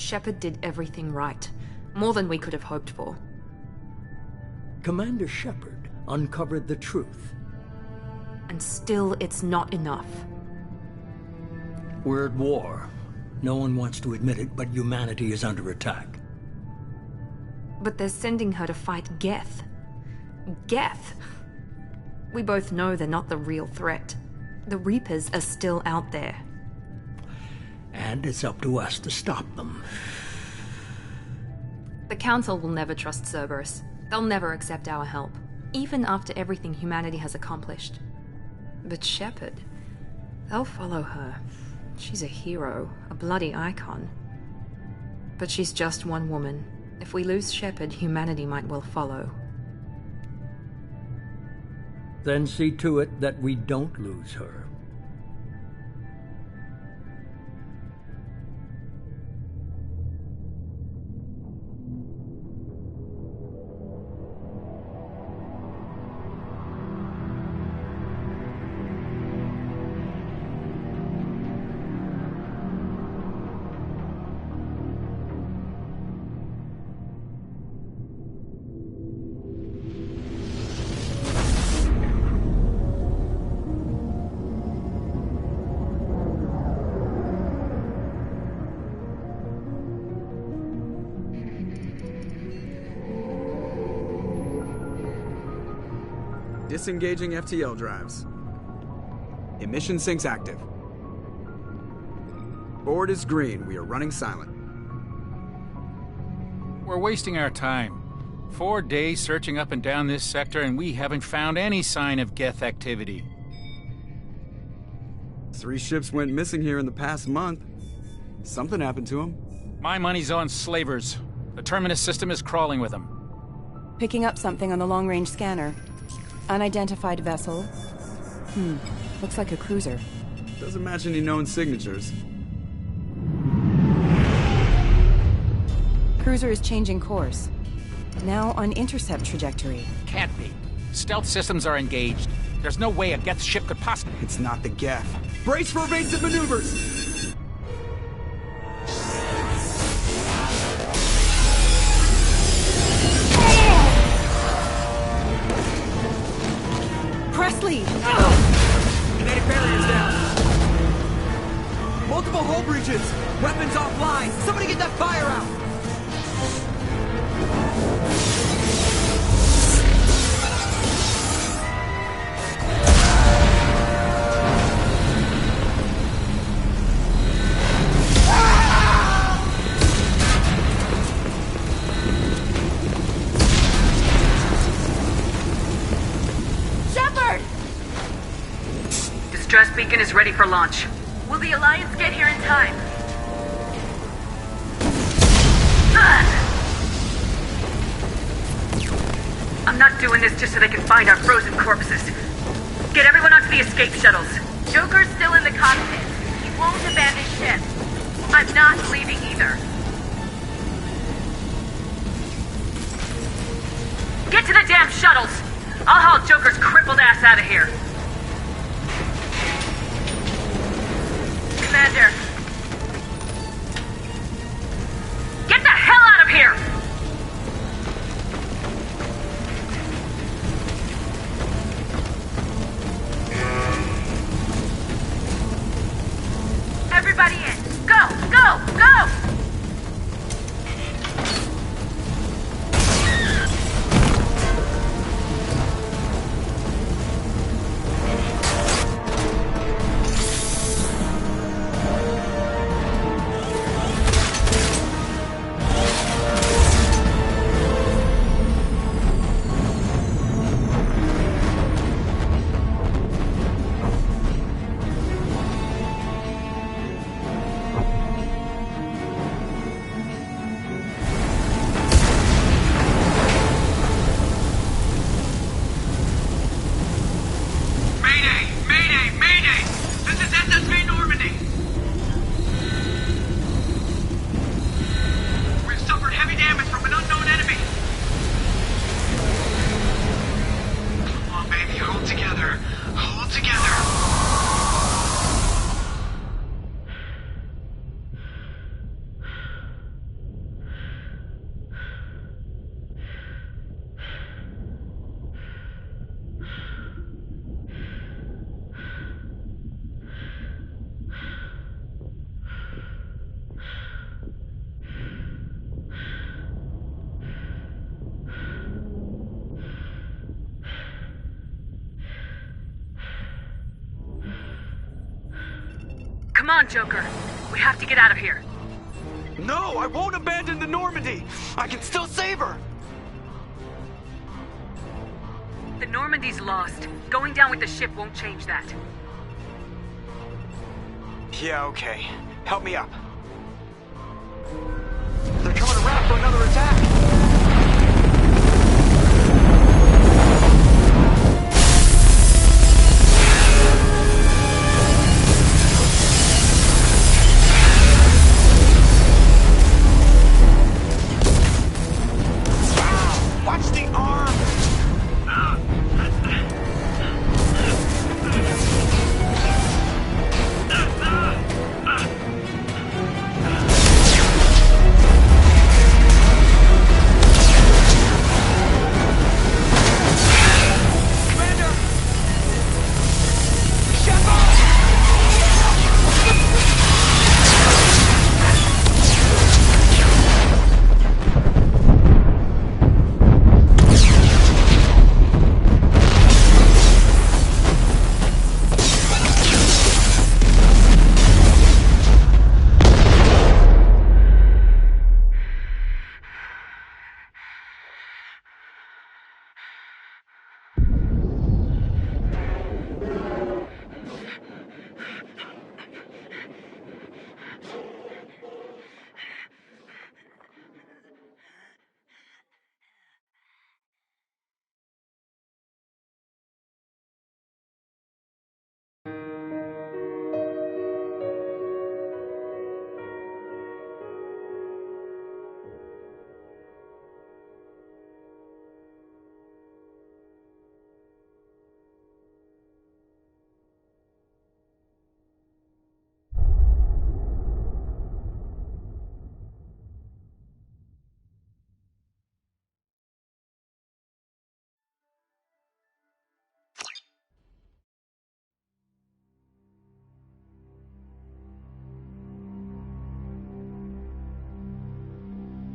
Shepard did everything right. More than we could have hoped for. Commander Shepard uncovered the truth. And still, it's not enough. We're at war. No one wants to admit it, but humanity is under attack. But they're sending her to fight Geth. Geth! We both know they're not the real threat. The Reapers are still out there. And it's up to us to stop them. The Council will never trust Cerberus. They'll never accept our help, even after everything humanity has accomplished. But Shepard, they'll follow her. She's a hero, a bloody icon. But she's just one woman. If we lose Shepard, humanity might well follow. Then see to it that we don't lose her. Disengaging FTL drives. Emission sinks active. Board is green. We are running silent. We're wasting our time. 4 days searching up and down this sector, and we haven't found any sign of Geth activity. 3 ships went missing here in the past month. Something happened to them. My money's on slavers. The Terminus system is crawling with them. Picking up something on the long-range scanner. Unidentified vessel. Looks like a cruiser. Doesn't match any known signatures. Cruiser is changing course. Now on intercept trajectory. Can't be. Stealth systems are engaged. There's no way a Geth ship could possibly... It's not the Geth. Brace for evasive maneuvers! Presley! Kinetic barriers down. Multiple hull breaches. Weapons offline. Somebody get that fire out. Distress beacon is ready for launch. Will the Alliance get here in time? I'm not doing this just so they can find our frozen corpses. Get everyone onto the escape shuttles. Joker's still in the cockpit. He won't abandon ship. I'm not leaving either. Get to the damn shuttles! I'll haul Joker's crippled ass out of here. Commander. Get the hell out of here! Everybody in! Go! Go! Go! Come on, Joker. We have to get out of here. No, I won't abandon the Normandy! I can still save her! The Normandy's lost. Going down with the ship won't change that. Yeah, okay. Help me up. They're coming around for another attack!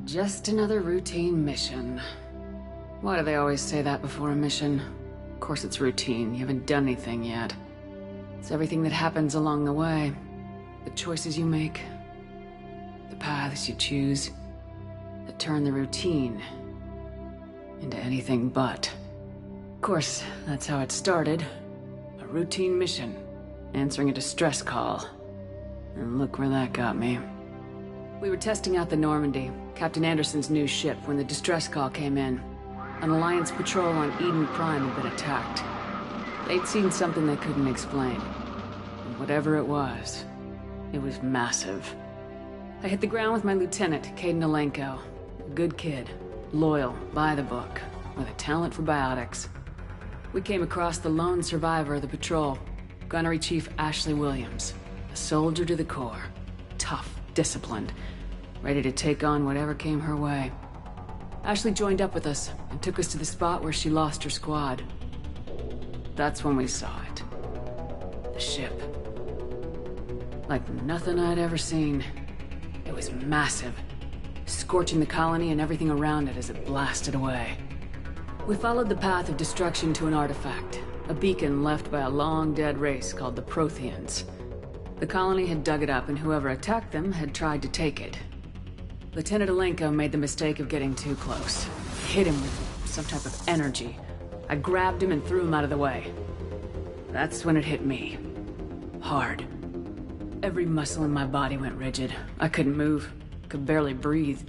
Just another routine mission. Why do they always say that before a mission? Of course it's routine. You haven't done anything yet. It's everything that happens along the way. The choices you make. The paths you choose. That turn the routine into anything but. Of course, that's how it started. A routine mission. Answering a distress call. And look where that got me. We were testing out the Normandy, Captain Anderson's new ship, when the distress call came in. An Alliance patrol on Eden Prime had been attacked. They'd seen something they couldn't explain. And whatever it was massive. I hit the ground with my lieutenant, Kaidan Alenko. A good kid, loyal, by the book, with a talent for biotics. We came across the lone survivor of the patrol, Gunnery Chief Ashley Williams. A soldier to the core. Tough, disciplined, ready to take on whatever came her way. Ashley joined up with us and took us to the spot where she lost her squad. That's when we saw it. The ship. Like nothing I'd ever seen. It was massive, scorching the colony and everything around it as it blasted away. We followed the path of destruction to an artifact, a beacon left by a long-dead race called the Protheans. The colony had dug it up, and whoever attacked them had tried to take it. Lieutenant Alenko made the mistake of getting too close. He hit him with some type of energy. I grabbed him and threw him out of the way. That's when it hit me. Hard. Every muscle in my body went rigid. I couldn't move. Could barely breathe.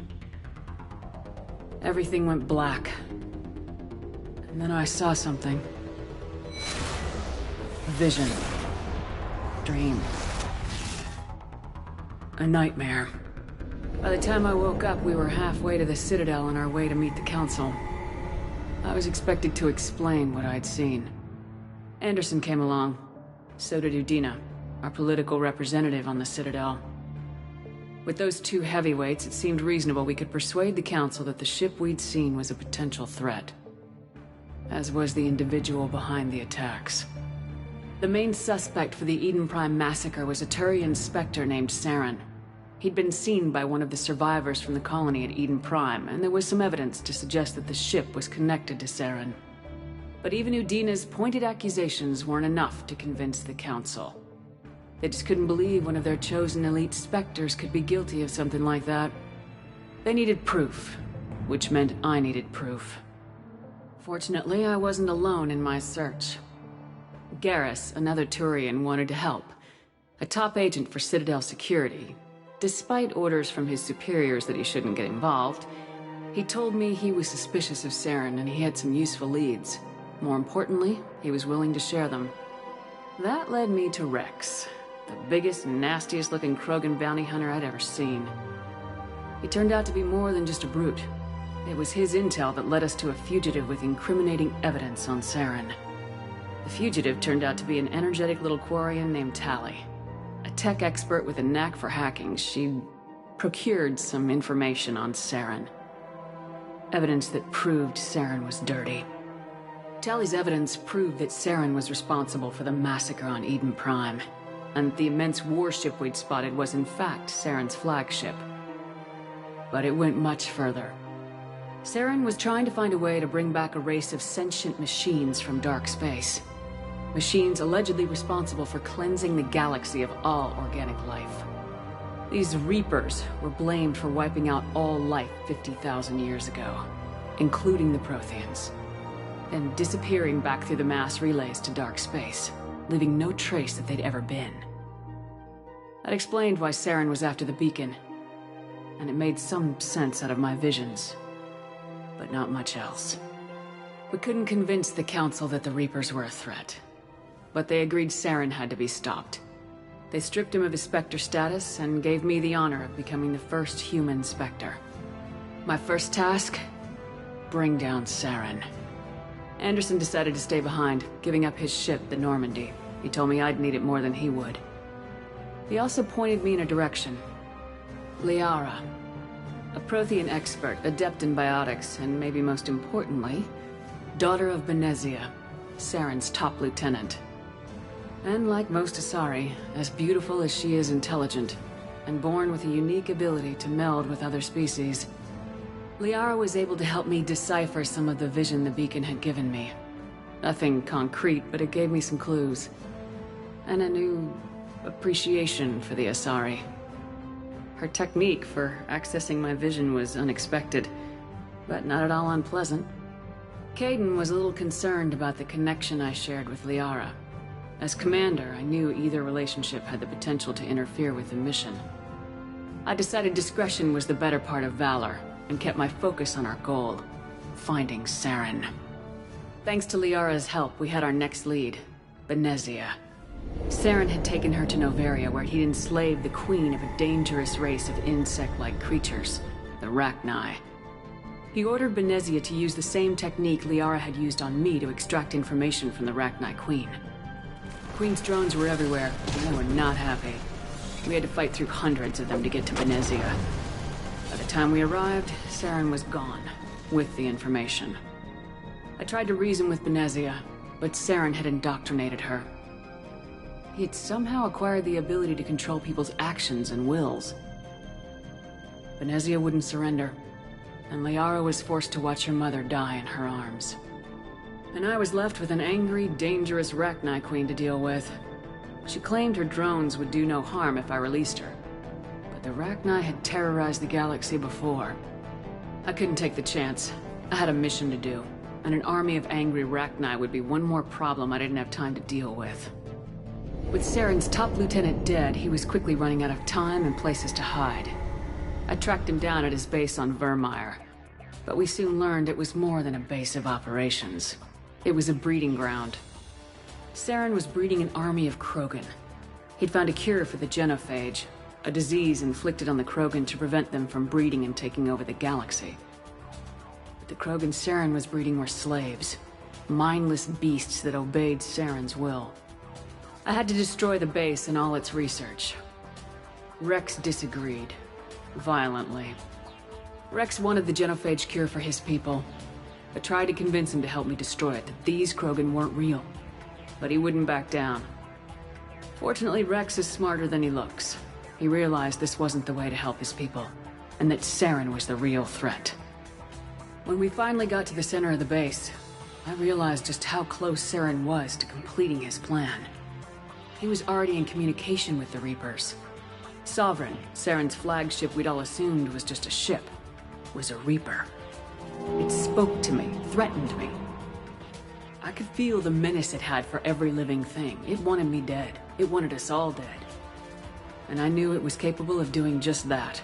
Everything went black. And then I saw something. A vision. Dream. A nightmare. By the time I woke up, we were halfway to the Citadel on our way to meet the Council. I was expected to explain what I'd seen. Anderson came along. So did Udina, our political representative on the Citadel. With those two heavyweights, it seemed reasonable we could persuade the Council that the ship we'd seen was a potential threat. As was the individual behind the attacks. The main suspect for the Eden Prime massacre was a Turian Spectre named Saren. He'd been seen by one of the survivors from the colony at Eden Prime, and there was some evidence to suggest that the ship was connected to Saren. But even Udina's pointed accusations weren't enough to convince the Council. They just couldn't believe one of their chosen elite Spectres could be guilty of something like that. They needed proof, which meant I needed proof. Fortunately, I wasn't alone in my search. Garrus, another Turian, wanted to help. A top agent for Citadel Security. Despite orders from his superiors that he shouldn't get involved, he told me he was suspicious of Saren and he had some useful leads. More importantly, he was willing to share them. That led me to Rex, the biggest, nastiest looking Krogan bounty hunter I'd ever seen. He turned out to be more than just a brute. It was his intel that led us to a fugitive with incriminating evidence on Saren. The fugitive turned out to be an energetic little Quarian named Tali. A tech expert with a knack for hacking, she'd procured some information on Saren. Evidence that proved Saren was dirty. Tali's evidence proved that Saren was responsible for the massacre on Eden Prime, and the immense warship we'd spotted was in fact Saren's flagship. But it went much further. Saren was trying to find a way to bring back a race of sentient machines from dark space. Machines allegedly responsible for cleansing the galaxy of all organic life. These Reapers were blamed for wiping out all life 50,000 years ago, including the Protheans, and disappearing back through the mass relays to dark space, leaving no trace that they'd ever been. That explained why Saren was after the beacon, and it made some sense out of my visions, but not much else. We couldn't convince the Council that the Reapers were a threat, but they agreed Saren had to be stopped. They stripped him of his Spectre status and gave me the honor of becoming the first human Spectre. My first task? Bring down Saren. Anderson decided to stay behind, giving up his ship, the Normandy. He told me I'd need it more than he would. He also pointed me in a direction. Liara. A Prothean expert, adept in biotics, and maybe most importantly, daughter of Benezia, Saren's top lieutenant. And like most Asari, as beautiful as she is intelligent, and born with a unique ability to meld with other species, Liara was able to help me decipher some of the vision the beacon had given me. Nothing concrete, but it gave me some clues. And a new appreciation for the Asari. Her technique for accessing my vision was unexpected, but not at all unpleasant. Kaidan was a little concerned about the connection I shared with Liara. As commander, I knew either relationship had the potential to interfere with the mission. I decided discretion was the better part of valor, and kept my focus on our goal, finding Saren. Thanks to Liara's help, we had our next lead, Benezia. Saren had taken her to Noveria, where he'd enslaved the queen of a dangerous race of insect-like creatures, the Rachni. He ordered Benezia to use the same technique Liara had used on me to extract information from the Rachni queen. The queen's drones were everywhere, and they were not happy. We had to fight through hundreds of them to get to Benezia. By the time we arrived, Saren was gone, with the information. I tried to reason with Benezia, but Saren had indoctrinated her. He had somehow acquired the ability to control people's actions and wills. Benezia wouldn't surrender, and Liara was forced to watch her mother die in her arms. And I was left with an angry, dangerous Rachni queen to deal with. She claimed her drones would do no harm if I released her. But the Rachni had terrorized the galaxy before. I couldn't take the chance. I had a mission to do, and an army of angry Rachni would be one more problem I didn't have time to deal with. With Saren's top lieutenant dead, he was quickly running out of time and places to hide. I tracked him down at his base on Vermeer, but we soon learned it was more than a base of operations. It was a breeding ground. Saren was breeding an army of Krogan. He'd found a cure for the genophage, a disease inflicted on the Krogan to prevent them from breeding and taking over the galaxy. But the Krogan Saren was breeding were slaves, mindless beasts that obeyed Saren's will. I had to destroy the base and all its research. Rex disagreed, violently. Rex wanted the genophage cure for his people. I tried to convince him to help me destroy it, that these Krogan weren't real. But he wouldn't back down. Fortunately, Rex is smarter than he looks. He realized this wasn't the way to help his people, and that Saren was the real threat. When we finally got to the center of the base, I realized just how close Saren was to completing his plan. He was already in communication with the Reapers. Sovereign, Saren's flagship we'd all assumed was just a ship, was a Reaper. It spoke to me, threatened me. I could feel the menace it had for every living thing. It wanted me dead. It wanted us all dead. And I knew it was capable of doing just that.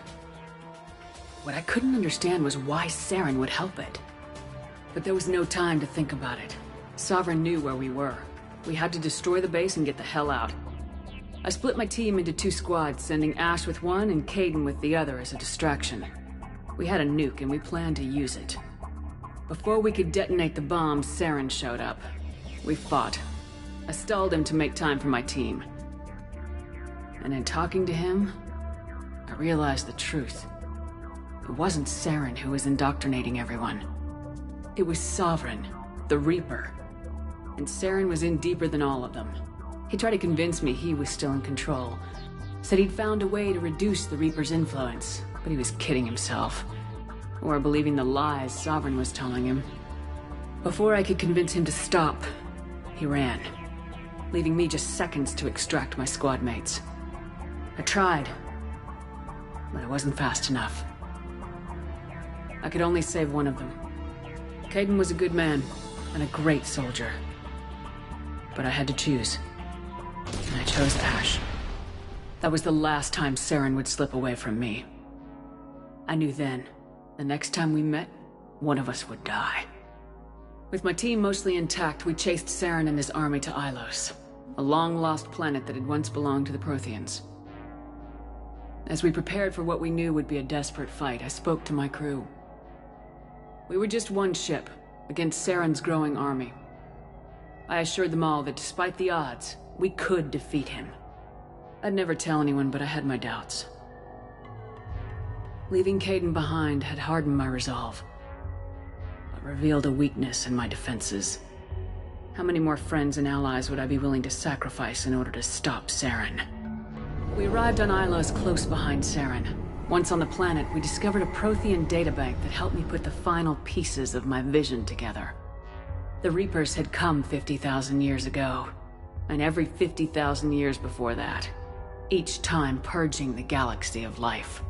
What I couldn't understand was why Saren would help it. But there was no time to think about it. Sovereign knew where we were. We had to destroy the base and get the hell out. I split my team into 2 squads, sending Ash with one and Kaidan with the other as a distraction. We had a nuke and we planned to use it. Before we could detonate the bomb, Saren showed up. We fought. I stalled him to make time for my team. And in talking to him, I realized the truth. It wasn't Saren who was indoctrinating everyone. It was Sovereign, the Reaper. And Saren was in deeper than all of them. He tried to convince me he was still in control. Said he'd found a way to reduce the Reaper's influence, but he was kidding himself. Or believing the lies Sovereign was telling him. Before I could convince him to stop, he ran, leaving me just seconds to extract my squad mates. I tried, but it wasn't fast enough. I could only save one of them. Kaidan was a good man, and a great soldier. But I had to choose. And I chose Ash. That was the last time Saren would slip away from me. I knew then, the next time we met, one of us would die. With my team mostly intact, we chased Saren and his army to Ilos, a long-lost planet that had once belonged to the Protheans. As we prepared for what we knew would be a desperate fight, I spoke to my crew. We were just one ship, against Saren's growing army. I assured them all that despite the odds, we could defeat him. I'd never tell anyone, but I had my doubts. Leaving Kaidan behind had hardened my resolve, but revealed a weakness in my defenses. How many more friends and allies would I be willing to sacrifice in order to stop Saren? We arrived on Ilos close behind Saren. Once on the planet, we discovered a Prothean databank that helped me put the final pieces of my vision together. The Reapers had come 50,000 years ago, and every 50,000 years before that, each time purging the galaxy of life.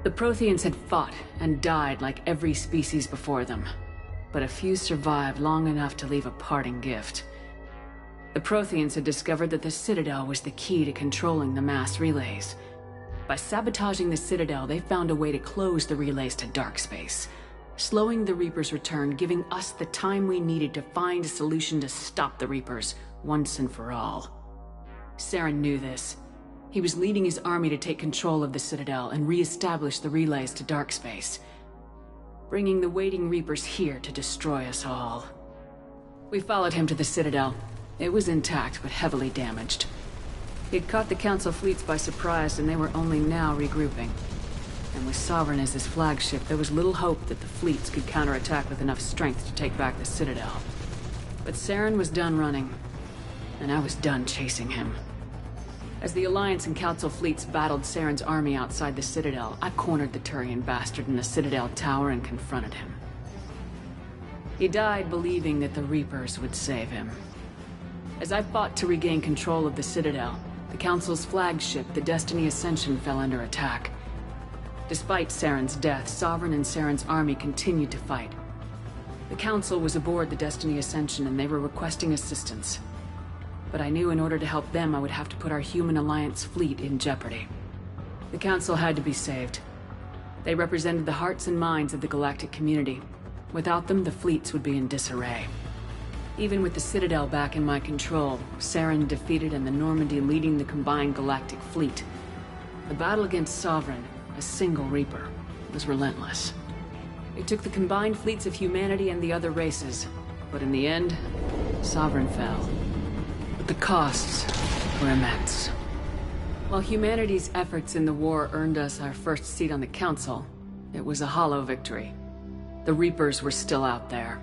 The Protheans had fought and died like every species before them, but a few survived long enough to leave a parting gift. The Protheans had discovered that the Citadel was the key to controlling the mass relays. By sabotaging the Citadel, they found a way to close the relays to dark space, slowing the Reapers' return, giving us the time we needed to find a solution to stop the Reapers once and for all. Saren knew this. He was leading his army to take control of the Citadel and re-establish the relays to dark space, bringing the waiting Reapers here to destroy us all. We followed him to the Citadel. It was intact, but heavily damaged. He had caught the Council fleets by surprise, and they were only now regrouping. And with Sovereign as his flagship, there was little hope that the fleets could counterattack with enough strength to take back the Citadel. But Saren was done running, and I was done chasing him. As the Alliance and Council fleets battled Saren's army outside the Citadel, I cornered the Turian bastard in the Citadel tower and confronted him. He died believing that the Reapers would save him. As I fought to regain control of the Citadel, the Council's flagship, the Destiny Ascension, fell under attack. Despite Saren's death, Sovereign and Saren's army continued to fight. The Council was aboard the Destiny Ascension and they were requesting assistance. But I knew in order to help them, I would have to put our Human Alliance fleet in jeopardy. The Council had to be saved. They represented the hearts and minds of the galactic community. Without them, the fleets would be in disarray. Even with the Citadel back in my control, Saren defeated and the Normandy leading the combined galactic fleet. The battle against Sovereign, a single Reaper, was relentless. It took the combined fleets of humanity and the other races, but in the end, Sovereign fell. But the costs were immense. While humanity's efforts in the war earned us our first seat on the Council, it was a hollow victory. The Reapers were still out there.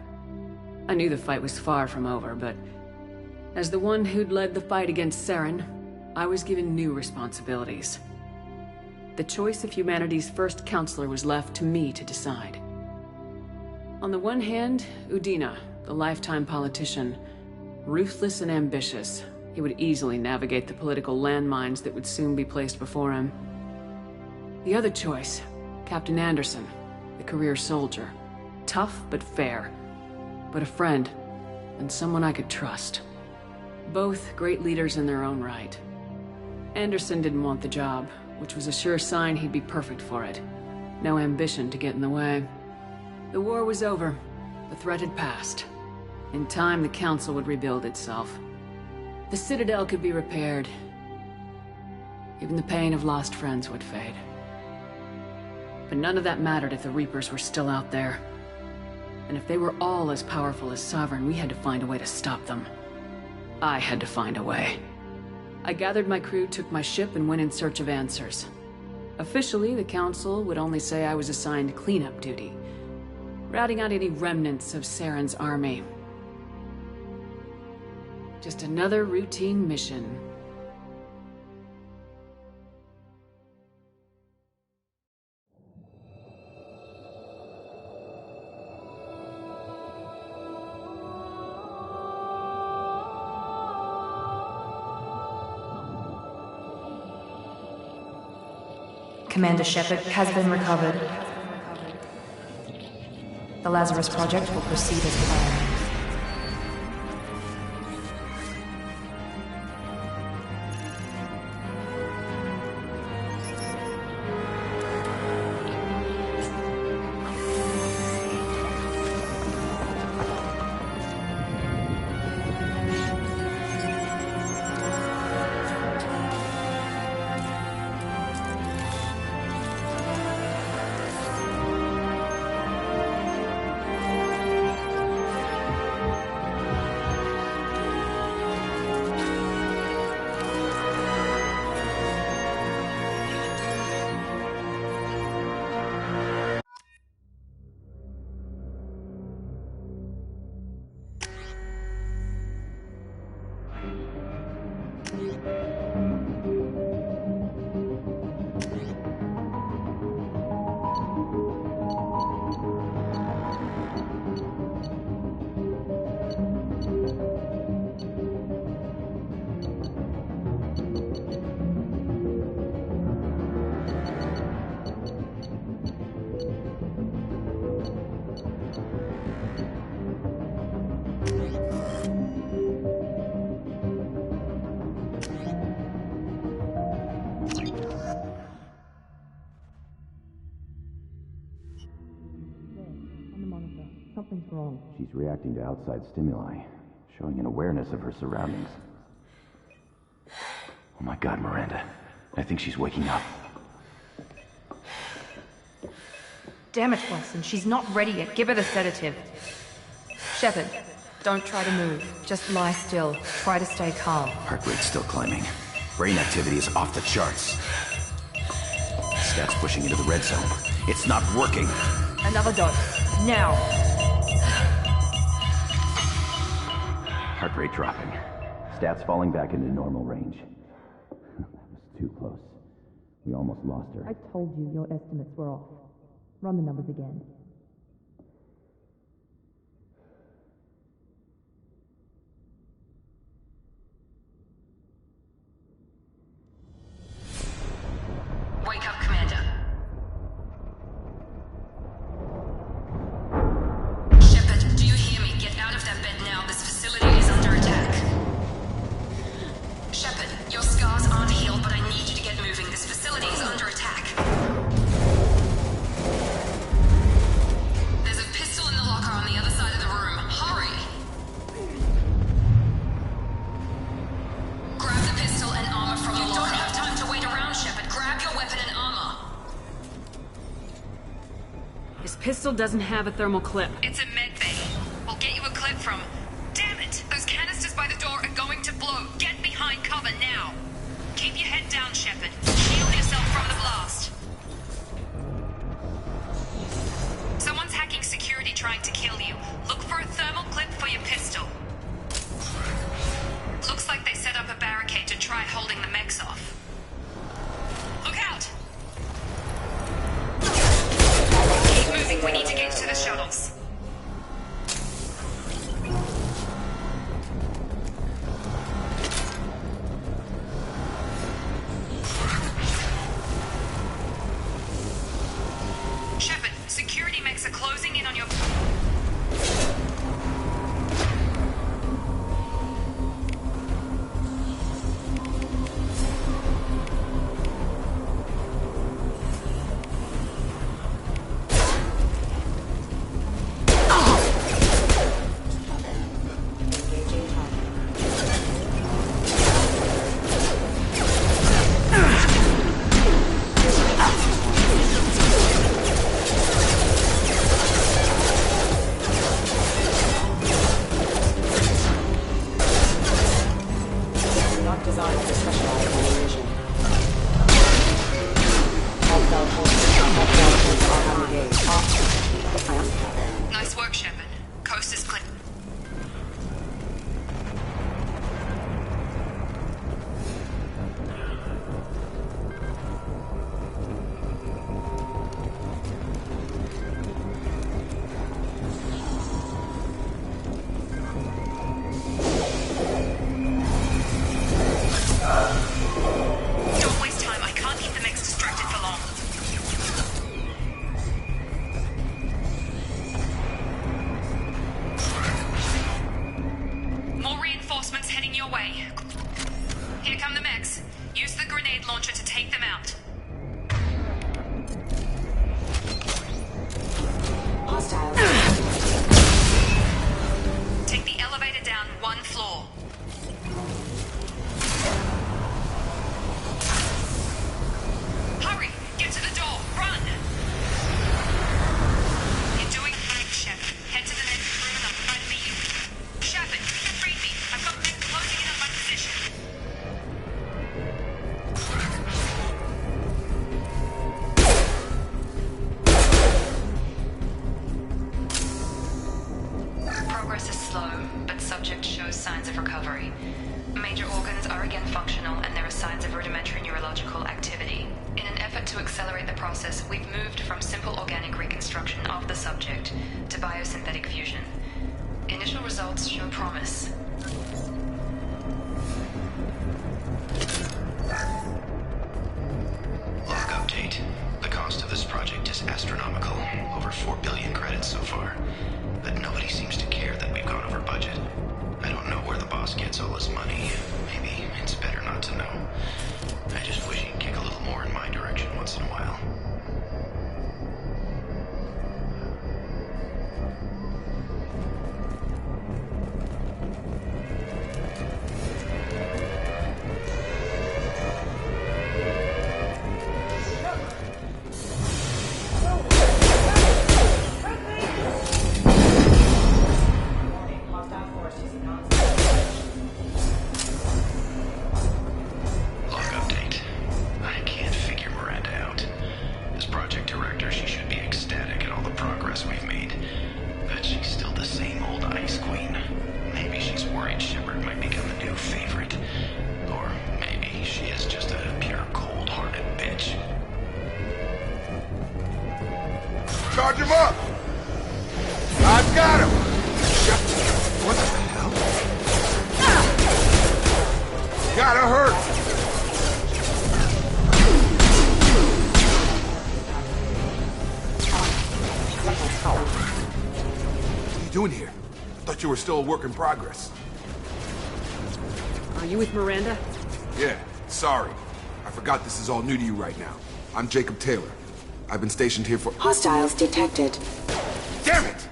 I knew the fight was far from over, but as the one who'd led the fight against Saren, I was given new responsibilities. The choice of humanity's first counselor was left to me to decide. On the one hand, Udina, the lifetime politician, ruthless and ambitious, he would easily navigate the political landmines that would soon be placed before him. The other choice, Captain Anderson, the career soldier. Tough but fair. But a friend, and someone I could trust. Both great leaders in their own right. Anderson didn't want the job, which was a sure sign he'd be perfect for it. No ambition to get in the way. The war was over. The threat had passed. In time, the Council would rebuild itself. The Citadel could be repaired. Even the pain of lost friends would fade. But none of that mattered if the Reapers were still out there. And if they were all as powerful as Sovereign, we had to find a way to stop them. I had to find a way. I gathered my crew, took my ship, and went in search of answers. Officially, the Council would only say I was assigned cleanup duty, routing out any remnants of Saren's army. Just another routine mission. Commander Shepard has been recovered. The Lazarus Project will proceed as planned. Something's wrong. She's reacting to outside stimuli, showing an awareness of her surroundings. Oh my God, Miranda. I think she's waking up. Damn it, Wilson. She's not ready yet. Give her the sedative. Shepard, don't try to move. Just lie still. Try to stay calm. Heart rate's still climbing. Brain activity is off the charts. Stats pushing into the red zone. It's not working. Another dose. Now. Heart rate dropping. Stats falling back into normal range. That was too close. We almost lost her. I told you your estimates were off. Run the numbers again. Wake up, Commander. Shepard, do you hear me? Get out of that bed now. This facility is under attack. Shepard, your scars aren't healed, but I need you to get moving. This facility is under attack. There's a pistol in the locker on the other side of the room. Hurry! Grab the pistol and armor from the locker. You don't have time to wait around, Shepard. Grab your weapon and armor. This pistol doesn't have a thermal clip. It's a med bay. We'll get you a clip from... Damn it! Those canisters by the door are going to blow. Get behind cover now. Keep your head down, Shepard. Shield yourself from the blast. Someone's hacking security trying to kill you. Look for a thermal clip for your pistol. Looks like they set up a barricade to try holding the mechs off. Look out! Keep moving, we need to get to the shuttles. but subject shows signs of recovery. Major organs are again functional, and there are signs of rudimentary neurological activity. In an effort to accelerate the process, we've moved from simple organic reconstruction of the subject to biosynthetic fusion. Initial results show promise. Log update. The cost of this project is astronomical. Over 4 billion credits so far. But nobody seems to care that we've gone over budget. I don't know where the boss gets all his money. Maybe it's better not to know. I just wish he'd kick a little more in my direction once in a while. Charge him up! I've got him! What the hell? Gotta hurt! What are you doing here? I thought you were still a work in progress. Are you with Miranda? Yeah, sorry. I forgot this is all new to you right now. I'm Jacob Taylor. I've been stationed here for— Hostiles detected. Damn it!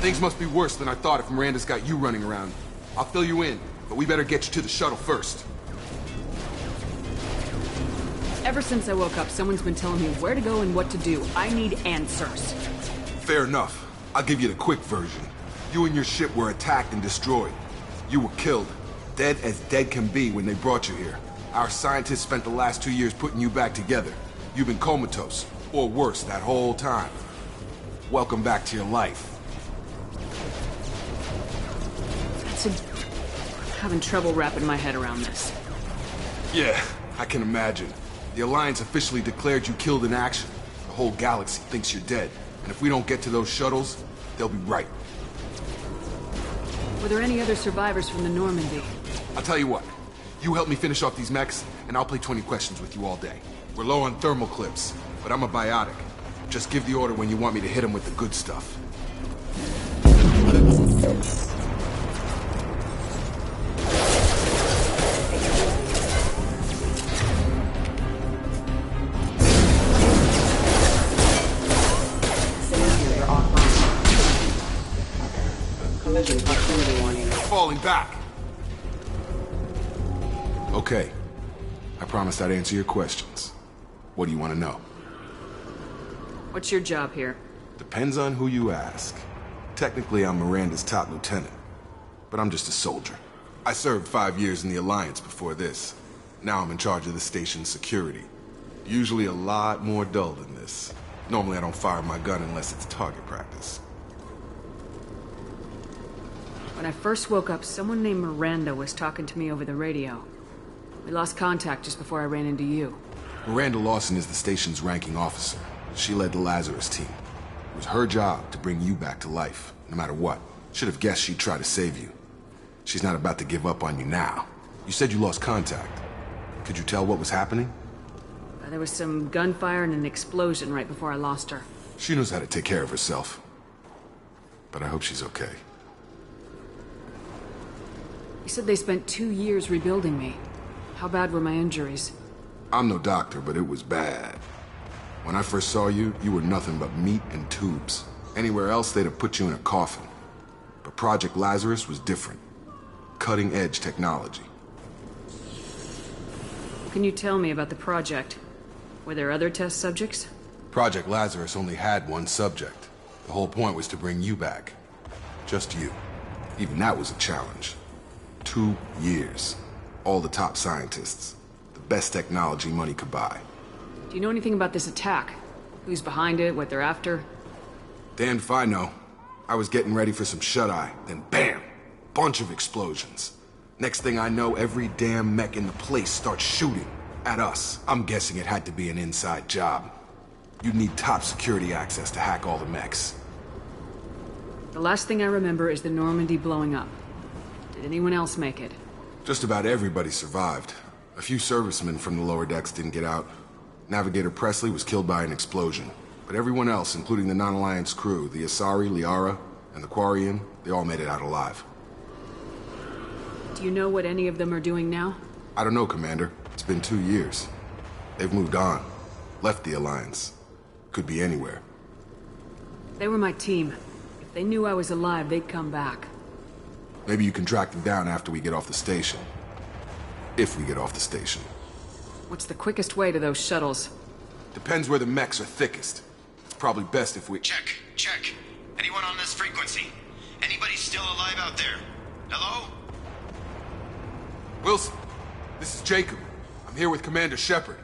Things must be worse than I thought if Miranda's got you running around. I'll fill you in, but we better get you to the shuttle first. Ever since I woke up, someone's been telling me where to go and what to do. I need answers. Fair enough. I'll give you the quick version. You and your ship were attacked and destroyed. You were killed. Dead as dead can be when they brought you here. Our scientists spent the last 2 years putting you back together. You've been comatose, or worse, that whole time. Welcome back to your life. I'm having trouble wrapping my head around this. Yeah, I can imagine. The Alliance officially declared you killed in action. The whole galaxy thinks you're dead. And if we don't get to those shuttles, they'll be right. Were there any other survivors from the Normandy? I'll tell you what. You help me finish off these mechs, and I'll play 20 questions with you all day. We're low on thermal clips, but I'm a biotic. Just give the order when you want me to hit them with the good stuff. Falling back. Okay. I promised I'd answer your questions. What do you want to know? What's your job here? Depends on who you ask. Technically, I'm Miranda's top lieutenant. But I'm just a soldier. I served 5 years in the Alliance before this. Now I'm in charge of the station's security. Usually a lot more dull than this. Normally I don't fire my gun unless it's target practice. When I first woke up, someone named Miranda was talking to me over the radio. We lost contact just before I ran into you. Miranda Lawson is the station's ranking officer. She led the Lazarus team. It was her job to bring you back to life, no matter what. Should have guessed she'd try to save you. She's not about to give up on you now. You said you lost contact. Could you tell what was happening? There was some gunfire and an explosion right before I lost her. She knows how to take care of herself. But I hope she's okay. You said they spent 2 years rebuilding me. How bad were my injuries? I'm no doctor, but it was bad. When I first saw you, you were nothing but meat and tubes. Anywhere else, they'd have put you in a coffin. But Project Lazarus was different. Cutting-edge technology. What can you tell me about the project? Were there other test subjects? Project Lazarus only had one subject. The whole point was to bring you back. Just you. Even that was a challenge. 2 years. All the top scientists. The best technology money could buy. Do you know anything about this attack? Who's behind it, what they're after? Damned if I know. I was getting ready for some shut-eye, then bam! Bunch of explosions. Next thing I know, every damn mech in the place starts shooting at us. I'm guessing it had to be an inside job. You'd need top security access to hack all the mechs. The last thing I remember is the Normandy blowing up. Did anyone else make it? Just about everybody survived. A few servicemen from the lower decks didn't get out. Navigator Presley was killed by an explosion. But everyone else, including the Non-Alliance crew, the Asari, Liara, and the Quarian, they all made it out alive. Do you know what any of them are doing now? I don't know, Commander. It's been 2 years. They've moved on. Left the Alliance. Could be anywhere. They were my team. If they knew I was alive, they'd come back. Maybe you can track them down after we get off the station. If we get off the station. What's the quickest way to those shuttles? Depends where the mechs are thickest. It's probably best if we... Check. Anyone on this frequency? Anybody still alive out there? Hello? Wilson, this is Jacob. I'm here with Commander Shepard.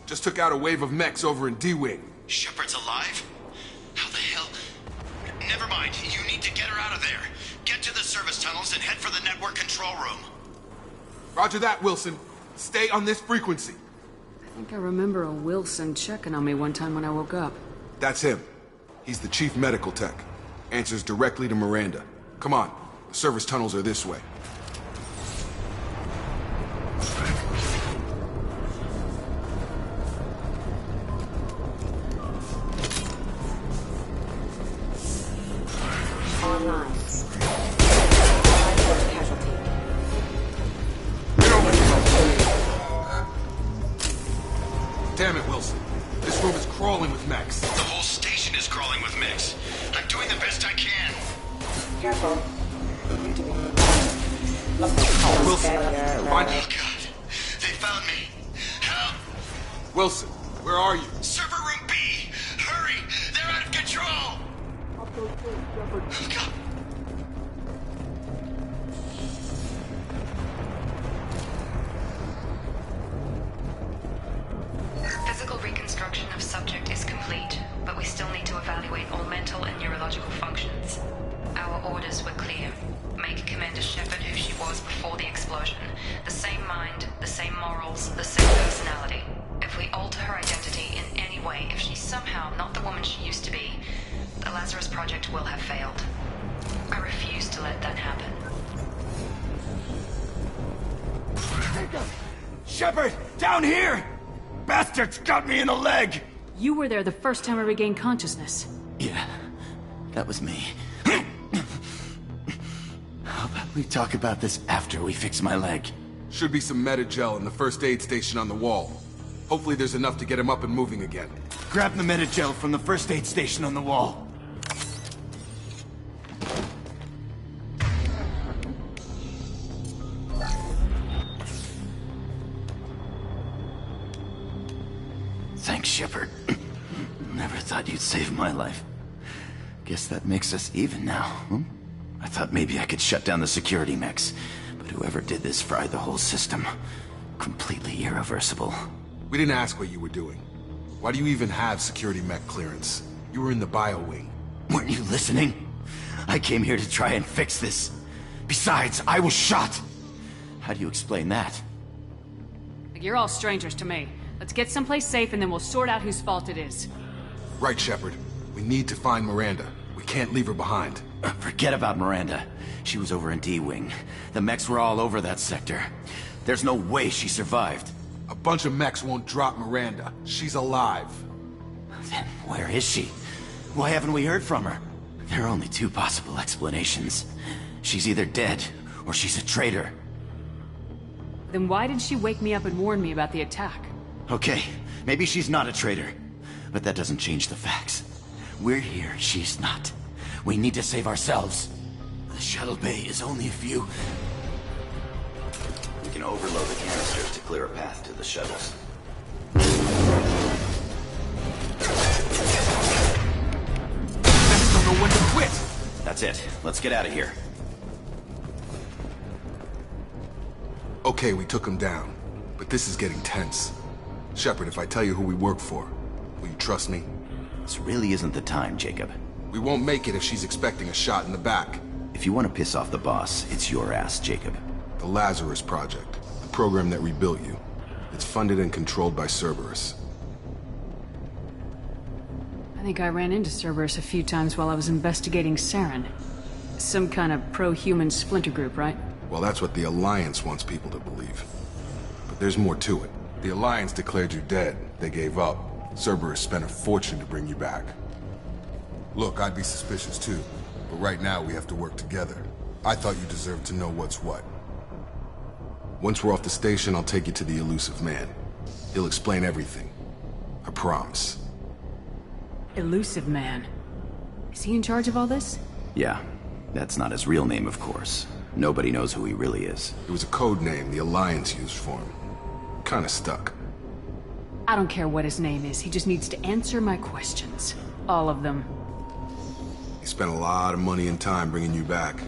Just took out a wave of mechs over in D-Wing. Shepard's alive? How the hell? Never mind. You need to get her out of there. Get to the service tunnels and head for the network control room. Roger that, Wilson. Stay on this frequency. I think I remember a Wilson checking on me one time when I woke up. That's him. He's the chief medical tech. Answers directly to Miranda. Come on. The service tunnels are this way. Online. Casualty. Damn it, Wilson. This room is crawling with mechs. The whole station is crawling with mechs. I'm doing the best I can. Careful. Wilson, find Oh God, they found me. Help! Wilson, where are you? Server room B! Hurry! They're out of control! Oh God. Physical reconstruction of subject is complete, but we still need to evaluate all mental and neurological functions. Our orders were clear. Make Commander Shepard who she was before the explosion. The same mind, the same morals, the same personality. If we alter her identity in any way, if she's somehow not the woman she used to be, the Lazarus Project will have failed. I refuse to let that happen. Shepard! Down here! Bastards got me in the leg! You were there the first time I regained consciousness. Yeah, that was me. How about we talk about this after we fix my leg? Should be some Metagel in the first aid station on the wall. Hopefully there's enough to get him up and moving again. Grab the Metagel from the first aid station on the wall. Thanks, Shepard. Never thought you'd save my life. Guess that makes us even now, hmm? I thought maybe I could shut down the security mechs, but whoever did this fried the whole system. Completely irreversible. We didn't ask what you were doing. Why do you even have security mech clearance? You were in the bio wing. Weren't you listening? I came here to try and fix this. Besides, I was shot. How do you explain that? You're all strangers to me. Let's get someplace safe and then we'll sort out whose fault it is. Right, Shepard. We need to find Miranda. We can't leave her behind. Forget about Miranda. She was over in D-Wing. The mechs were all over that sector. There's no way she survived. A bunch of mechs won't drop Miranda. She's alive. Then where is she? Why haven't we heard from her? There are only two possible explanations. She's either dead, or she's a traitor. Then why did she wake me up and warn me about the attack? Okay, maybe she's not a traitor. But that doesn't change the facts. We're here, she's not. We need to save ourselves. The shuttle bay is only a few... We can overload the canisters to clear a path to the shuttles. Mechs don't know when to quit! That's it. Let's get out of here. Okay, we took him down. But this is getting tense. Shepard, if I tell you who we work for, will you trust me? This really isn't the time, Jacob. We won't make it if she's expecting a shot in the back. If you want to piss off the boss, it's your ass, Jacob. The Lazarus Project, the program that rebuilt you. It's funded and controlled by Cerberus. I think I ran into Cerberus a few times while I was investigating Saren. Some kind of pro-human splinter group, right? Well, that's what the Alliance wants people to believe. But there's more to it. The Alliance declared you dead. They gave up. Cerberus spent a fortune to bring you back. Look, I'd be suspicious too. But right now, we have to work together. I thought you deserved to know what's what. Once we're off the station, I'll take you to the Elusive Man. He'll explain everything. I promise. Elusive Man. Is he in charge of all this? Yeah. That's not his real name, of course. Nobody knows who he really is. It was a code name the Alliance used for him. Kinda stuck. I don't care what his name is. He just needs to answer my questions. All of them. He spent a lot of money and time bringing you back.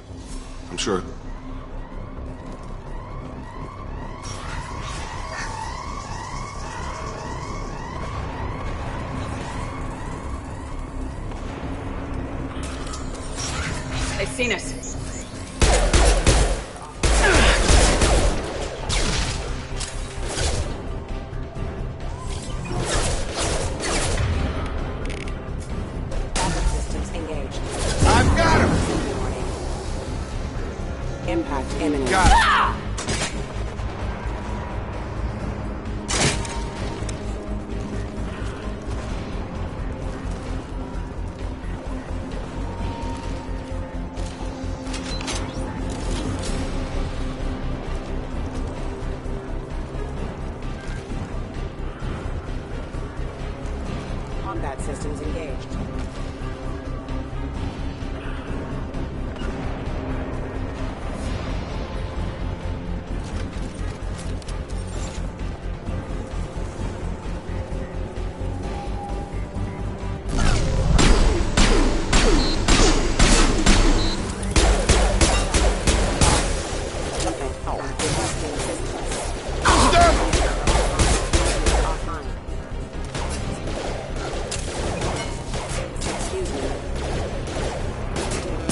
I'm sure... They've seen us. I've got him! Impact imminent. Got it! Combat systems engaged.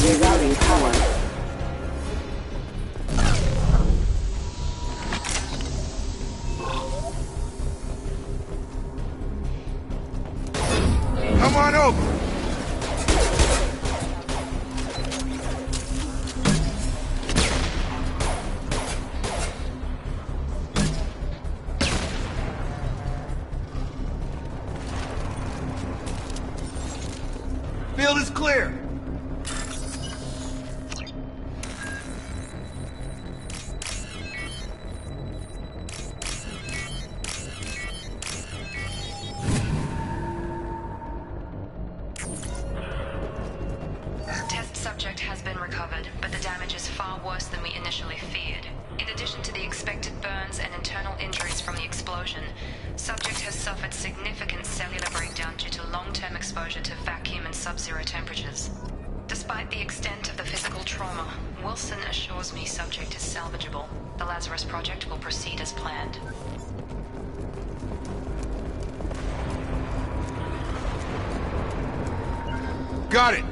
Rerouting power. Come on over! Field is clear! Test subject has been recovered, but the damage is far worse than we initially feared. In addition to the expected burns and internal injuries from the explosion, subject has suffered significant cellular breakdown due to long-term exposure to vacuum and sub-zero temperatures. Despite the extent of the physical trauma, Wilson assures me subject is salvageable. The Lazarus Project will proceed as planned. Got it!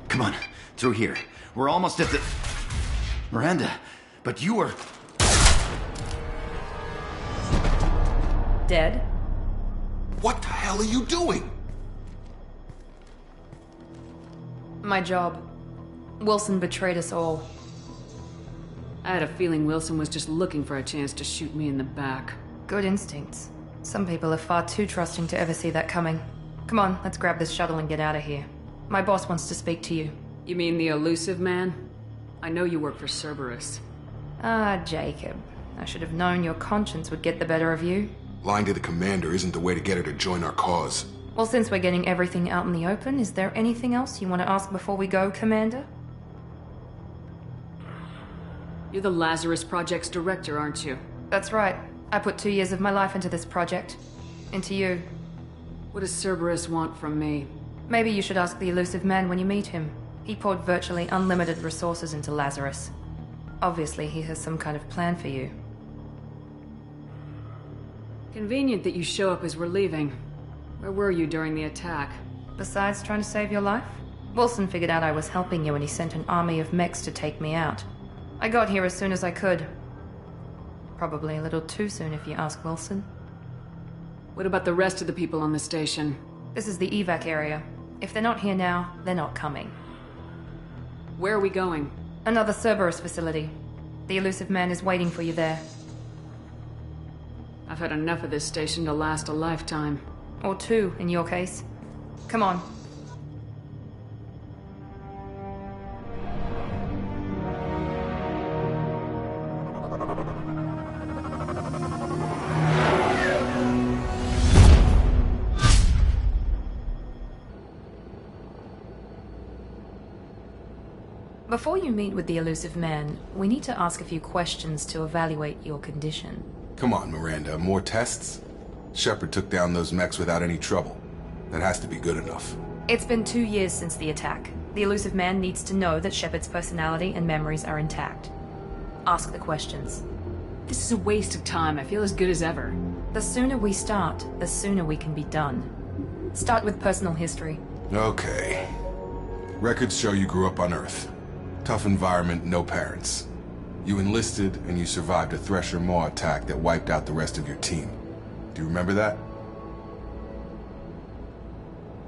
Come on, through here. We're almost at the... Miranda, but you are... Dead? What the hell are you doing? My job. Wilson betrayed us all. I had a feeling Wilson was just looking for a chance to shoot me in the back. Good instincts. Some people are far too trusting to ever see that coming. Come on, let's grab this shuttle and get out of here. My boss wants to speak to you. You mean the Elusive Man? I know you work for Cerberus. Ah, Jacob. I should have known your conscience would get the better of you. Lying to the commander isn't the way to get her to join our cause. Well, since we're getting everything out in the open, is there anything else you want to ask before we go, Commander? You're the Lazarus Project's director, aren't you? That's right. I put 2 years of my life into this project. Into you. What does Cerberus want from me? Maybe you should ask the Elusive Man when you meet him. He poured virtually unlimited resources into Lazarus. Obviously, he has some kind of plan for you. Convenient that you show up as we're leaving. Where were you during the attack? Besides trying to save your life, Wilson figured out I was helping you and he sent an army of mechs to take me out. I got here as soon as I could. Probably a little too soon if you ask Wilson. What about the rest of the people on the station? This is the evac area. If they're not here now, they're not coming. Where are we going? Another Cerberus facility. The elusive man is waiting for you there. I've had enough of this station to last a lifetime. Or two, in your case. Come on. Before you meet with the elusive man, we need to ask a few questions to evaluate your condition. Come on, Miranda, more tests? Shepard took down those mechs without any trouble. That has to be good enough. It's been 2 years since the attack. The elusive man needs to know that Shepard's personality and memories are intact. Ask the questions. This is a waste of time. I feel as good as ever. The sooner we start, the sooner we can be done. Start with personal history. Okay. Records show you grew up on Earth. Tough environment, no parents. You enlisted and you survived a Thresher Maw attack that wiped out the rest of your team. Do you remember that?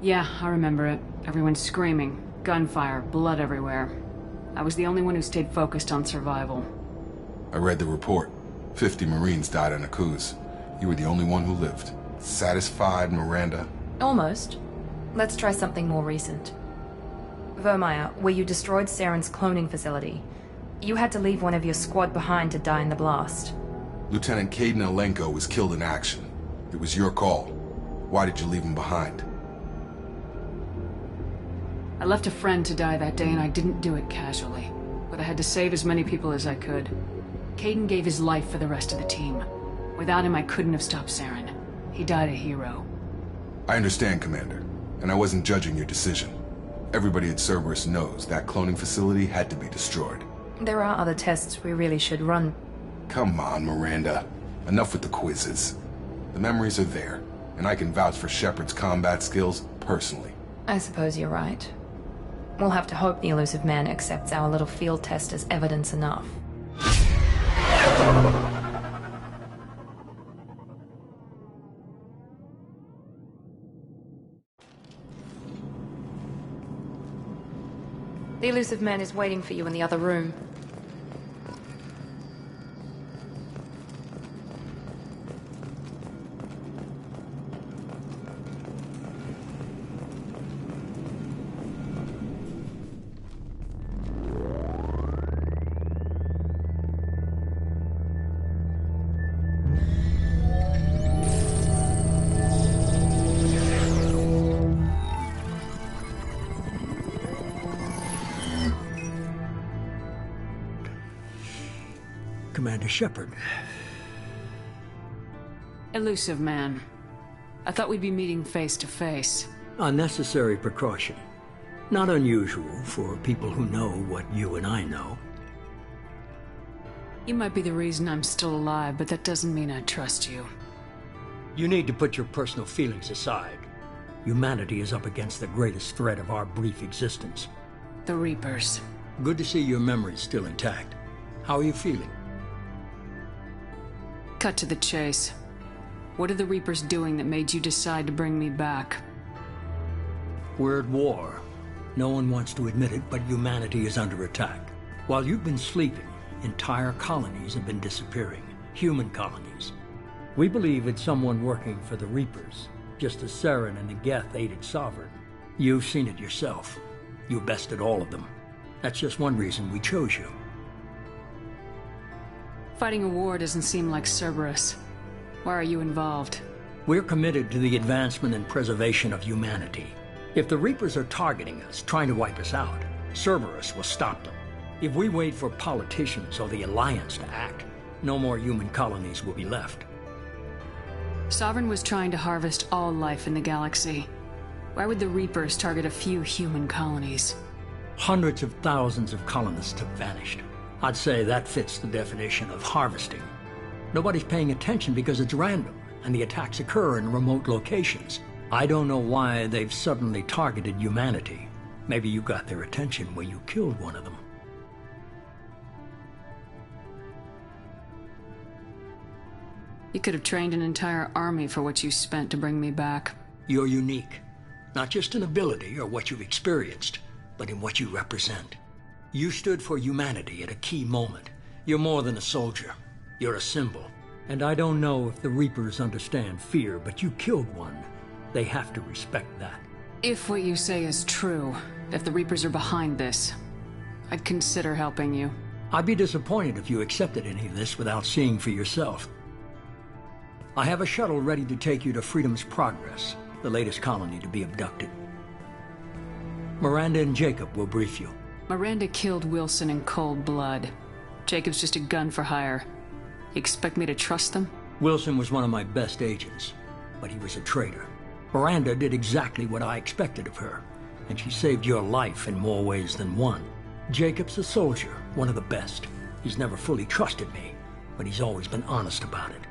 Yeah, I remember it. Everyone screaming, gunfire, blood everywhere. I was the only one who stayed focused on survival. I read the report. 50 Marines died on Akuz. You were the only one who lived. Satisfied, Miranda? Almost. Let's try something more recent. Vermeer, where you destroyed Saren's cloning facility. You had to leave one of your squad behind to die in the blast. Lieutenant Kaidan Alenko was killed in action. It was your call. Why did you leave him behind? I left a friend to die that day and I didn't do it casually. But I had to save as many people as I could. Kaidan gave his life for the rest of the team. Without him, I couldn't have stopped Saren. He died a hero. I understand, Commander. And I wasn't judging your decision. Everybody at Cerberus knows that cloning facility had to be destroyed. There are other tests we really should run. Come on, Miranda. Enough with the quizzes. The memories are there, and I can vouch for Shepard's combat skills personally. I suppose you're right. We'll have to hope the elusive man accepts our little field test as evidence enough. The elusive man is waiting for you in the other room. Commander Shepard. Elusive man. I thought we'd be meeting face to face. Unnecessary precaution. Not unusual for people who know what you and I know. You might be the reason I'm still alive, but that doesn't mean I trust you. You need to put your personal feelings aside. Humanity is up against the greatest threat of our brief existence. The Reapers. Good to see your memories still intact. How are you feeling? Cut to the chase. What are the Reapers doing that made you decide to bring me back? We're at war. No one wants to admit it, but humanity is under attack. While you've been sleeping, entire colonies have been disappearing. Human colonies. We believe it's someone working for the Reapers, just as Saren and the Geth aided Sovereign. You've seen it yourself. You bested all of them. That's just one reason we chose you. Fighting a war doesn't seem like Cerberus. Why are you involved? We're committed to the advancement and preservation of humanity. If the Reapers are targeting us, trying to wipe us out, Cerberus will stop them. If we wait for politicians or the Alliance to act, no more human colonies will be left. Sovereign was trying to harvest all life in the galaxy. Why would the Reapers target a few human colonies? Hundreds of thousands of colonists have vanished. I'd say that fits the definition of harvesting. Nobody's paying attention because it's random, and the attacks occur in remote locations. I don't know why they've suddenly targeted humanity. Maybe you got their attention when you killed one of them. You could have trained an entire army for what you spent to bring me back. You're unique. Not just in ability or what you've experienced, but in what you represent. You stood for humanity at a key moment. You're more than a soldier. You're a symbol. And I don't know if the Reapers understand fear, but you killed one. They have to respect that. If what you say is true, if the Reapers are behind this, I'd consider helping you. I'd be disappointed if you accepted any of this without seeing for yourself. I have a shuttle ready to take you to Freedom's Progress, the latest colony to be abducted. Miranda and Jacob will brief you. Miranda killed Wilson in cold blood. Jacob's just a gun for hire. You expect me to trust them? Wilson was one of my best agents, but he was a traitor. Miranda did exactly what I expected of her, and she saved your life in more ways than one. Jacob's a soldier, one of the best. He's never fully trusted me, but he's always been honest about it.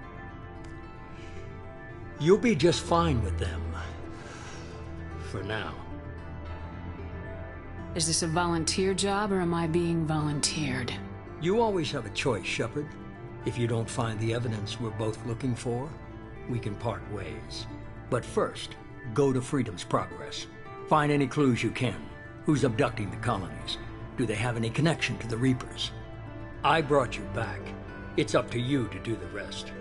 You'll be just fine with them. For now. Is this a volunteer job, or am I being volunteered? You always have a choice, Shepard. If you don't find the evidence we're both looking for, we can part ways. But first, go to Freedom's Progress. Find any clues you can. Who's abducting the colonies? Do they have any connection to the Reapers? I brought you back. It's up to you to do the rest.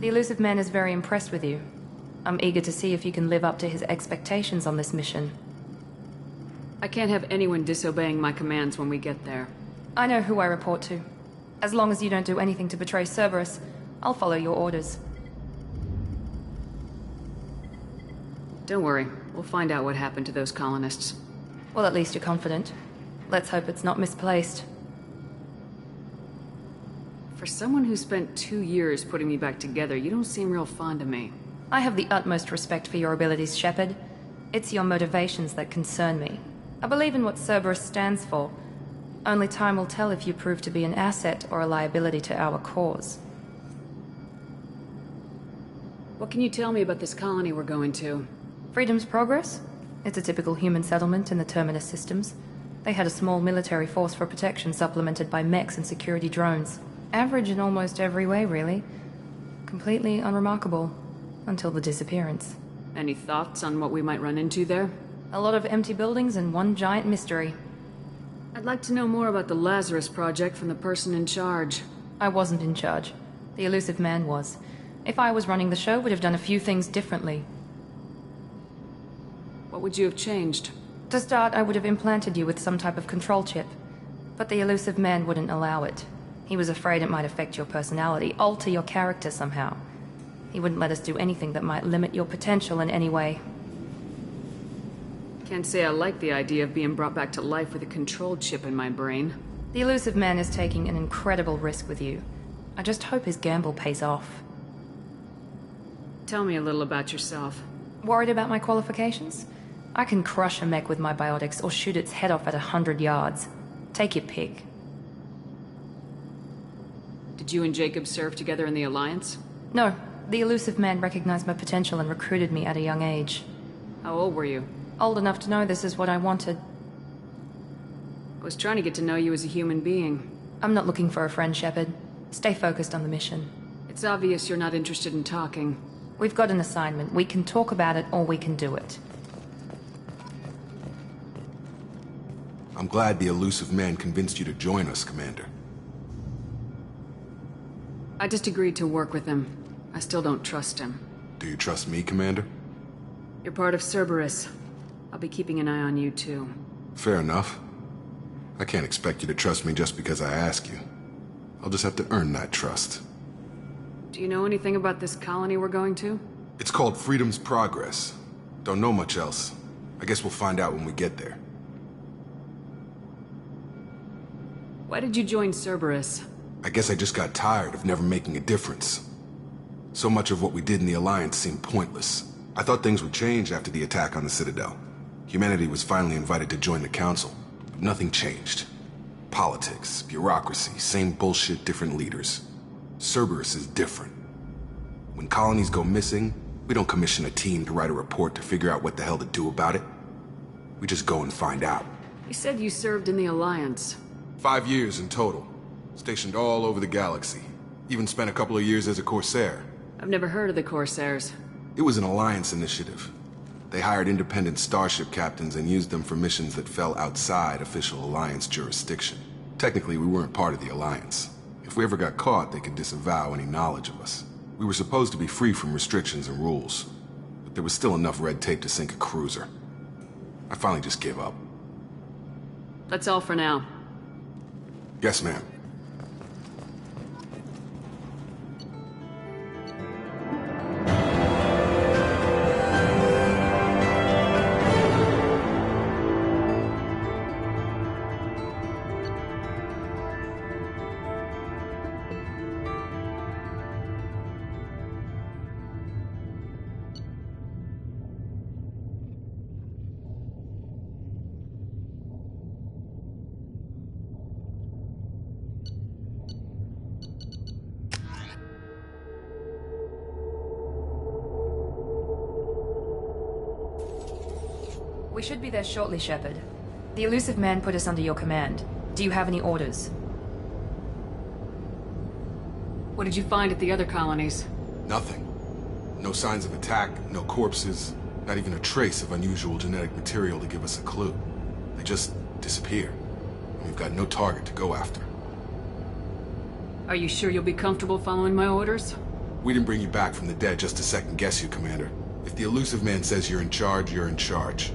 The Illusive Man is very impressed with you. I'm eager to see if you can live up to his expectations on this mission. I can't have anyone disobeying my commands when we get there. I know who I report to. As long as you don't do anything to betray Cerberus, I'll follow your orders. Don't worry, we'll find out what happened to those colonists. Well, at least you're confident. Let's hope it's not misplaced. For someone who spent 2 years putting me back together, you don't seem real fond of me. I have the utmost respect for your abilities, Shepard. It's your motivations that concern me. I believe in what Cerberus stands for. Only time will tell if you prove to be an asset or a liability to our cause. What can you tell me about this colony we're going to? Freedom's Progress? It's a typical human settlement in the Terminus systems. They had a small military force for protection supplemented by mechs and security drones. Average in almost every way, really. Completely unremarkable. Until the disappearance. Any thoughts on what we might run into there? A lot of empty buildings and one giant mystery. I'd like to know more about the Lazarus Project from the person in charge. I wasn't in charge. The Illusive Man was. If I was running the show, would have done a few things differently. What would you have changed? To start, I would have implanted you with some type of control chip. But the elusive man wouldn't allow it. He was afraid it might affect your personality, alter your character somehow. He wouldn't let us do anything that might limit your potential in any way. Can't say I like the idea of being brought back to life with a control chip in my brain. The elusive man is taking an incredible risk with you. I just hope his gamble pays off. Tell me a little about yourself. Worried about my qualifications? I can crush a mech with my biotics or shoot its head off at 100 yards. Take your pick. Did you and Jacob serve together in the Alliance? No. The elusive man recognized my potential and recruited me at a young age. How old were you? Old enough to know this is what I wanted. I was trying to get to know you as a human being. I'm not looking for a friend, Shepard. Stay focused on the mission. It's obvious you're not interested in talking. We've got an assignment. We can talk about it, or we can do it. I'm glad the elusive man convinced you to join us, Commander. I just agreed to work with him. I still don't trust him. Do you trust me, Commander? You're part of Cerberus. I'll be keeping an eye on you, too. Fair enough. I can't expect you to trust me just because I ask you. I'll just have to earn that trust. Do you know anything about this colony we're going to? It's called Freedom's Progress. Don't know much else. I guess we'll find out when we get there. Why did you join Cerberus? I guess I just got tired of never making a difference. So much of what we did in the Alliance seemed pointless. I thought things would change after the attack on the Citadel. Humanity was finally invited to join the Council, but nothing changed. Politics, bureaucracy, same bullshit, different leaders. Cerberus is different. When colonies go missing, we don't commission a team to write a report to figure out what the hell to do about it. We just go and find out. You said you served in the Alliance. 5 years in total. Stationed all over the galaxy. Even spent a couple of years as a Corsair. I've never heard of the Corsairs. It was an Alliance initiative. They hired independent starship captains and used them for missions that fell outside official Alliance jurisdiction. Technically, we weren't part of the Alliance. If we ever got caught, they could disavow any knowledge of us. We were supposed to be free from restrictions and rules, but there was still enough red tape to sink a cruiser. I finally just gave up. That's all for now. Yes, ma'am. We should be there shortly, Shepard. The elusive man put us under your command. Do you have any orders? What did you find at the other colonies? Nothing. No signs of attack, no corpses, not even a trace of unusual genetic material to give us a clue. They just disappear. And we've got no target to go after. Are you sure you'll be comfortable following my orders? We didn't bring you back from the dead just to second guess you, Commander. If the elusive man says you're in charge, you're in charge.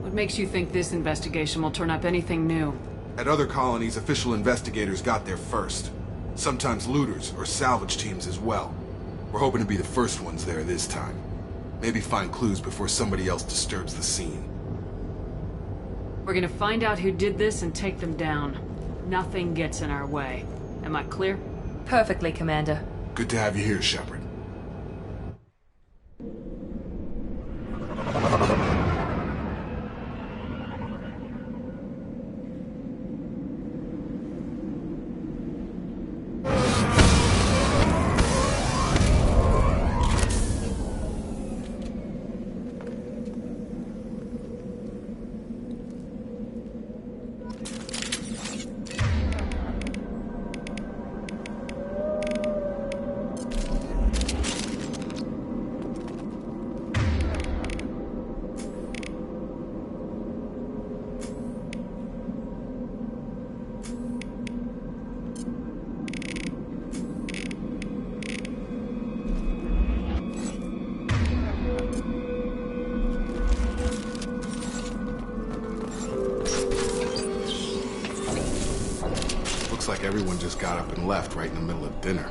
What makes you think this investigation will turn up anything new? At other colonies, official investigators got there first. Sometimes looters or salvage teams as well. We're hoping to be the first ones there this time. Maybe find clues before somebody else disturbs the scene. We're gonna find out who did this and take them down. Nothing gets in our way. Am I clear? Perfectly, Commander. Good to have you here, Shepard. Everyone just got up and left right in the middle of dinner.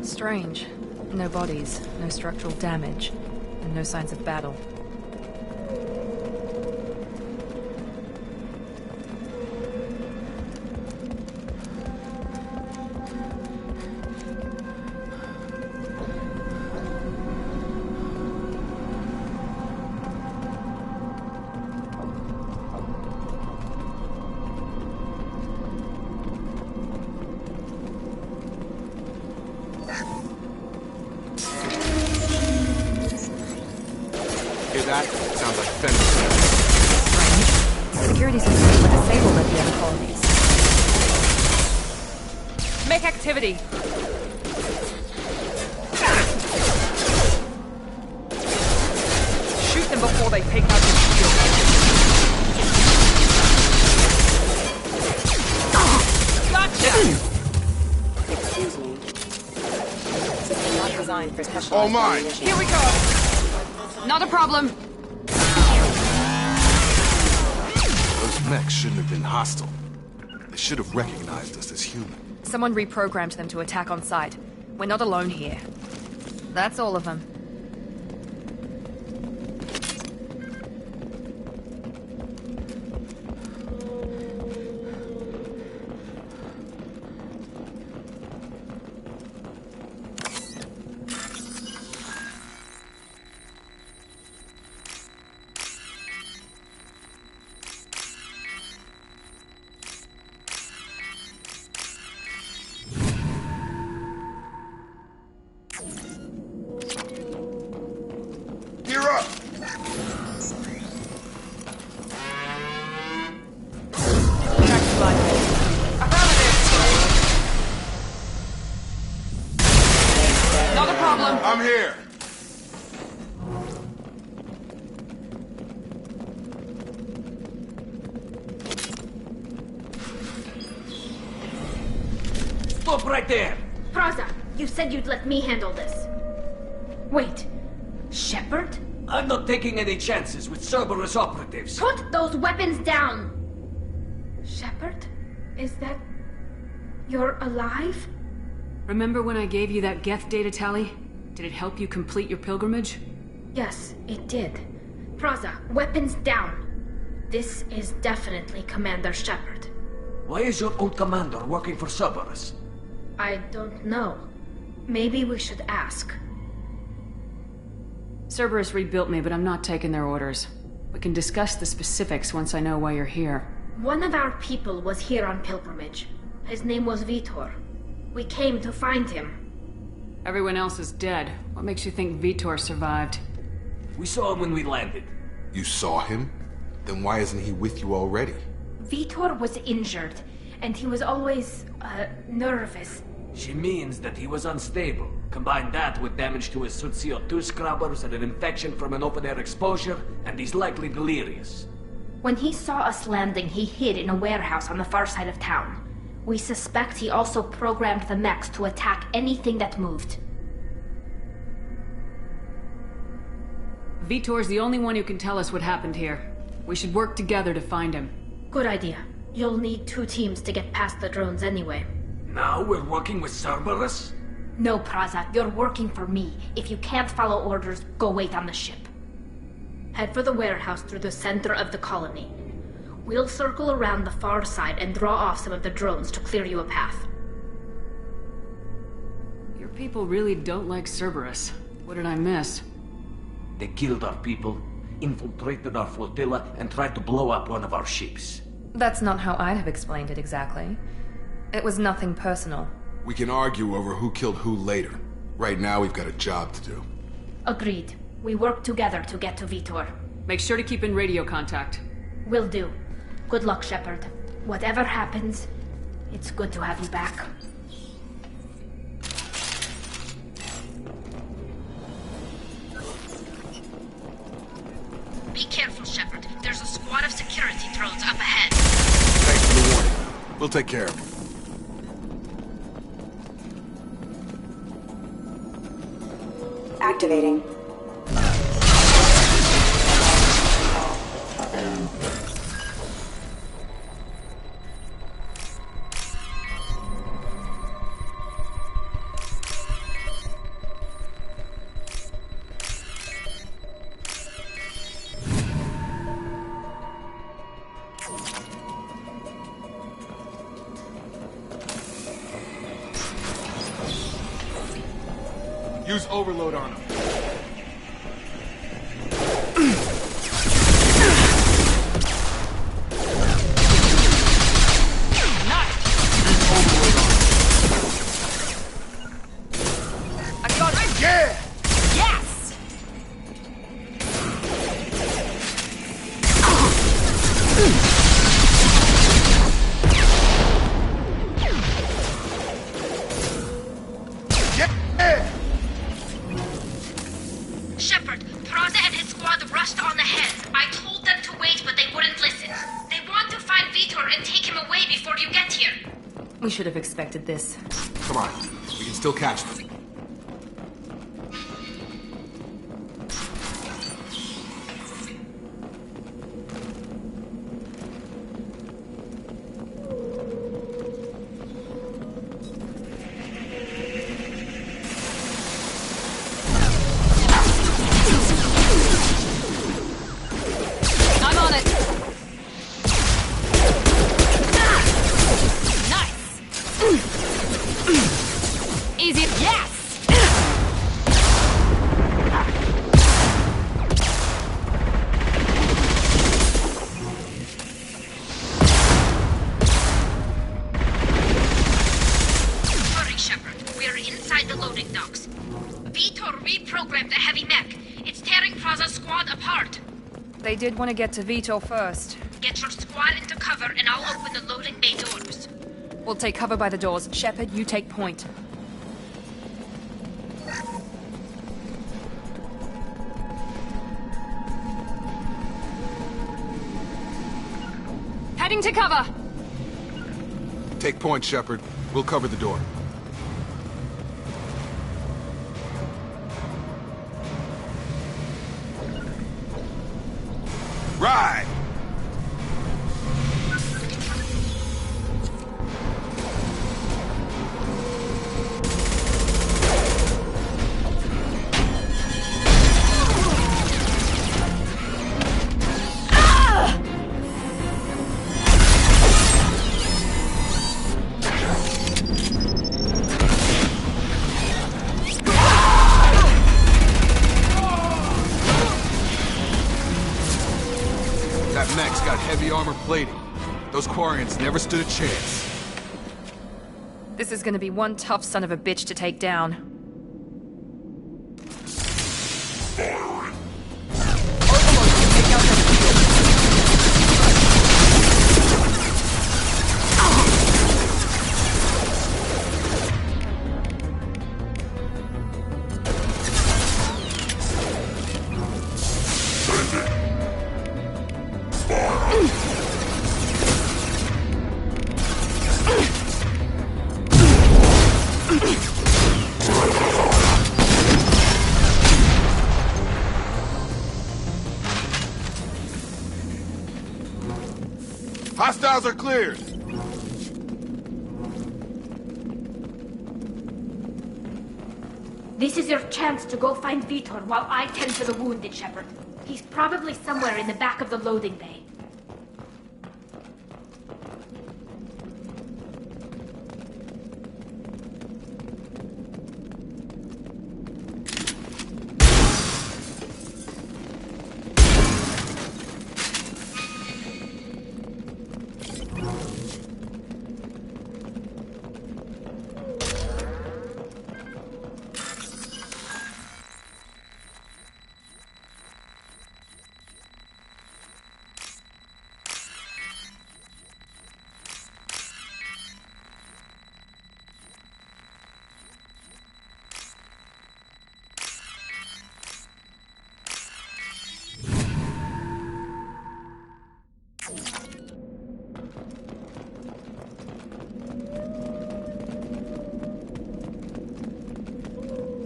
Strange. No bodies, no structural damage, and no signs of battle. That sounds like fence. Security systems were disabled at the other colonies. Make activity! Shoot them before they take out the shield. Gotcha! Excuse me. System not designed for specialized Oh my! ammunition. Here we go! Not a problem. Those mechs shouldn't have been hostile. They should have recognized us as human. Someone reprogrammed them to attack on sight. We're not alone here. That's all of them. Gear up! Not a problem. I'm here! Stop right there! Praza, you said you'd let me handle this. Wait, Shepard? I'm not taking any chances with Cerberus operatives. Put those weapons down! Shepard? Is that... you're alive? Remember when I gave you that Geth data tally? Did it help you complete your pilgrimage? Yes, it did. Praza, weapons down. This is definitely Commander Shepard. Why is your old commander working for Cerberus? I don't know. Maybe we should ask. Cerberus rebuilt me, but I'm not taking their orders. We can discuss the specifics once I know why you're here. One of our people was here on pilgrimage. His name was Vitor. We came to find him. Everyone else is dead. What makes you think Vitor survived? We saw him when we landed. You saw him? Then why isn't he with you already? Vitor was injured, and he was always, nervous. She means that he was unstable. Combine that with damage to his suit CO2 scrubbers and an infection from an open-air exposure, and he's likely delirious. When he saw us landing, he hid in a warehouse on the far side of town. We suspect he also programmed the mechs to attack anything that moved. Vitor's the only one who can tell us what happened here. We should work together to find him. Good idea. You'll need 2 teams to get past the drones anyway. Now we're working with Cerberus? No, Praza, you're working for me. If you can't follow orders, go wait on the ship. Head for the warehouse through the center of the colony. We'll circle around the far side and draw off some of the drones to clear you a path. Your people really don't like Cerberus. What did I miss? They killed our people, infiltrated our flotilla, and tried to blow up one of our ships. That's not how I'd have explained it exactly. It was nothing personal. We can argue over who killed who later. Right now, we've got a job to do. Agreed. We work together to get to Vitor. Make sure to keep in radio contact. Will do. Good luck, Shepard. Whatever happens, it's good to have you back. Be careful, Shepard. There's a squad of security drones up ahead. Thanks for the warning. We'll take care of it. Activating. Use overload on him. Shepard, Praza and his squad rushed on ahead. I told them to wait, but they wouldn't listen. They want to find Vitor and take him away before you get here. We should have expected this. Come on, we can still catch them. They did want to get to Vitor first. Get your squad into cover and I'll open the loading bay doors. We'll take cover by the doors. Shepard, you take point. Heading to cover! Take point, Shepard. We'll cover the door. Right! That mech's got heavy armor plating. Those Quarians never stood a chance. This is gonna be one tough son of a bitch to take down. Hostiles are cleared! This is your chance to go find Vitor while I tend to the wounded, Shepard. He's probably somewhere in the back of the loading bay.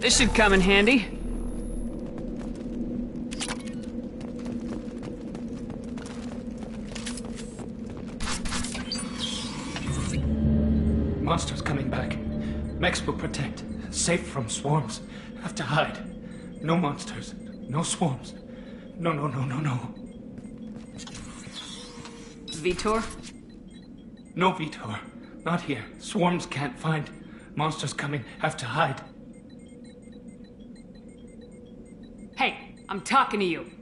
This should come in handy. monsters coming back. Mechs will protect. Safe from swarms. Have to hide. No monsters. No swarms. No. Vitor? No, Vitor. Not here. Swarms can't find. Monsters coming. Have to hide. Hey, I'm talking to you.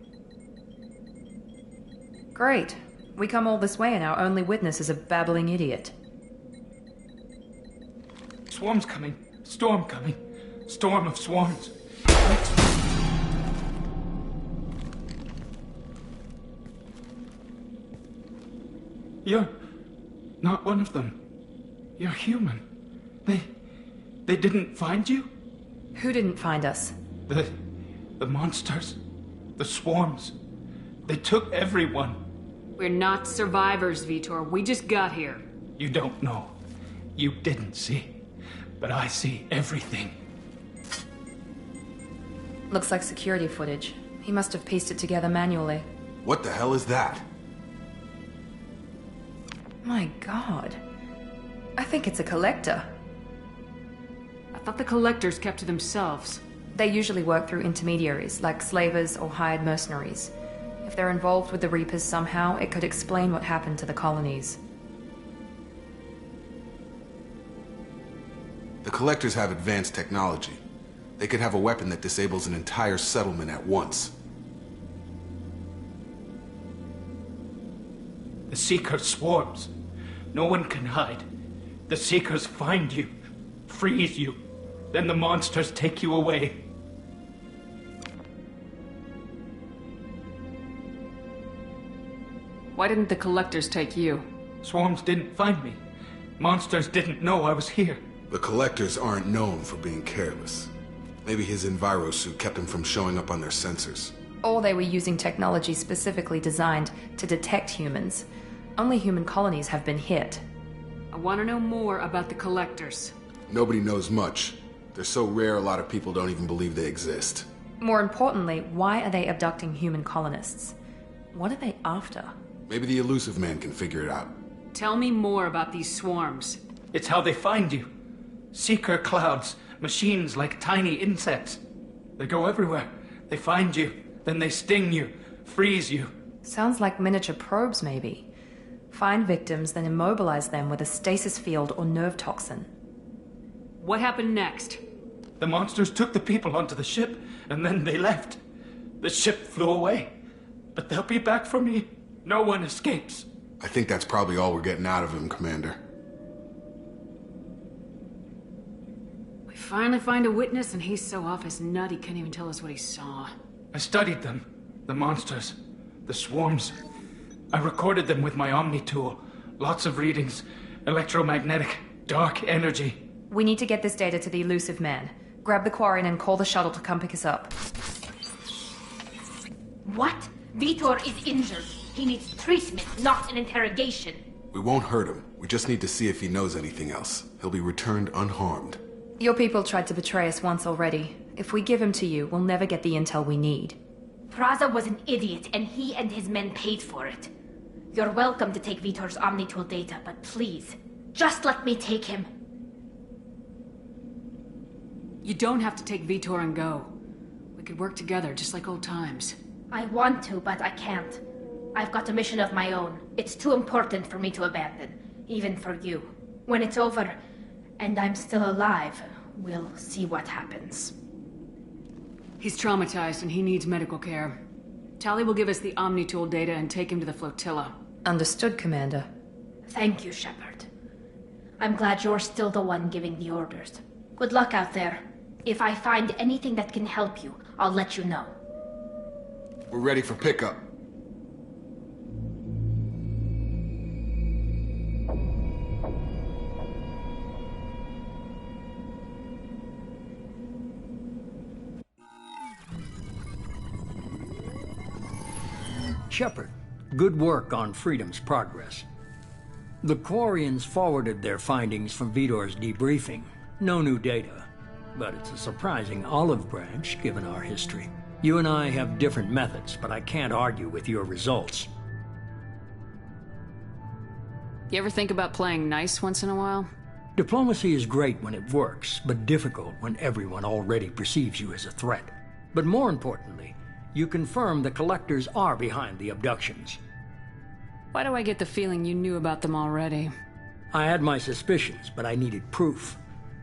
Great. We come all this way and our only witness is a babbling idiot. Swarms coming. Storm coming. Storm of swarms. You're not one of them. You're human. They didn't find you? Who didn't find us? The monsters. The swarms. They took everyone. We're not survivors, Vitor. We just got here. You don't know. You didn't see. But I see everything. Looks like security footage. He must have pieced it together manually. What the hell is that? My god. I think it's a collector. I thought the collectors kept to themselves. They usually work through intermediaries, like slavers or hired mercenaries. If they're involved with the Reapers somehow, it could explain what happened to the colonies. The Collectors have advanced technology. They could have a weapon that disables an entire settlement at once. The Seeker swarms. No one can hide. The Seekers find you, freeze you, then the monsters take you away. Why didn't the collectors take you? Swarms didn't find me. Monsters didn't know I was here. The Collectors aren't known for being careless. Maybe his Enviro suit kept him from showing up on their sensors. Or they were using technology specifically designed to detect humans. Only human colonies have been hit. I want to know more about the collectors. Nobody knows much. They're so rare a lot of people don't even believe they exist. More importantly, why are they abducting human colonists? What are they after? Maybe the Elusive Man can figure it out. Tell me more about these swarms. It's how they find you. Seeker clouds, machines like tiny insects. They go everywhere. They find you, then they sting you, freeze you. Sounds like miniature probes, maybe. Find victims, then immobilize them with a stasis field or nerve toxin. What happened next? The monsters took the people onto the ship, and then they left. The ship flew away. But they'll be back for me. No one escapes. I think that's probably all we're getting out of him, Commander. We finally find a witness, and he's so off his nut he can't even tell us what he saw. I studied them. The monsters. The swarms. I recorded them with my Omni tool. Lots of readings. Electromagnetic. Dark energy. We need to get this data to the Elusive Man. Grab the Quarian and call the shuttle to come pick us up. What? Vitor is injured. He needs treatment, not an interrogation. We won't hurt him. We just need to see if he knows anything else. He'll be returned unharmed. Your people tried to betray us once already. If we give him to you, we'll never get the intel we need. Praza was an idiot, and he and his men paid for it. You're welcome to take Vitor's Omnitool data, but please, just let me take him. You don't have to take Vitor and go. We could work together, just like old times. I want to, but I can't. I've got a mission of my own. It's too important for me to abandon, even for you. When it's over, and I'm still alive, we'll see what happens. He's traumatized and he needs medical care. Tali will give us the Omnitool data and take him to the flotilla. Understood, Commander. Thank you, Shepard. I'm glad you're still the one giving the orders. Good luck out there. If I find anything that can help you, I'll let you know. We're ready for pickup. Shepard, good work on Freedom's progress. The Quarians forwarded their findings from Vitor's debriefing. No new data, but it's a surprising olive branch given our history. You and I have different methods, but I can't argue with your results. You ever think about playing nice once in a while? Diplomacy is great when it works, but difficult when everyone already perceives you as a threat. But more importantly, you confirm the Collectors are behind the abductions. Why do I get the feeling you knew about them already? I had my suspicions, but I needed proof.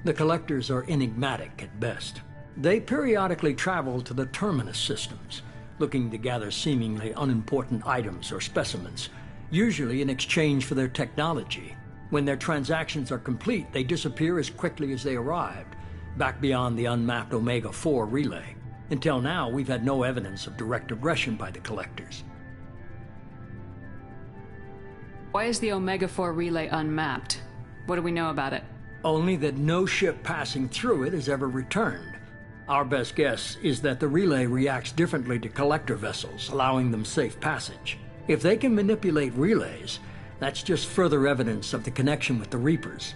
The Collectors are enigmatic at best. They periodically travel to the Terminus systems, looking to gather seemingly unimportant items or specimens, usually in exchange for their technology. When their transactions are complete, they disappear as quickly as they arrived, back beyond the unmapped Omega-4 relay. Until now, we've had no evidence of direct aggression by the Collectors. Why is the Omega-4 relay unmapped? What do we know about it? Only that no ship passing through it has ever returned. Our best guess is that the relay reacts differently to Collector vessels, allowing them safe passage. If they can manipulate relays, that's just further evidence of the connection with the Reapers.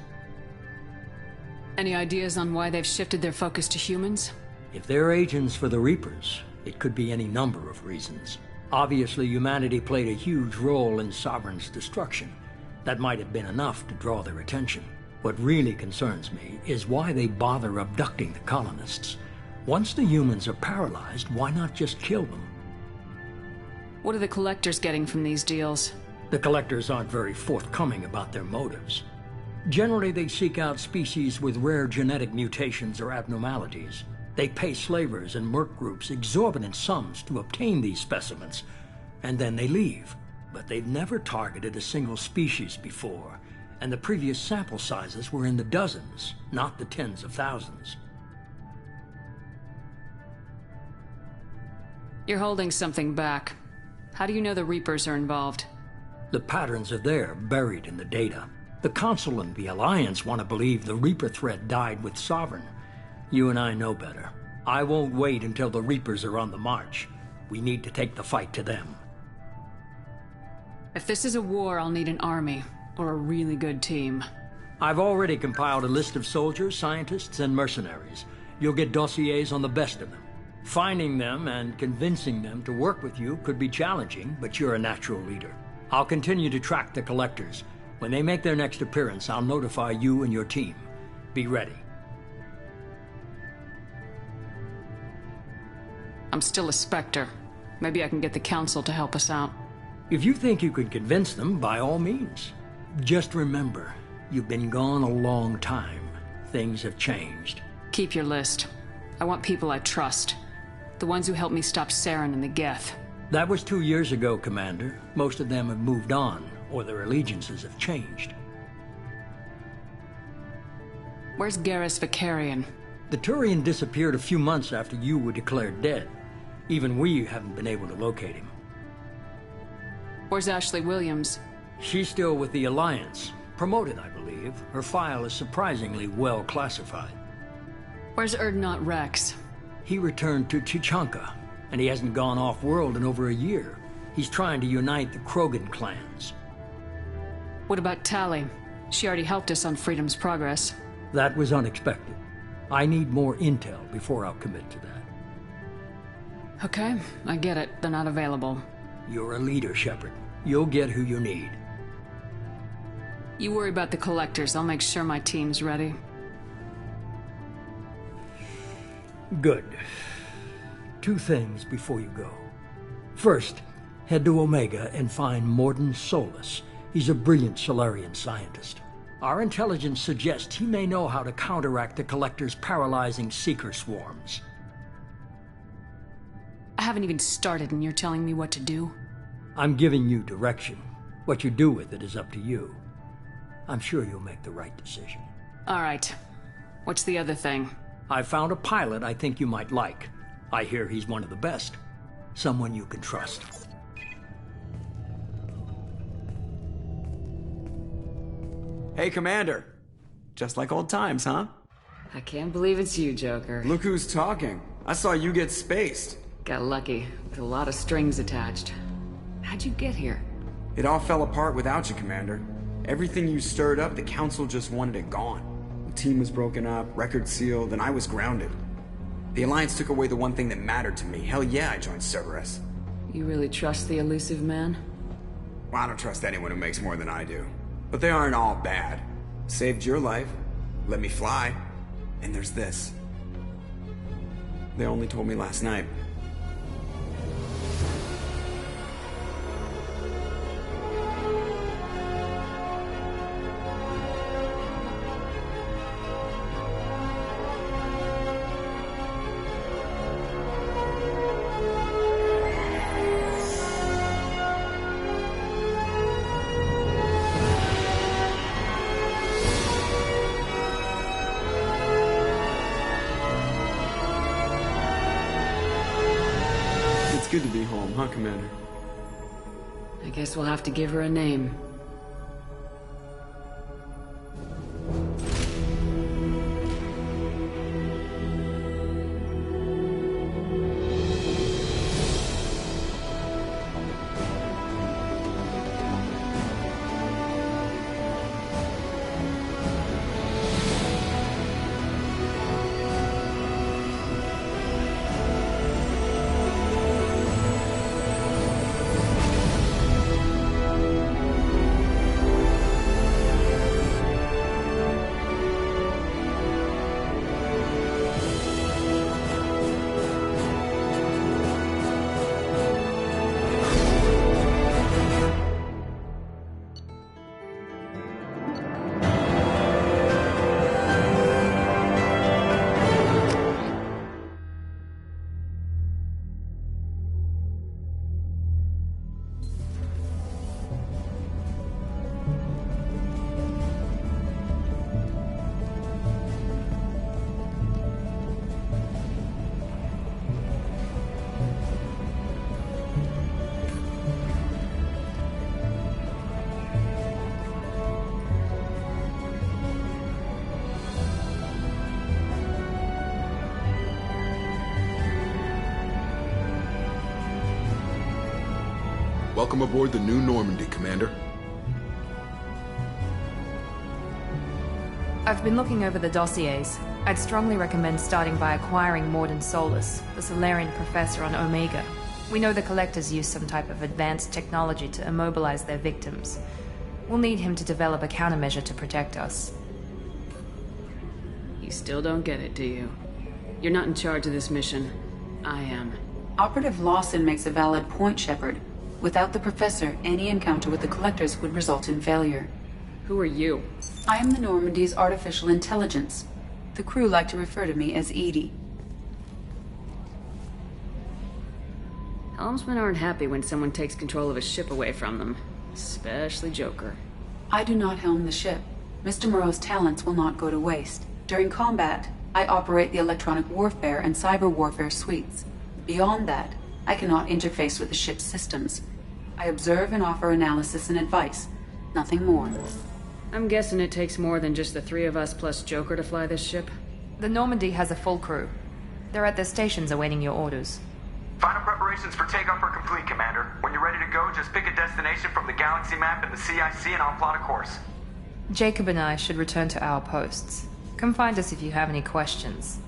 Any ideas on why they've shifted their focus to humans? If they're agents for the Reapers, it could be any number of reasons. Obviously, humanity played a huge role in Sovereign's destruction. That might have been enough to draw their attention. What really concerns me is why they bother abducting the colonists. Once the humans are paralyzed, why not just kill them? What are the Collectors getting from these deals? The Collectors aren't very forthcoming about their motives. Generally, they seek out species with rare genetic mutations or abnormalities. They pay slavers and merc groups exorbitant sums to obtain these specimens, and then they leave. But they've never targeted a single species before, and the previous sample sizes were in the dozens, not the tens of thousands. You're holding something back. How do you know the Reapers are involved? The patterns are there, buried in the data. The Council and the Alliance want to believe the Reaper threat died with Sovereign. You and I know better. I won't wait until the Reapers are on the march. We need to take the fight to them. If this is a war, I'll need an army, or a really good team. I've already compiled a list of soldiers, scientists, and mercenaries. You'll get dossiers on the best of them. Finding them and convincing them to work with you could be challenging, but you're a natural leader. I'll continue to track the Collectors. When they make their next appearance, I'll notify you and your team. Be ready. I'm still a Spectre. Maybe I can get the Council to help us out. If you think you can convince them, by all means. Just remember, you've been gone a long time. Things have changed. Keep your list. I want people I trust. The ones who helped me stop Saren and the Geth. That was 2 years ago, Commander. Most of them have moved on, or their allegiances have changed. Where's Garrus Vakarian? The Turian disappeared a few months after you were declared dead. Even we haven't been able to locate him. Where's Ashley Williams? She's still with the Alliance. Promoted, I believe. Her file is surprisingly well classified. Where's Erdnot Rex? He returned to Chichanka, and he hasn't gone off-world in over a year. He's trying to unite the Krogan clans. What about Tali? She already helped us on Freedom's Progress. That was unexpected. I need more intel before I'll commit to that. Okay, I get it. They're not available. You're a leader, Shepard. You'll get who you need. You worry about the Collectors. I'll make sure my team's ready. Good. 2 things before you go. First, head to Omega and find Mordin Solus. He's a brilliant Solarian scientist. Our intelligence suggests he may know how to counteract the Collector's paralyzing Seeker swarms. I haven't even started and you're telling me what to do? I'm giving you direction. What you do with it is up to you. I'm sure you'll make the right decision. All right. What's the other thing? I found a pilot I think you might like. I hear he's one of the best. Someone you can trust. Hey, Commander. Just like old times, huh? I can't believe it's you, Joker. Look who's talking. I saw you get spaced. Got lucky, with a lot of strings attached. How'd you get here? It all fell apart without you, Commander. Everything you stirred up, the Council just wanted it gone. The team was broken up, record sealed, and I was grounded. The Alliance took away the one thing that mattered to me. Hell yeah, I joined Cerberus. You really trust the elusive man? Well, I don't trust anyone who makes more than I do. But they aren't all bad. Saved your life, let me fly, and there's this. They only told me last night. Good to be home, huh, Commander? I guess we'll have to give her a name. Welcome aboard the New Normandy, Commander. I've been looking over the dossiers. I'd strongly recommend starting by acquiring Mordin Solus, the Solarian professor on Omega. We know the Collectors use some type of advanced technology to immobilize their victims. We'll need him to develop a countermeasure to protect us. You still don't get it, do you? You're not in charge of this mission. I am. Operative Lawson makes a valid point, Shepard. Without the Professor, any encounter with the Collectors would result in failure. Who are you? I am the Normandy's artificial intelligence. The crew like to refer to me as Edie. Helmsmen aren't happy when someone takes control of a ship away from them. Especially Joker. I do not helm the ship. Mr. Moreau's talents will not go to waste. During combat, I operate the electronic warfare and cyber warfare suites. Beyond that, I cannot interface with the ship's systems. I observe and offer analysis and advice. Nothing more. I'm guessing it takes more than just the three of us plus Joker to fly this ship? The Normandy has a full crew. They're at their stations awaiting your orders. Final preparations for takeoff are complete, Commander. When you're ready to go, just pick a destination from the galaxy map and the CIC and I'll plot a course. Jacob and I should return to our posts. Come find us if you have any questions.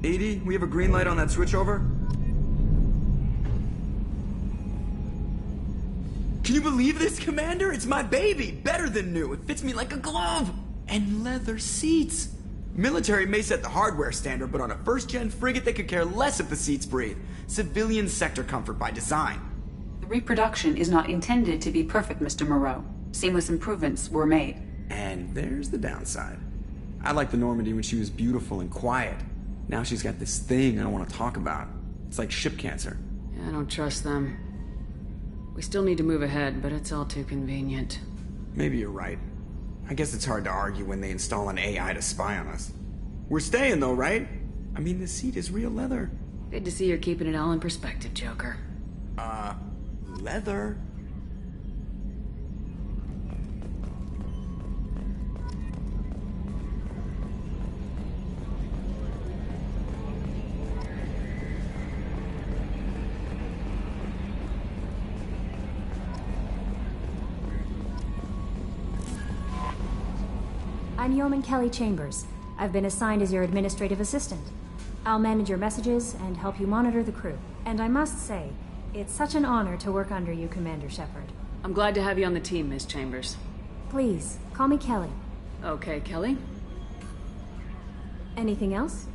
EDI, we have a green light on that switchover? Can you believe this, Commander? It's my baby! Better than new. It fits me like a glove! And leather seats! Military may set the hardware standard, but on a first-gen frigate, they could care less if the seats breathe. Civilian sector comfort by design. The reproduction is not intended to be perfect, Mr. Moreau. Seamless improvements were made. And there's the downside. I liked the Normandy when she was beautiful and quiet. Now she's got this thing I don't want to talk about. It's like ship cancer. Yeah, I don't trust them. We still need to move ahead, but it's all too convenient. Maybe you're right. I guess it's hard to argue when they install an AI to spy on us. We're staying though, right? I mean, the seat is real leather. Good to see you're keeping it all in perspective, Joker. Leather? I'm Yeoman Kelly Chambers. I've been assigned as your administrative assistant. I'll manage your messages and help you monitor the crew. And I must say, it's such an honor to work under you, Commander Shepard. I'm glad to have you on the team, Miss Chambers. Please, call me Kelly. Okay, Kelly. Anything else?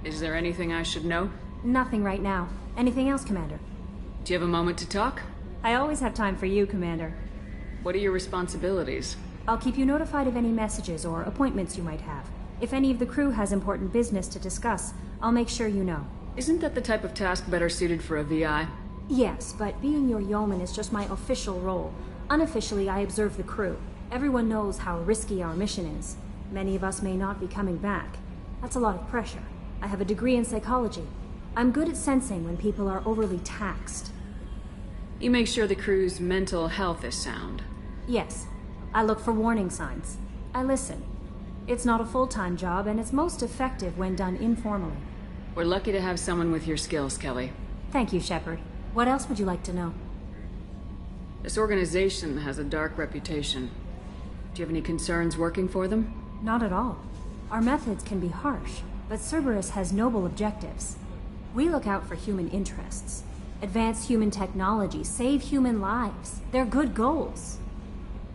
Is there anything I should know? Nothing right now. Anything else, Commander? Do you have a moment to talk? I always have time for you, Commander. What are your responsibilities? I'll keep you notified of any messages or appointments you might have. If any of the crew has important business to discuss, I'll make sure you know. Isn't that the type of task better suited for a VI? Yes, but being your yeoman is just my official role. Unofficially, I observe the crew. Everyone knows how risky our mission is. Many of us may not be coming back. That's a lot of pressure. I have a degree in psychology. I'm good at sensing when people are overly taxed. You make sure the crew's mental health is sound. Yes. I look for warning signs. I listen. It's not a full-time job, and it's most effective when done informally. We're lucky to have someone with your skills, Kelly. Thank you, Shepard. What else would you like to know? This organization has a dark reputation. Do you have any concerns working for them? Not at all. Our methods can be harsh, but Cerberus has noble objectives. We look out for human interests. Advance human technology, save human lives. They're good goals.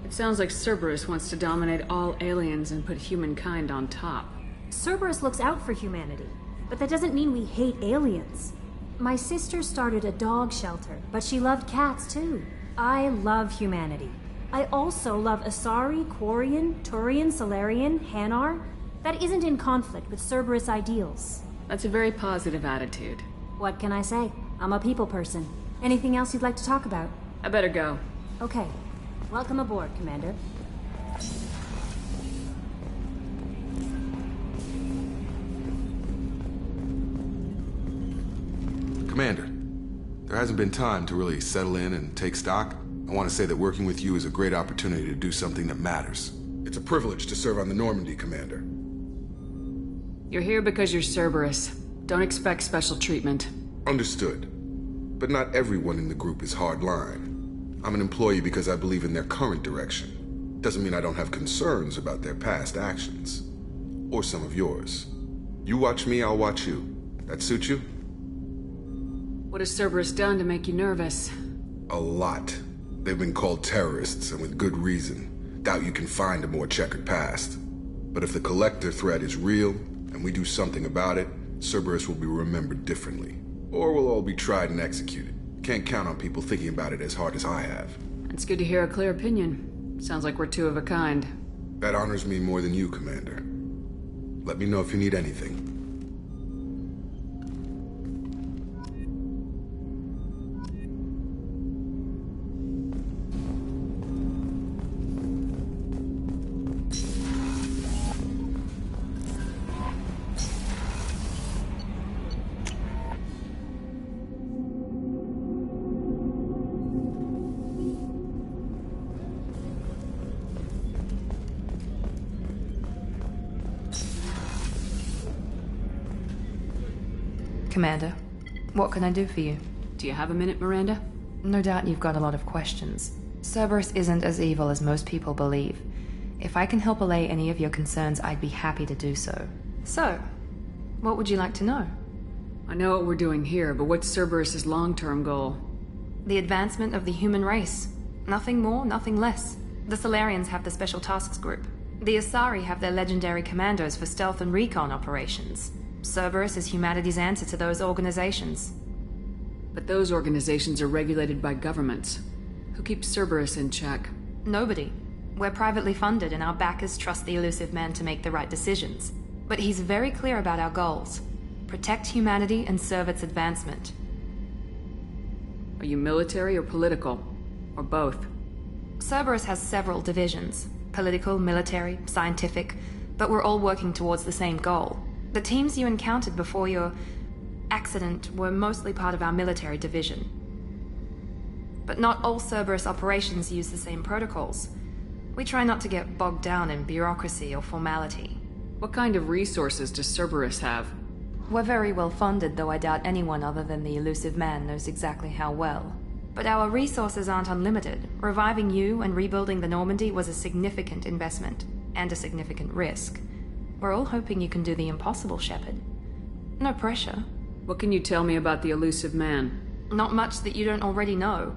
It sounds like Cerberus wants to dominate all aliens and put humankind on top. Cerberus looks out for humanity, but that doesn't mean we hate aliens. My sister started a dog shelter, but she loved cats too. I love humanity. I also love Asari, Quarian, Turian, Salarian, Hanar. That isn't in conflict with Cerberus ideals. That's a very positive attitude. What can I say? I'm a people person. Anything else you'd like to talk about? I better go. Okay. Welcome aboard, Commander. Commander, there hasn't been time to really settle in and take stock. I want to say that working with you is a great opportunity to do something that matters. It's a privilege to serve on the Normandy, Commander. You're here because you're Cerberus. Don't expect special treatment. Understood. But not everyone in the group is hardline. I'm an employee because I believe in their current direction. Doesn't mean I don't have concerns about their past actions. Or some of yours. You watch me, I'll watch you. That suit you? What has Cerberus done to make you nervous? A lot. They've been called terrorists, and with good reason. Doubt you can find a more checkered past. But if the Collector threat is real, and we do something about it, Cerberus will be remembered differently. Or we'll all be tried and executed. Can't count on people thinking about it as hard as I have. It's good to hear a clear opinion. Sounds like we're two of a kind. That honors me more than you, Commander. Let me know if you need anything. Commander, what can I do for you? Do you have a minute, Miranda? No doubt you've got a lot of questions. Cerberus isn't as evil as most people believe. If I can help allay any of your concerns, I'd be happy to do so. So, What would you like to know? I know what we're doing here, but what's Cerberus' long-term goal? The advancement of the human race. Nothing more, nothing less. The Solarians have the Special Tasks Group. The Asari have their legendary commandos for stealth and recon operations. Cerberus is humanity's answer to those organizations. But those organizations are regulated by governments. Who keeps Cerberus in check? Nobody. We're privately funded and our backers trust the Illusive Man to make the right decisions. But he's very clear about our goals. Protect humanity and serve its advancement. Are you military or political? Or both? Cerberus has several divisions. Political, military, scientific, but we're all working towards the same goal. The teams you encountered before your accident were mostly part of our military division. But not all Cerberus operations use the same protocols. We try not to get bogged down in bureaucracy or formality. What kind of resources does Cerberus have? We're very well funded, though I doubt anyone other than the Illusive Man knows exactly how well. But our resources aren't unlimited. Reviving you and rebuilding the Normandy was a significant investment, and a significant risk. We're all hoping you can do the impossible, Shepard. No pressure. What can you tell me about the Illusive Man? Not much that you don't already know.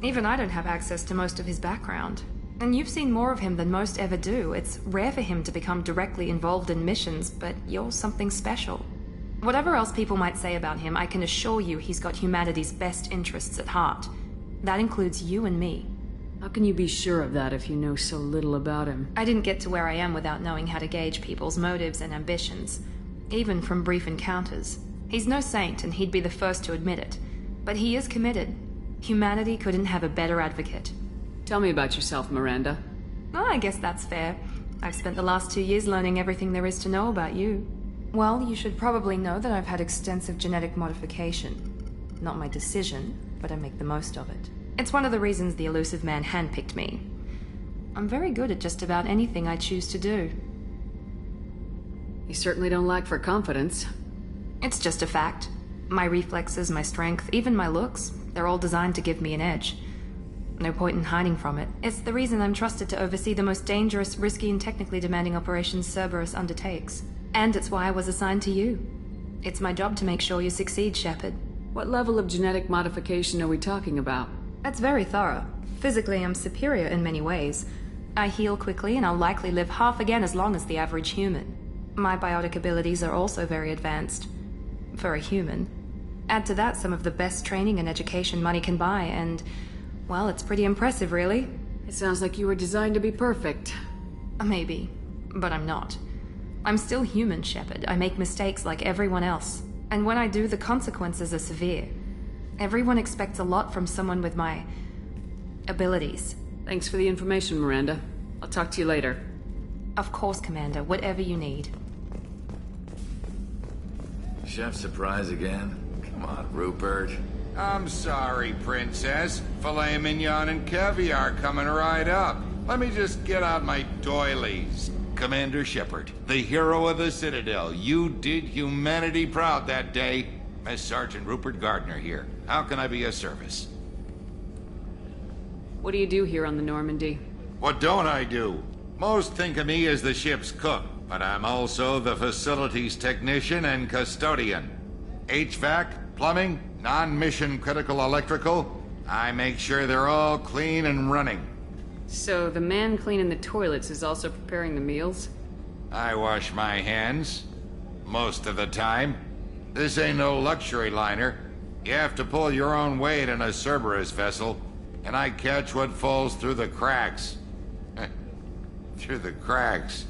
Even I don't have access to most of his background. And you've seen more of him than most ever do. It's rare for him to become directly involved in missions, but you're something special. Whatever else people might say about him, I can assure you he's got humanity's best interests at heart. That includes you and me. How can you be sure of that if you know so little about him? I didn't get to where I am without knowing how to gauge people's motives and ambitions, even from brief encounters. He's no saint, and he'd be the first to admit it. But he is committed. Humanity couldn't have a better advocate. Tell me about yourself, Miranda. Oh, I guess that's fair. I've spent the last 2 years learning everything there is to know about you. Well, you should probably know that I've had extensive genetic modification. Not my decision, but I make the most of it. It's one of the reasons the Illusive Man handpicked me. I'm very good at just about anything I choose to do. You certainly don't lack for confidence. It's just a fact. My reflexes, my strength, even my looks, they're all designed to give me an edge. No point in hiding from it. It's the reason I'm trusted to oversee the most dangerous, risky, and technically demanding operations Cerberus undertakes. And it's why I was assigned to you. It's my job to make sure you succeed, Shepard. What level of genetic modification are we talking about? That's very thorough. Physically, I'm superior in many ways. I heal quickly, and I'll likely live half again as long as the average human. My biotic abilities are also very advanced. For a human. Add to that some of the best training and education money can buy, and, well, it's pretty impressive, really. It sounds like you were designed to be perfect. Maybe, but I'm not. I'm still human, Shepard. I make mistakes like everyone else. And when I do, the consequences are severe. Everyone expects a lot from someone with my abilities. Thanks for the information, Miranda. I'll talk to you later. Of course, Commander. Whatever you need. Chef surprise again? Come on, Rupert. I'm sorry, Princess. Filet mignon and caviar coming right up. Let me just get out my doilies. Commander Shepard, the hero of the Citadel. You did humanity proud that day. As Sergeant Rupert Gardner here. How can I be of service? What do you do here on the Normandy? What don't I do? Most think of me as the ship's cook, but I'm also the facilities technician and custodian. HVAC, plumbing, non-mission critical electrical. I make sure they're all clean and running. So the man cleaning the toilets is also preparing the meals? I wash my hands. Most of the time. This ain't no luxury liner. You have to pull your own weight in a Cerberus vessel, and I catch what falls through the cracks. Through the cracks.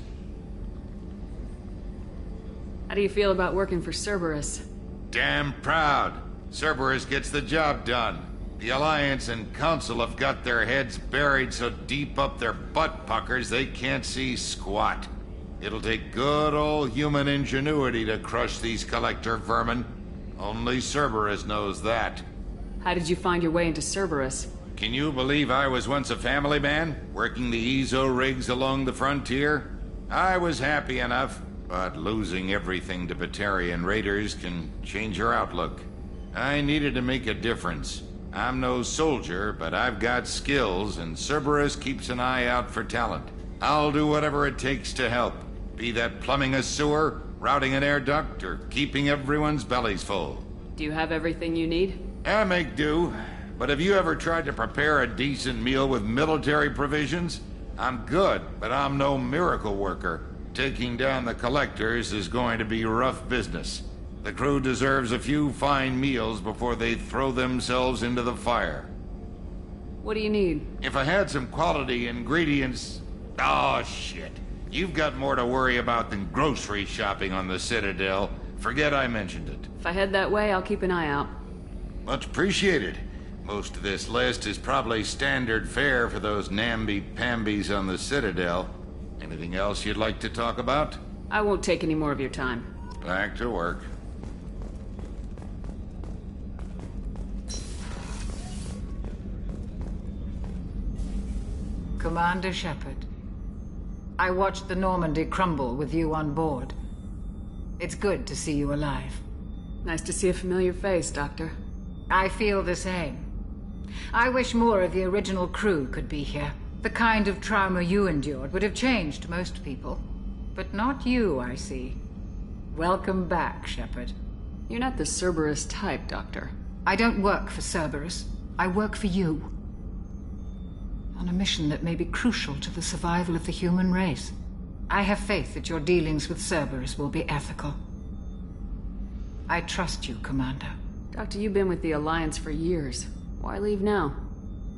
How do you feel about working for Cerberus? Damn proud. Cerberus gets the job done. The Alliance and Council have got their heads buried so deep up their butt puckers they can't see squat. It'll take good old human ingenuity to crush these collector vermin. Only Cerberus knows that. How did you find your way into Cerberus? Can you believe I was once a family man, working the Ezo rigs along the frontier? I was happy enough, but losing everything to Batarian raiders can change your outlook. I needed to make a difference. I'm no soldier, but I've got skills, and Cerberus keeps an eye out for talent. I'll do whatever it takes to help. Be that plumbing a sewer, routing an air duct, or keeping everyone's bellies full. Do you have everything you need? I make do. But have you ever tried to prepare a decent meal with military provisions? I'm good, but I'm no miracle worker. Taking down the collectors is going to be rough business. The crew deserves a few fine meals before they throw themselves into the fire. What do you need? If I had some quality ingredients... Oh, shit. You've got more to worry about than grocery shopping on the Citadel. Forget I mentioned it. If I head that way, I'll keep an eye out. Much appreciated. Most of this list is probably standard fare for those namby-pambies on the Citadel. Anything else you'd like to talk about? I won't take any more of your time. Back to work. Commander Shepard, I watched the Normandy crumble with you on board. It's good to see you alive. Nice to see a familiar face, Doctor. I feel the same. I wish more of the original crew could be here. The kind of trauma you endured would have changed most people. But not you, I see. Welcome back, Shepard. You're not the Cerberus type, Doctor. I don't work for Cerberus. I work for you. On a mission that may be crucial to the survival of the human race. I have faith that your dealings with Cerberus will be ethical. I trust you, Commander. Doctor, you've been with the Alliance for years. Why leave now?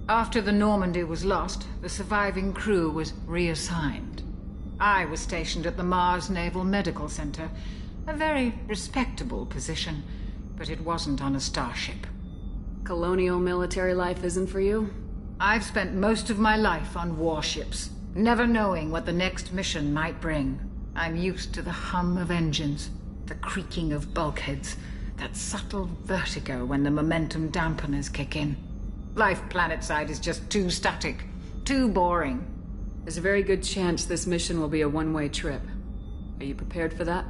After the Normandy was lost, the surviving crew was reassigned. I was stationed at the Mars Naval Medical Center. A very respectable position, but it wasn't on a starship. Colonial military life isn't for you? I've spent most of my life on warships, never knowing what the next mission might bring. I'm used to the hum of engines, the creaking of bulkheads, that subtle vertigo when the momentum dampeners kick in. Life planetside is just too static, too boring. There's a very good chance this mission will be a one-way trip. Are you prepared for that?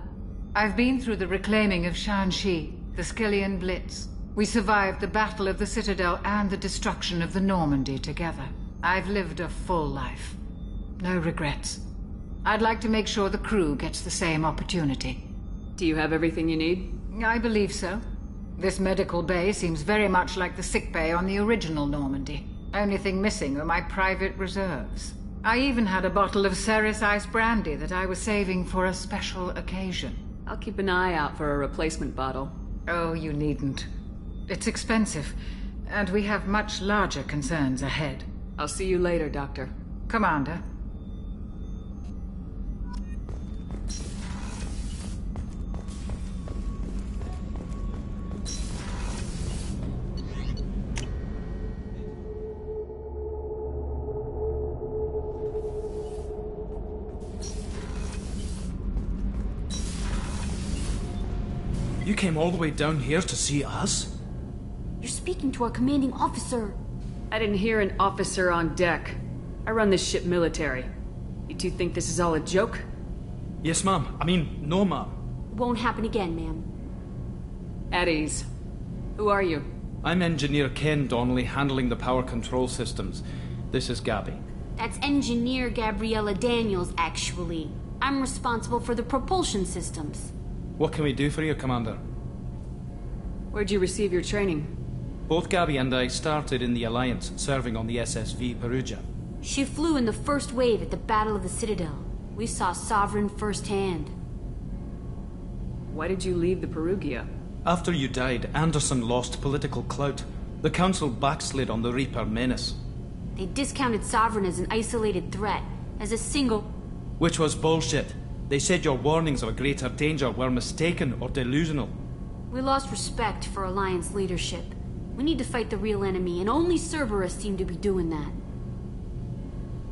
I've been through the reclaiming of Shanxi, the Skyllian Blitz. We survived the Battle of the Citadel and the destruction of the Normandy together. I've lived a full life. No regrets. I'd like to make sure the crew gets the same opportunity. Do you have everything you need? I believe so. This medical bay seems very much like the sick bay on the original Normandy. Only thing missing are my private reserves. I even had a bottle of Ceres Ice brandy that I was saving for a special occasion. I'll keep an eye out for a replacement bottle. Oh, you needn't. It's expensive, and we have much larger concerns ahead. I'll see you later, Doctor. Commander. You came all the way down here to see us? You're speaking to our commanding officer. I didn't hear an officer on deck. I run this ship military. You two think this is all a joke? Yes, ma'am. I mean, no, ma'am. Won't happen again, ma'am. At ease. Who are you? I'm Engineer Ken Donnelly, handling the power control systems. This is Gabby. That's Engineer Gabriella Daniels, actually. I'm responsible for the propulsion systems. What can we do for you, Commander? Where'd you receive your training? Both Gabby and I started in the Alliance, serving on the SSV Perugia. She flew in the first wave at the Battle of the Citadel. We saw Sovereign firsthand. Why did you leave the Perugia? After you died, Anderson lost political clout. The Council backslid on the Reaper menace. They discounted Sovereign as an isolated threat, as a single... Which was bullshit. They said your warnings of a greater danger were mistaken or delusional. We lost respect for Alliance leadership. We need to fight the real enemy, and only Cerberus seemed to be doing that.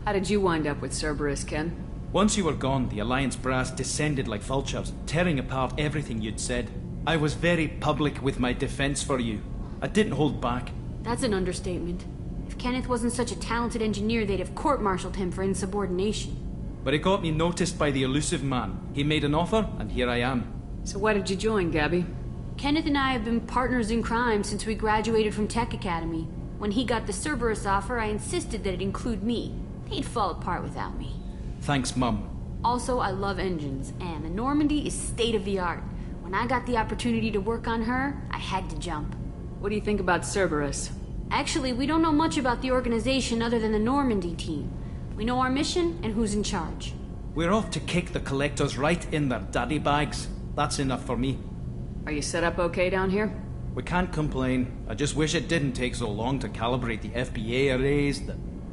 How did you wind up with Cerberus, Ken? Once you were gone, the Alliance brass descended like vultures, tearing apart everything you'd said. I was very public with my defense for you. I didn't hold back. That's an understatement. If Kenneth wasn't such a talented engineer, they'd have court-martialed him for insubordination. But it got me noticed by the elusive man. He made an offer, and here I am. So why did you join, Gabby? Kenneth and I have been partners in crime since we graduated from Tech Academy. When he got the Cerberus offer, I insisted that it include me. He'd fall apart without me. Thanks, Mum. Also, I love engines, and the Normandy is state-of-the-art. When I got the opportunity to work on her, I had to jump. What do you think about Cerberus? Actually, we don't know much about the organization other than the Normandy team. We know our mission and who's in charge. We're off to kick the Collectors right in their daddy bags. That's enough for me. Are you set up okay down here? We can't complain. I just wish it didn't take so long to calibrate the FBA arrays.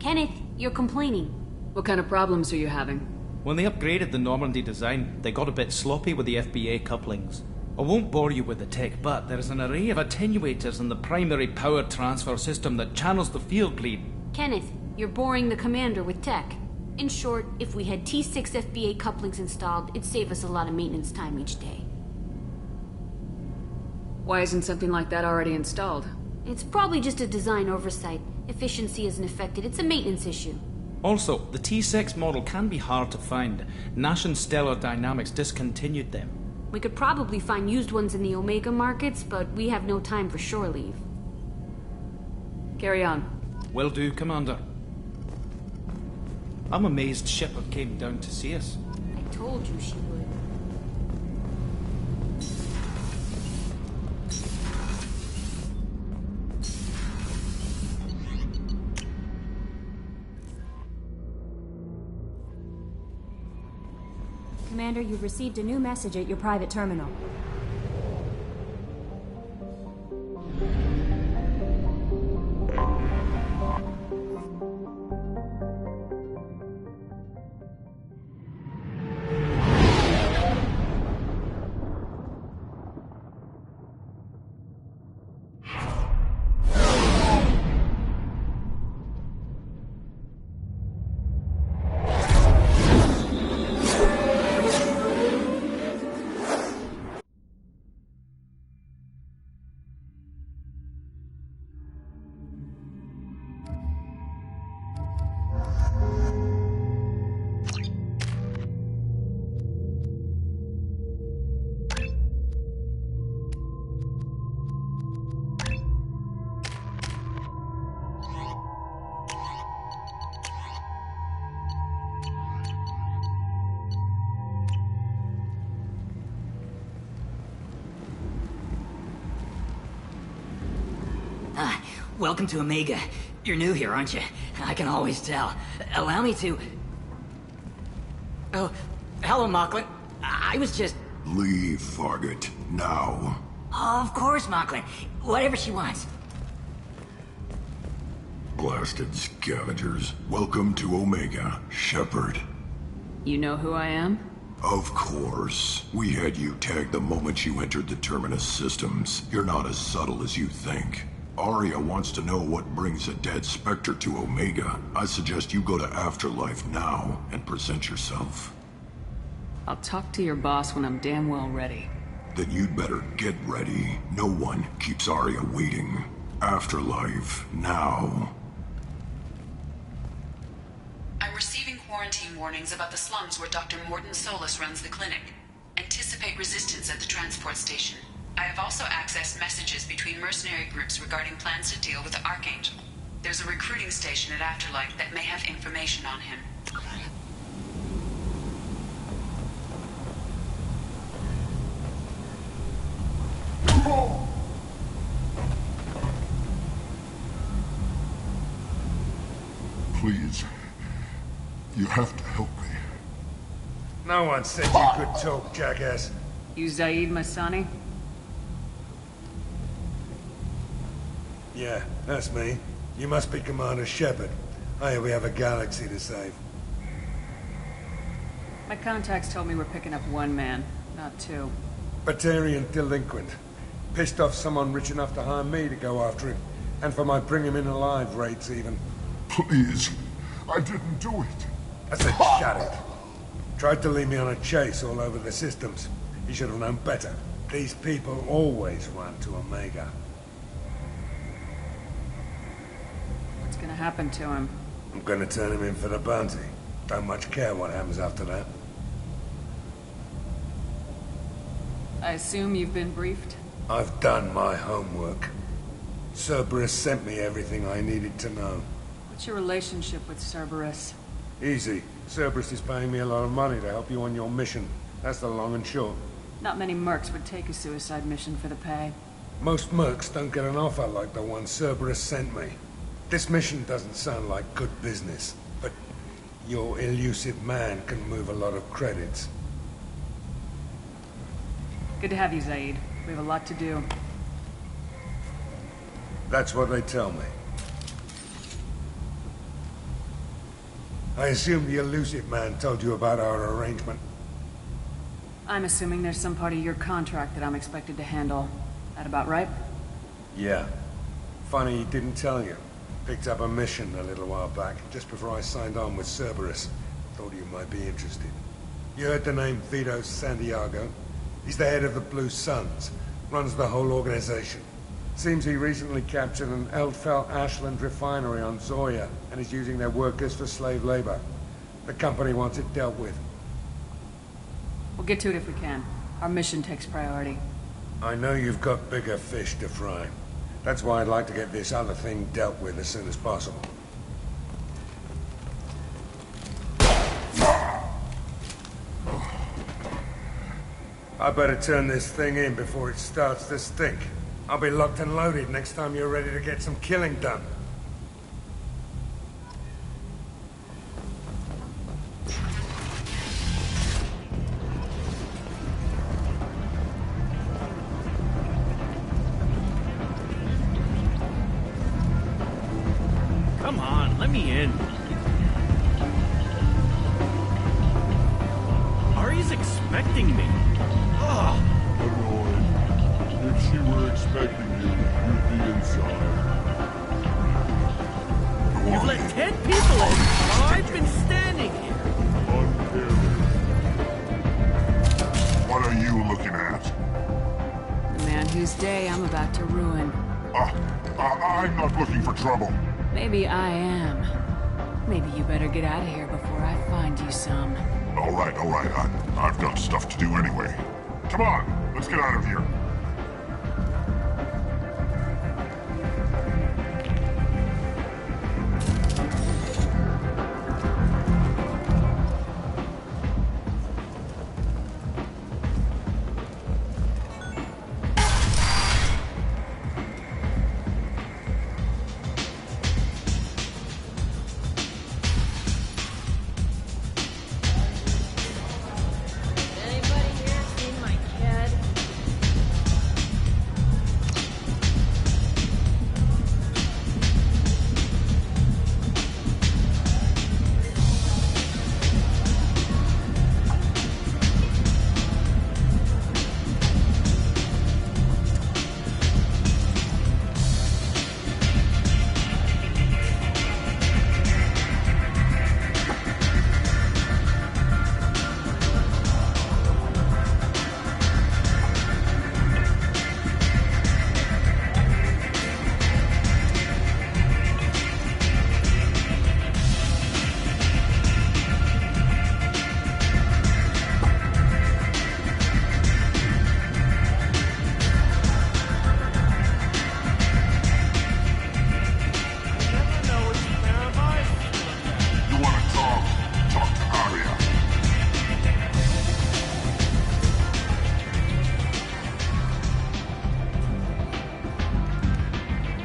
Kenneth, you're complaining. What kind of problems are you having? When they upgraded the Normandy design, they got a bit sloppy with the FBA couplings. I won't bore you with the tech, but there's an array of attenuators in the primary power transfer system that channels the field bleed. Kenneth, you're boring the commander with tech. In short, if we had T6 FBA couplings installed, it'd save us a lot of maintenance time each day. Why isn't something like that already installed? It's probably just a design oversight. Efficiency isn't affected. It's a maintenance issue. Also, the T6 model can be hard to find. Nash and Stellar Dynamics discontinued them. We could probably find used ones in the Omega markets, but we have no time for shore leave. Carry on. Will do, Commander. I'm amazed Shepard came down to see us. I told you she would. Commander, you've received a new message at your private terminal. Welcome to Omega. You're new here, aren't you? I can always tell. Allow me to... Oh, hello, Mocklin. I was just... Leave, Fargate. Now. Oh, of course, Mocklin. Whatever she wants. Blasted scavengers. Welcome to Omega, Shepard. You know who I am? Of course. We had you tagged the moment you entered the Terminus systems. You're not as subtle as you think. Aria wants to know what brings a dead Spectre to Omega. I suggest you go to Afterlife now and present yourself. I'll talk to your boss when I'm damn well ready. Then you'd better get ready. No one keeps Aria waiting. Afterlife now. I'm receiving quarantine warnings about the slums where Dr. Mordin Solus runs the clinic. Anticipate resistance at the transport station. I have also accessed messages between mercenary groups regarding plans to deal with the Archangel. There's a recruiting station at Afterlife that may have information on him. Please. You have to help me. No one said you could talk, jackass. You Zaid Masani? Yeah, that's me. You must be Commander Shepard. I hear we have a galaxy to save. My contacts told me we're picking up one man, not two. Batarian delinquent. Pissed off someone rich enough to hire me to go after him. And for my bring him in alive rates even. Please. I didn't do it. I said shut it. Tried to lead me on a chase all over the systems. He should have known better. These people always run to Omega. What's gonna happen to him? I'm gonna turn him in for the bounty. Don't much care what happens after that. I assume you've been briefed? I've done my homework. Cerberus sent me everything I needed to know. What's your relationship with Cerberus? Easy. Cerberus is paying me a lot of money to help you on your mission. That's the long and short. Not many mercs would take a suicide mission for the pay. Most mercs don't get an offer like the one Cerberus sent me. This mission doesn't sound like good business, but your elusive man can move a lot of credits. Good to have you, Zaid. We have a lot to do. That's what they tell me. I assume the elusive man told you about our arrangement. I'm assuming there's some part of your contract that I'm expected to handle. That about right? Yeah. Funny he didn't tell you. Picked up a mission a little while back, just before I signed on with Cerberus. Thought you might be interested. You heard the name Vito Santiago? He's the head of the Blue Suns. Runs the whole organization. Seems he recently captured an Eldfell Ashland refinery on Zoya and is using their workers for slave labor. The company wants it dealt with. We'll get to it if we can. Our mission takes priority. I know you've got bigger fish to fry. That's why I'd like to get this other thing dealt with as soon as possible. I better turn this thing in before it starts to stink. I'll be locked and loaded next time you're ready to get some killing done. Come on, let me in. Ari's expecting me. Ugh. Annoying. If she were expecting you, you'd be inside. You've let 10 people in while I've been standing here. Uncaring. What are you looking at? The man whose day I'm about to ruin. I'm not looking for trouble. Maybe I am. Maybe you better get out of here before I find you some. All right. I've got stuff to do anyway. Come on, let's get out of here.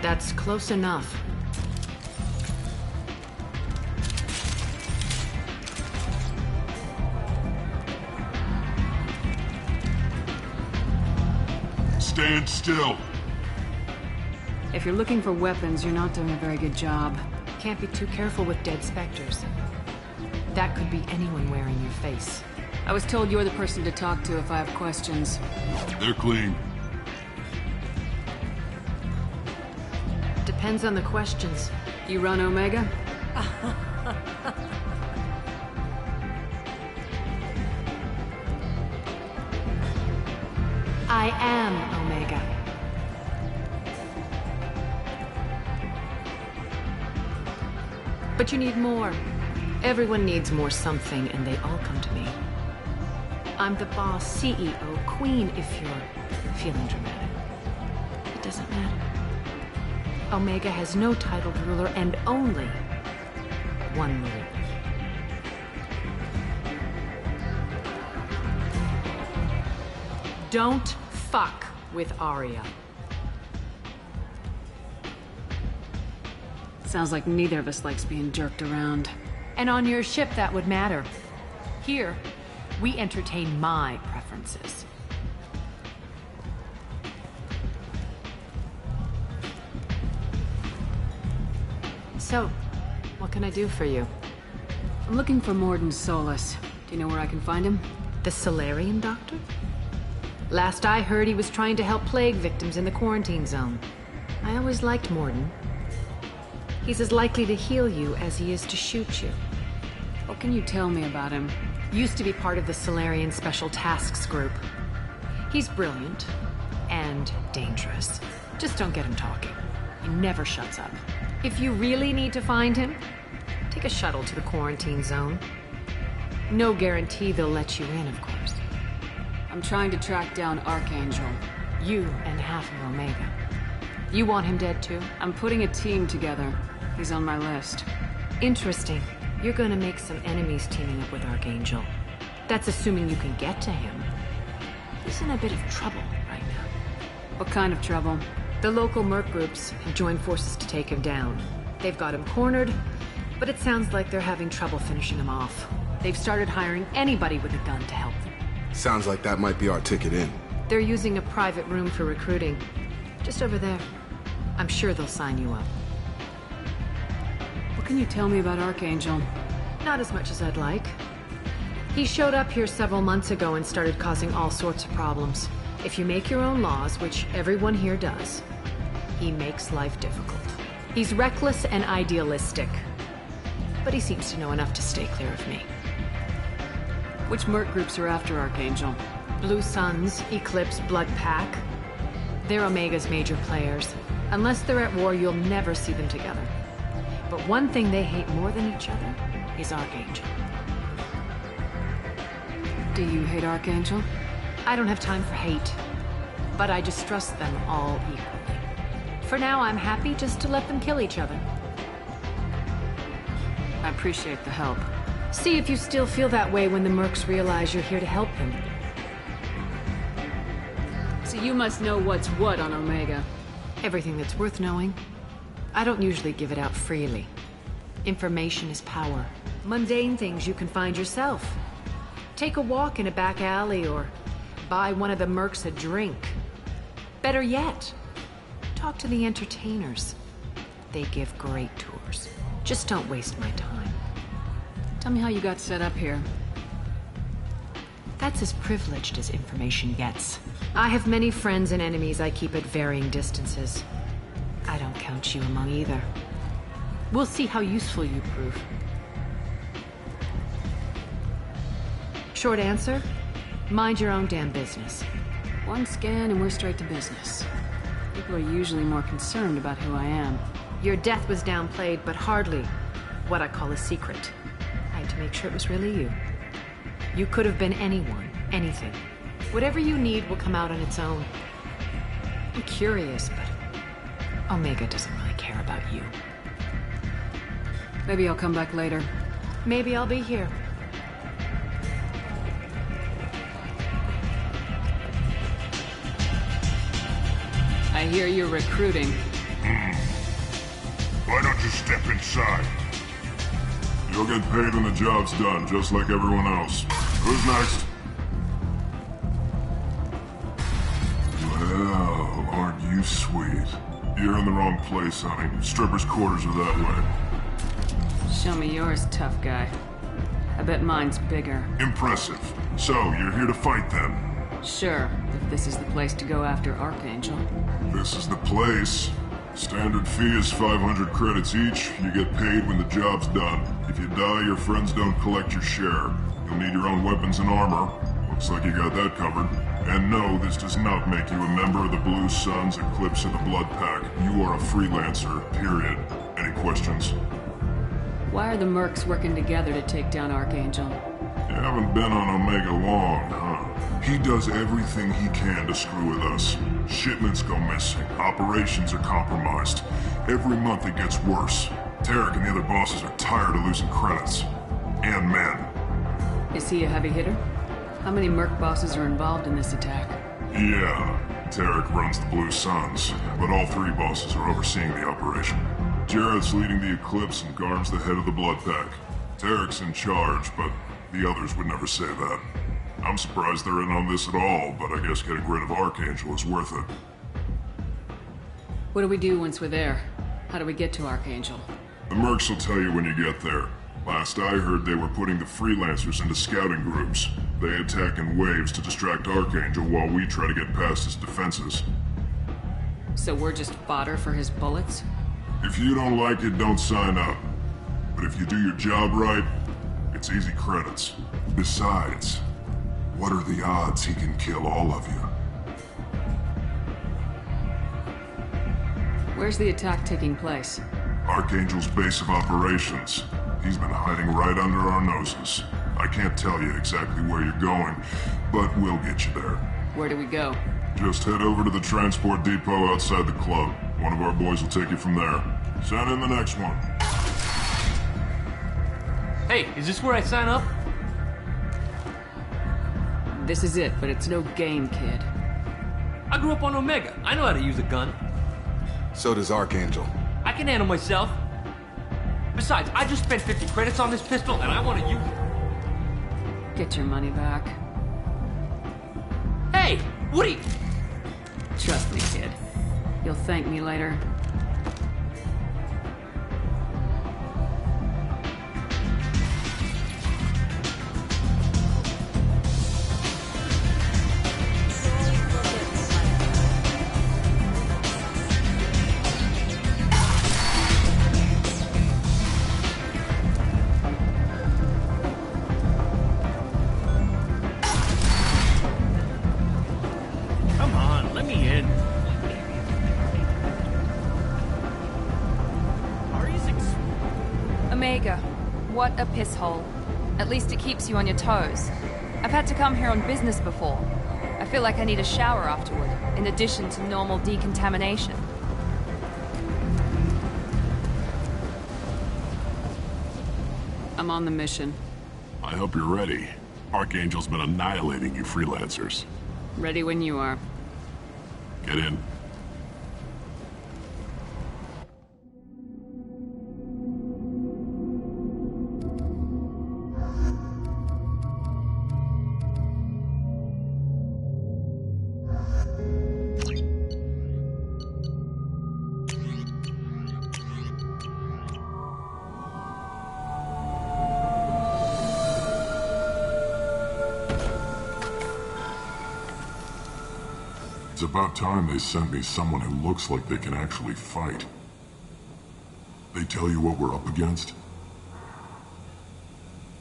That's close enough. Stand still. If you're looking for weapons, you're not doing a very good job. Can't be too careful with dead specters. That could be anyone wearing your face. I was told you're the person to talk to if I have questions. They're clean. Depends on the questions. You run Omega? I am Omega. But you need more. Everyone needs more something, and they all come to me. I'm the boss, CEO, queen, if you're feeling dramatic. It doesn't matter. Omega has no titled ruler and only one ruler. don't fuck with Arya. Sounds like neither of us likes being jerked around. And on your ship, that would matter. Here, we entertain my preferences. So, what can I do for you? I'm looking for Mordin Solus. Do you know where I can find him? The Salarian doctor? Last I heard, he was trying to help plague victims in the quarantine zone. I always liked Mordin. He's as likely to heal you as he is to shoot you. What can you tell me about him? Used to be part of the Salarian Special Tasks Group. He's brilliant and dangerous. Just don't get him talking. He never shuts up. If you really need to find him, take a shuttle to the quarantine zone. No guarantee they'll let you in, of course. I'm trying to track down Archangel. You and half of Omega. You want him dead too? I'm putting a team together. He's on my list. Interesting. You're gonna make some enemies teaming up with Archangel. That's assuming you can get to him. He's in a bit of trouble right now. What kind of trouble? The local merc groups have joined forces to take him down. They've got him cornered, but it sounds like they're having trouble finishing him off. They've started hiring anybody with a gun to help them. Sounds like that might be our ticket in. They're using a private room for recruiting. Just over there. I'm sure they'll sign you up. What can you tell me about Archangel? Not as much as I'd like. He showed up here several months ago and started causing all sorts of problems. If you make your own laws, which everyone here does, he makes life difficult. He's reckless and idealistic, but he seems to know enough to stay clear of me. Which merc groups are after Archangel? Blue Suns, Eclipse, Blood Pack. They're Omega's major players. Unless they're at war, you'll never see them together. But one thing they hate more than each other is Archangel. Do you hate Archangel? I don't have time for hate, but I distrust them all equally. For now, I'm happy just to let them kill each other. I appreciate the help. See if you still feel that way when the mercs realize you're here to help them. So you must know what's what on Omega. Everything that's worth knowing. I don't usually give it out freely. Information is power. Mundane things you can find yourself. Take a walk in a back alley or buy one of the mercs a drink. Better yet, talk to the entertainers. They give great tours. Just don't waste my time. Tell me how you got set up here. That's as privileged as information gets. I have many friends and enemies I keep at varying distances. I don't count you among either. We'll see how useful you prove. Short answer? Mind your own damn business. One scan and we're straight to business. People are usually more concerned about who I am. Your death was downplayed, but hardly what I call a secret. I had to make sure it was really you. You could have been anyone, anything. Whatever you need will come out on its own. I'm curious, but Omega doesn't really care about you. Maybe I'll come back later. Maybe I'll be here. I hear you're recruiting. Why don't you step inside? You'll get paid when the job's done, just like everyone else. Who's next? Well, aren't you sweet? You're in the wrong place, honey. Strippers' quarters are that way. Show me yours, tough guy. I bet mine's bigger. Impressive. So, you're here to fight then? Sure, if this is the place to go after Archangel. This is the place. Standard fee is 500 credits each. You get paid when the job's done. If you die, your friends don't collect your share. You'll need your own weapons and armor. Looks like you got that covered. And no, this does not make you a member of the Blue Suns, Eclipse, or the Blood Pack. You are a freelancer, period. Any questions? Why are the mercs working together to take down Archangel? You haven't been on Omega long, huh? He does everything he can to screw with us. Shipments go missing. Operations are compromised. Every month it gets worse. Tarek and the other bosses are tired of losing credits. And men. Is he a heavy hitter? How many merc bosses are involved in this attack? Yeah, Tarek runs the Blue Suns, but all three bosses are overseeing the operation. Jared's leading the Eclipse and Garm's the head of the Blood Pack. Tarek's in charge, but the others would never say that. I'm surprised they're in on this at all, but I guess getting rid of Archangel is worth it. What do we do once we're there? How do we get to Archangel? The mercs will tell you when you get there. Last I heard, they were putting the freelancers into scouting groups. They attack in waves to distract Archangel while we try to get past his defenses. So we're just fodder for his bullets? If you don't like it, don't sign up. But if you do your job right, it's easy credits. Besides, what are the odds he can kill all of you? Where's the attack taking place? Archangel's base of operations. He's been hiding right under our noses. I can't tell you exactly where you're going, but we'll get you there. Where do we go? Just head over to the transport depot outside the club. One of our boys will take you from there. Send in the next one. Hey, is this where I sign up? This is it, but it's no game, kid. I grew up on Omega. I know how to use a gun. So does Archangel. I can handle myself. Besides, I just spent 50 credits on this pistol, and I want to use it. Get your money back. Hey, Woody! Trust me, kid. You'll thank me later. What a piss hole. At least it keeps you on your toes. I've had to come here on business before. I feel like I need a shower afterward, in addition to normal decontamination. I'm on the mission. I hope you're ready. Archangel's been annihilating you freelancers. Ready when you are. Get in. It's about time they sent me someone who looks like they can actually fight. They tell you what we're up against?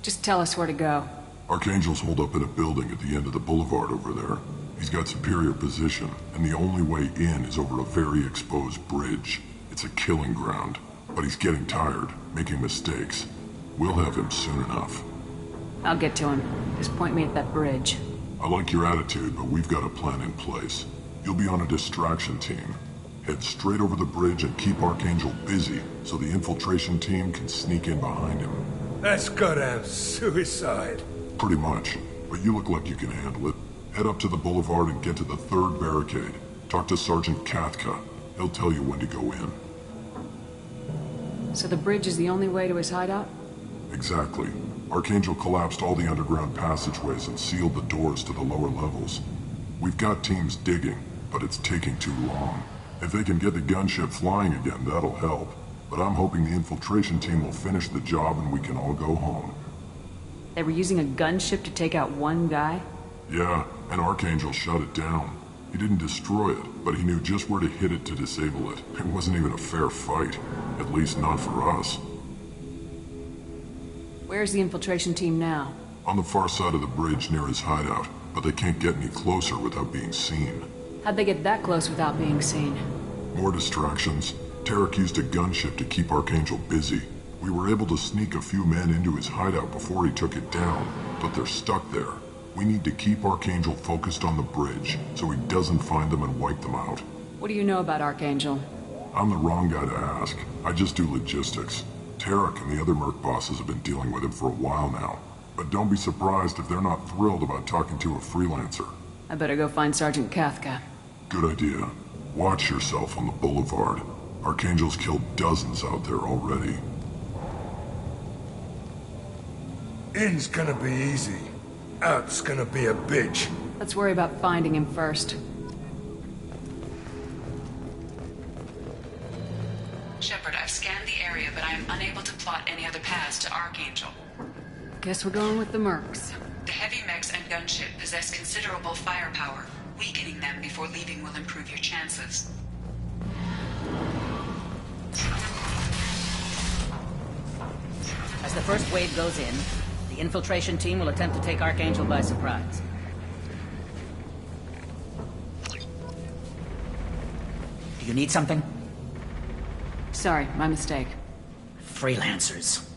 Just tell us where to go. Archangel's holed up in a building at the end of the boulevard over there. He's got superior position, and the only way in is over a very exposed bridge. It's a killing ground, but he's getting tired, making mistakes. We'll have him soon enough. I'll get to him. Just point me at that bridge. I like your attitude, but we've got a plan in place. You'll be on a distraction team. Head straight over the bridge and keep Archangel busy, so the infiltration team can sneak in behind him. That's goddamn suicide. Pretty much, but you look like you can handle it. Head up to the boulevard and get to the third barricade. Talk to Sergeant Kathka. He'll tell you when to go in. So the bridge is the only way to his hideout? Exactly. Archangel collapsed all the underground passageways and sealed the doors to the lower levels. We've got teams digging, but it's taking too long. If they can get the gunship flying again, that'll help. But I'm hoping the infiltration team will finish the job and we can all go home. They were using a gunship to take out one guy? Yeah, and Archangel shut it down. He didn't destroy it, but he knew just where to hit it to disable it. It wasn't even a fair fight. At least not for us. Where's the infiltration team now? On the far side of the bridge near his hideout, but they can't get any closer without being seen. How'd they get that close without being seen? More distractions. Tarek used a gunship to keep Archangel busy. We were able to sneak a few men into his hideout before he took it down, but they're stuck there. We need to keep Archangel focused on the bridge, so he doesn't find them and wipe them out. What do you know about Archangel? I'm the wrong guy to ask. I just do logistics. Tarek and the other merc bosses have been dealing with him for a while now. But don't be surprised if they're not thrilled about talking to a freelancer. I better go find Sergeant Kathka. Good idea. Watch yourself on the boulevard. Archangel's killed dozens out there already. In's gonna be easy. Out's gonna be a bitch. Let's worry about finding him first. Shepard, I've scanned the area, but I am unable to plot any other paths to Archangel. Guess we're going with the Mercs. The heavy mechs and gunship possess considerable firepower. Weakening them before leaving will improve your chances. As the first wave goes in, the infiltration team will attempt to take Archangel by surprise. Do you need something? Sorry, my mistake. Freelancers.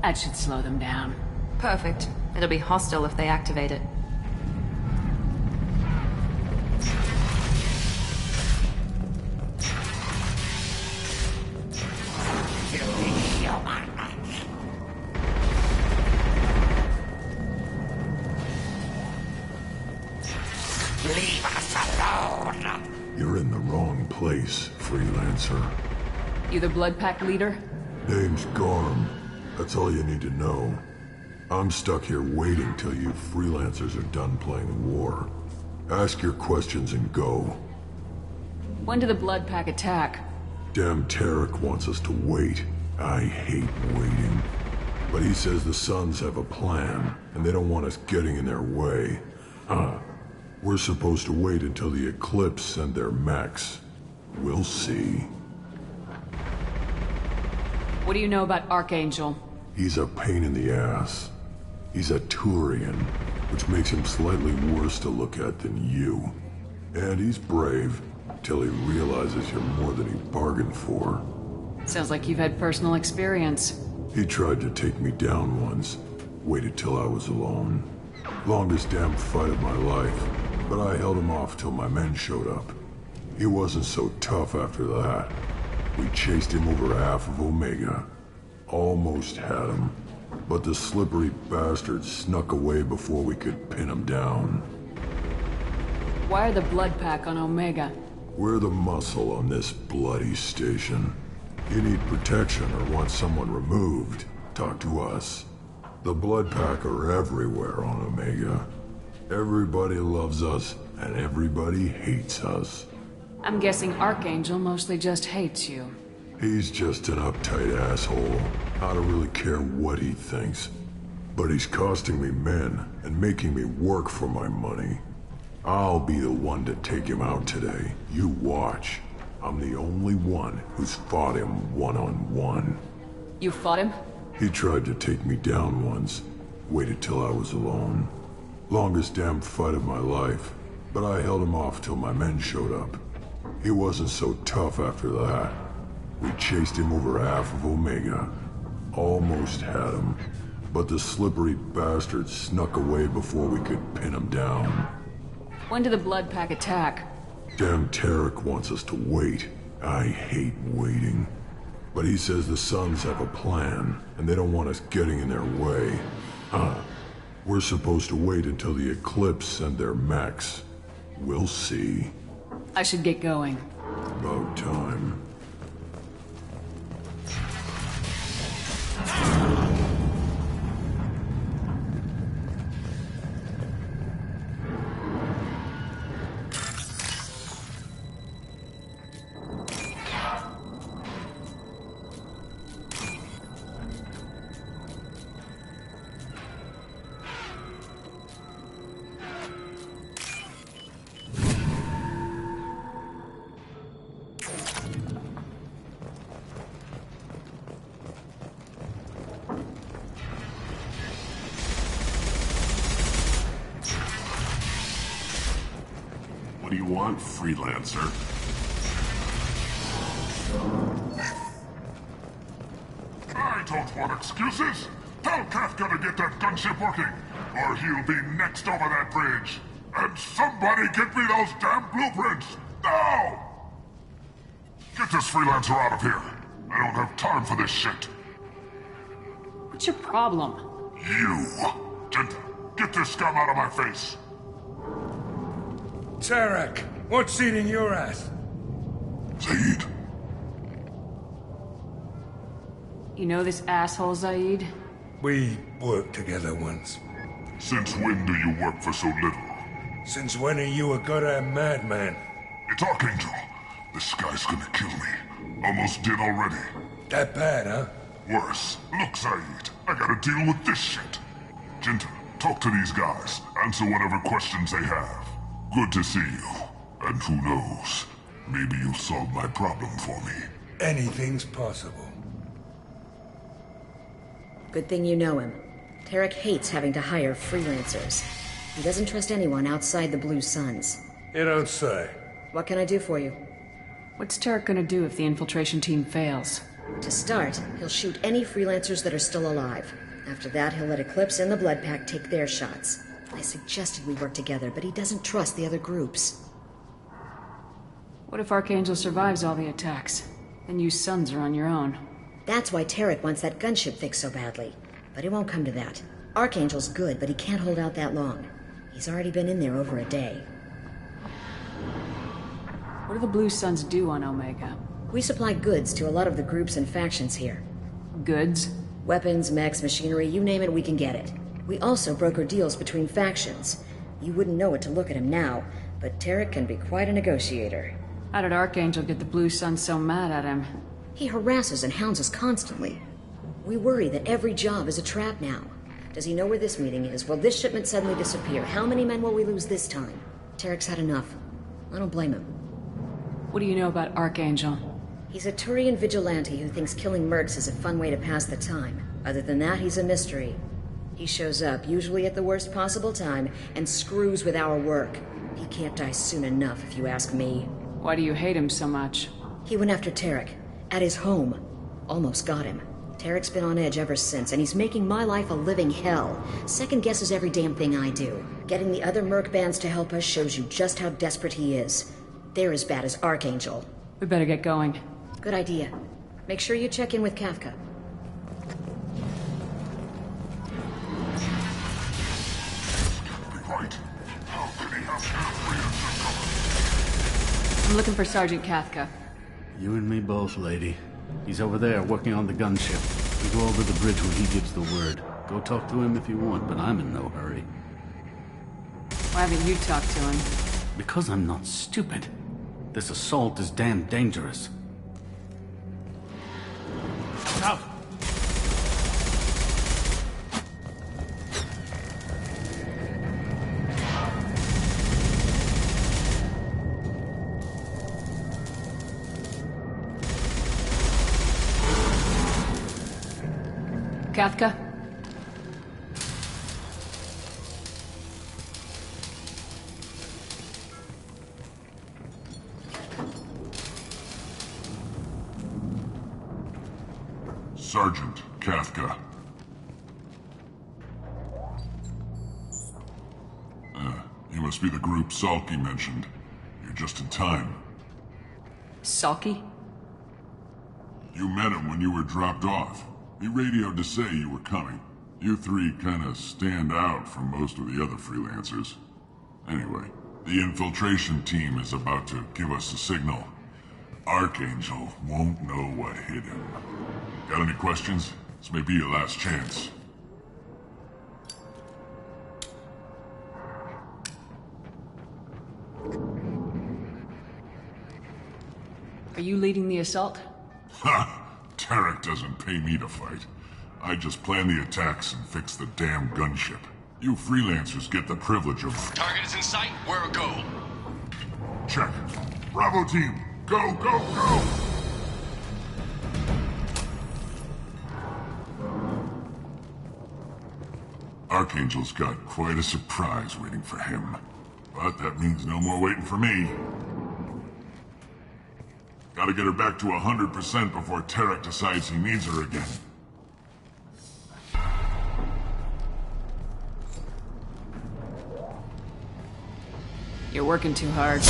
That should slow them down. Perfect. It'll be hostile if they activate it. Leave us alone! You're in the wrong place, freelancer. You the Blood Pack leader? Name's Garm. That's all you need to know. I'm stuck here waiting till you freelancers are done playing war. Ask your questions and go. When do the Blood Pack attack? Damn Tarek wants us to wait. I hate waiting. But he says the Suns have a plan, and they don't want us getting in their way. We're supposed to wait until the Eclipse send their mechs. We'll see. What do you know about Archangel? He's a pain in the ass. He's a Turian, which makes him slightly worse to look at than you. And he's brave, till he realizes you're more than he bargained for. Sounds like you've had personal experience. He tried to take me down once. Waited till I was alone. Longest damn fight of my life, but I held him off till my men showed up. He wasn't so tough after that. We chased him over half of Omega. Almost had him, but the slippery bastard snuck away before we could pin him down. Why are the Blood Pack on Omega? We're the muscle on this bloody station. You need protection or want someone removed, talk to us. The Blood Pack are everywhere on Omega. Everybody loves us, and everybody hates us. I'm guessing Archangel mostly just hates you. He's just an uptight asshole. I don't really care what he thinks. But he's costing me men, and making me work for my money. I'll be the one to take him out today. You watch. I'm the only one who's fought him one-on-one. You fought him? He tried to take me down once. Waited till I was alone. Longest damn fight of my life. But I held him off till my men showed up. He wasn't so tough after that. We chased him over half of Omega. Almost had him. But the slippery bastard snuck away before we could pin him down. When did the Blood Pack attack? Damn Tarek wants us to wait. I hate waiting. But he says the Suns have a plan, and they don't want us getting in their way. We're supposed to wait until the Eclipse send their mechs. We'll see. I should get going. About time. What do you want, freelancer? I don't want excuses! Tell Kafka to get that gunship working, or he'll be next over that bridge. And somebody get me those damn blueprints! Now! Get this freelancer out of here. I don't have time for this shit. What's your problem? You! Jinta, get this scum out of my face! Tarek, what's eating your ass? Zaid. You know this asshole, Zaid? We worked together once. Since when do you work for so little? Since when are you a goddamn madman? It's Archangel. This guy's gonna kill me. Almost did already. That bad, huh? Worse. Look, Zaid, I gotta deal with this shit. Jinta, talk to these guys. Answer whatever questions they have. Good to see you. And who knows, maybe you'll solve my problem for me. Anything's possible. Good thing you know him. Tarek hates having to hire freelancers. He doesn't trust anyone outside the Blue Suns. You don't say. What can I do for you? What's Tarek gonna do if the infiltration team fails? To start, he'll shoot any freelancers that are still alive. After that, he'll let Eclipse and the Blood Pack take their shots. I suggested we work together, but he doesn't trust the other groups. What if Archangel survives all the attacks? Then you Suns are on your own. That's why Tarek wants that gunship fixed so badly. But it won't come to that. Archangel's good, but he can't hold out that long. He's already been in there over a day. What do the Blue Suns do on Omega? We supply goods to a lot of the groups and factions here. Goods? Weapons, mechs, machinery, you name it, we can get it. We also broker deals between factions. You wouldn't know it to look at him now, but Tarek can be quite a negotiator. How did Archangel get the Blue Suns so mad at him? He harasses and hounds us constantly. We worry that every job is a trap now. Does he know where this meeting is? Will this shipment suddenly disappear? How many men will we lose this time? Tarek's had enough. I don't blame him. What do you know about Archangel? He's a Turian vigilante who thinks killing mercs is a fun way to pass the time. Other than that, he's a mystery. He shows up, usually at the worst possible time, and screws with our work. He can't die soon enough, if you ask me. Why do you hate him so much? He went after Tarek. At his home. Almost got him. Tarek's been on edge ever since, and he's making my life a living hell. Second guesses every damn thing I do. Getting the other merc bands to help us shows you just how desperate he is. They're as bad as Archangel. We better get going. Good idea. Make sure you check in with Kafka. I'm looking for Sergeant Kafka. You and me both, lady. He's over there working on the gunship. We go over the bridge when he gives the word. Go talk to him if you want, but I'm in no hurry. Why haven't you talked to him? Because I'm not stupid. This assault is damn dangerous. Out! Kafka? Sergeant Kafka. You must be the group Salky mentioned. You're just in time. Salky? You met him when you were dropped off. He radioed to say you were coming. You three kinda stand out from most of the other freelancers. Anyway, the infiltration team is about to give us a signal. Archangel won't know what hit him. Got any questions? This may be your last chance. Are you leading the assault? Ha! Tarek doesn't pay me to fight. I just plan the attacks and fix the damn gunship. You freelancers get the privilege of... Target is in sight. Where a go? Check. Bravo team, go, go, go! Archangel's got quite a surprise waiting for him. But that means no more waiting for me. Gotta get her back to 100% before Tarek decides he needs her again. You're working too hard.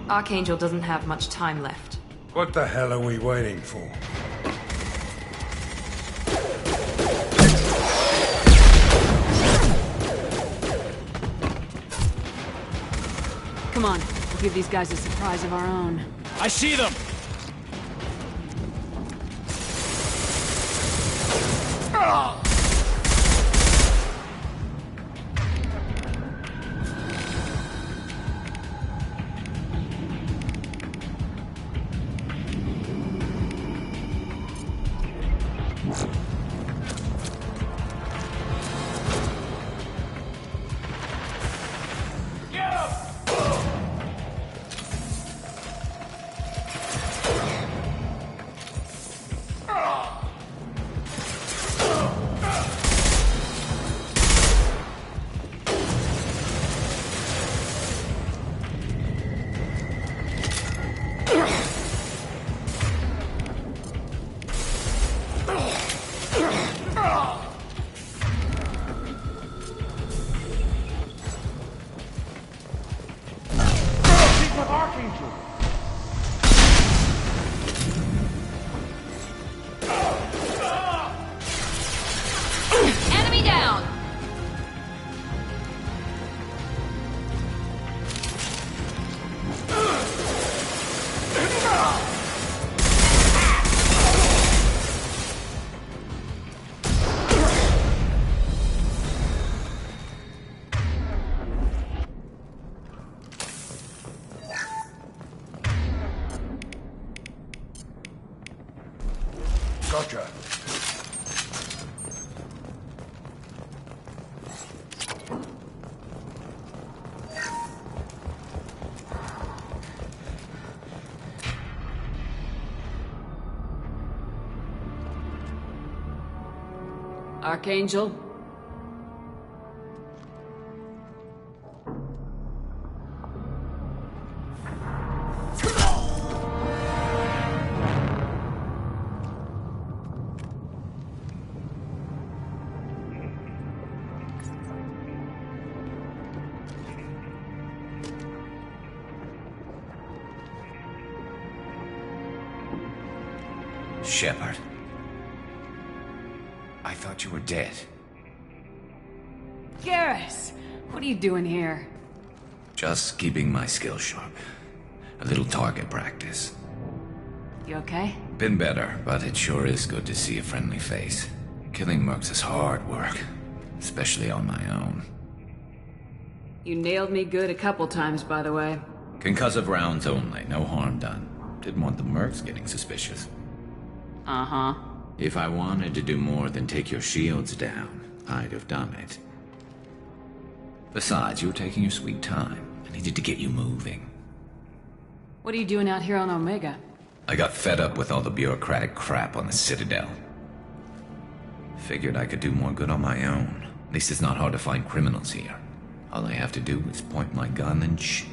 Archangel doesn't have much time left. What the hell are we waiting for? Come on, we'll give these guys a surprise of our own. I see them! Enemy down! Gotcha. Archangel? Shepard. I thought you were dead. Garrus! What are you doing here? Just keeping my skills sharp. A little target practice. You okay? Been better, but it sure is good to see a friendly face. Killing mercs is hard work, especially on my own. You nailed me good a couple times, by the way. Concussive rounds only, no harm done. Didn't want the mercs getting suspicious. Uh-huh. If I wanted to do more than take your shields down, I'd have done it. Besides, you were taking your sweet time. I needed to get you moving. What are you doing out here on Omega? I got fed up with all the bureaucratic crap on the Citadel. Figured I could do more good on my own. At least it's not hard to find criminals here. All I have to do is point my gun and shoot.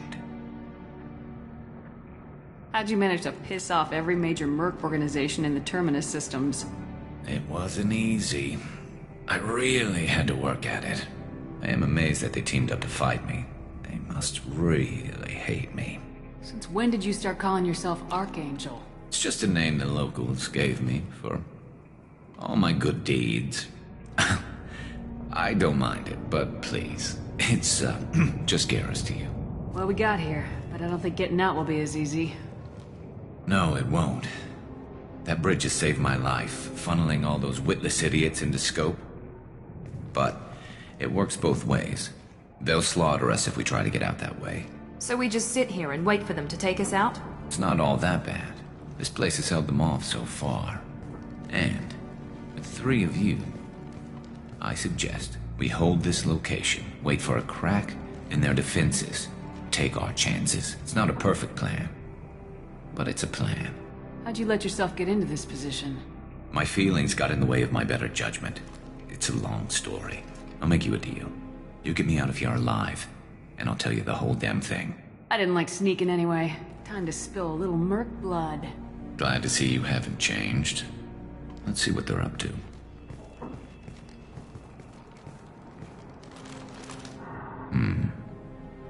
How'd you manage to piss off every major merc organization in the Terminus systems? It wasn't easy. I really had to work at it. I am amazed that they teamed up to fight me. They must really hate me. Since when did you start calling yourself Archangel? It's just a name the locals gave me for all my good deeds. I don't mind it, but please, it's just Garrus to you. Well, we got here, but I don't think getting out will be as easy. No, it won't. That bridge has saved my life, funneling all those witless idiots into scope. But it works both ways. They'll slaughter us if we try to get out that way. So we just sit here and wait for them to take us out? It's not all that bad. This place has held them off so far. And with 3 of you, I suggest we hold this location, wait for a crack in their defenses, take our chances. It's not a perfect plan. but it's a plan. How'd you let yourself get into this position? My feelings got in the way of my better judgment. It's a long story. I'll make you a deal. You get me out of here alive, and I'll tell you the whole damn thing. I didn't like sneaking anyway. Time to spill a little merc blood. Glad to see you haven't changed. Let's see what they're up to.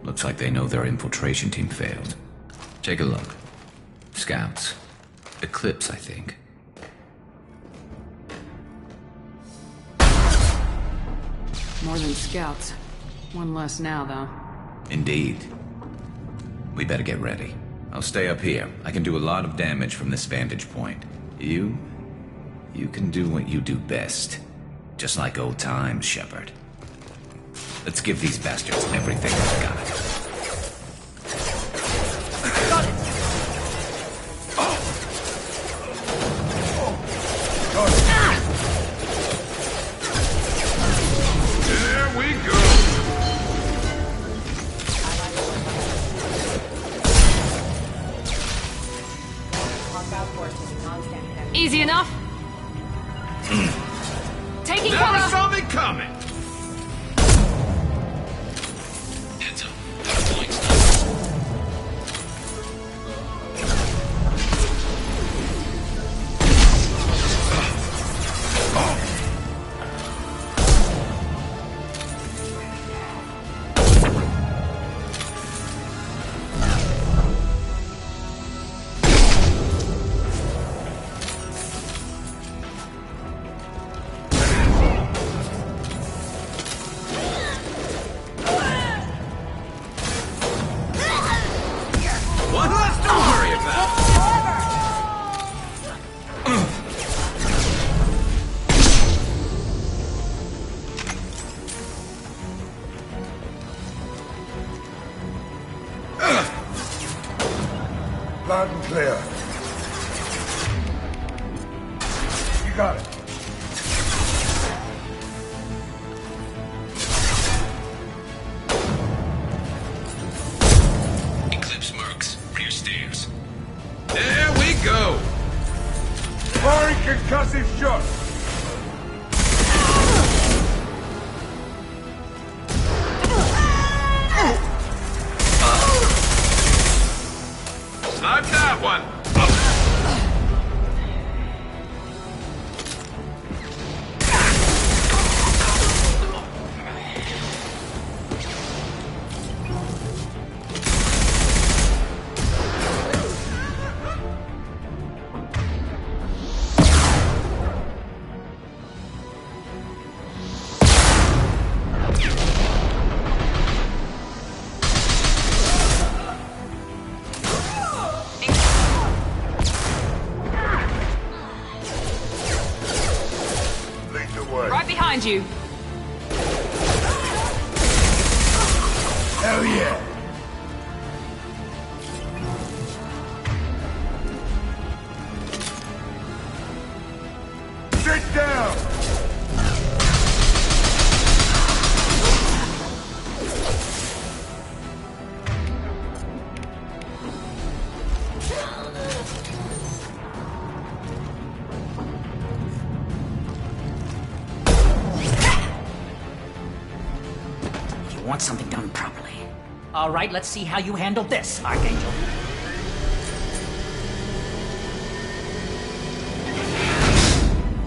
Looks like they know their infiltration team failed. Take a look. Scouts. Eclipse, I think. More than scouts. One less now, though. Indeed. We better get ready. I'll stay up here. I can do a lot of damage from this vantage point. You can do what you do best. Just like old times, Shepard. Let's give these bastards everything they've got. Got it! There we go! Easy enough. Taking Never cover. saw me coming. Heads up. Deploying stuff. One less to worry about. Loud and clear. You got it. Eclipse mercs. Rear stairs. There we go. Firing concussive shot. Sniped that one. Lead the way. Right behind you. Hell yeah. Sit down. You want something done properly. All right, let's see how you handle this, Archangel.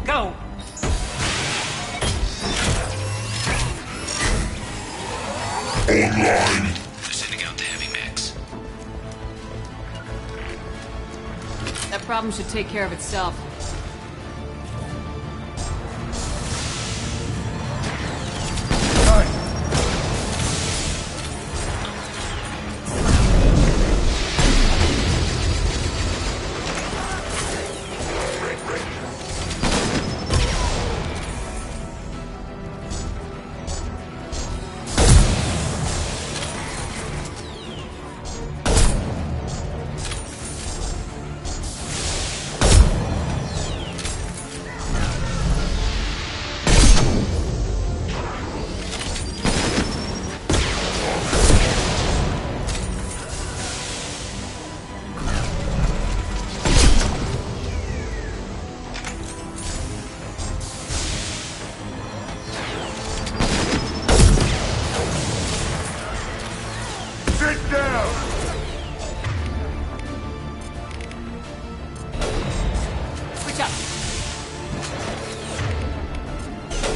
Go! Online. They're sending out the heavy mechs. That problem should take care of itself.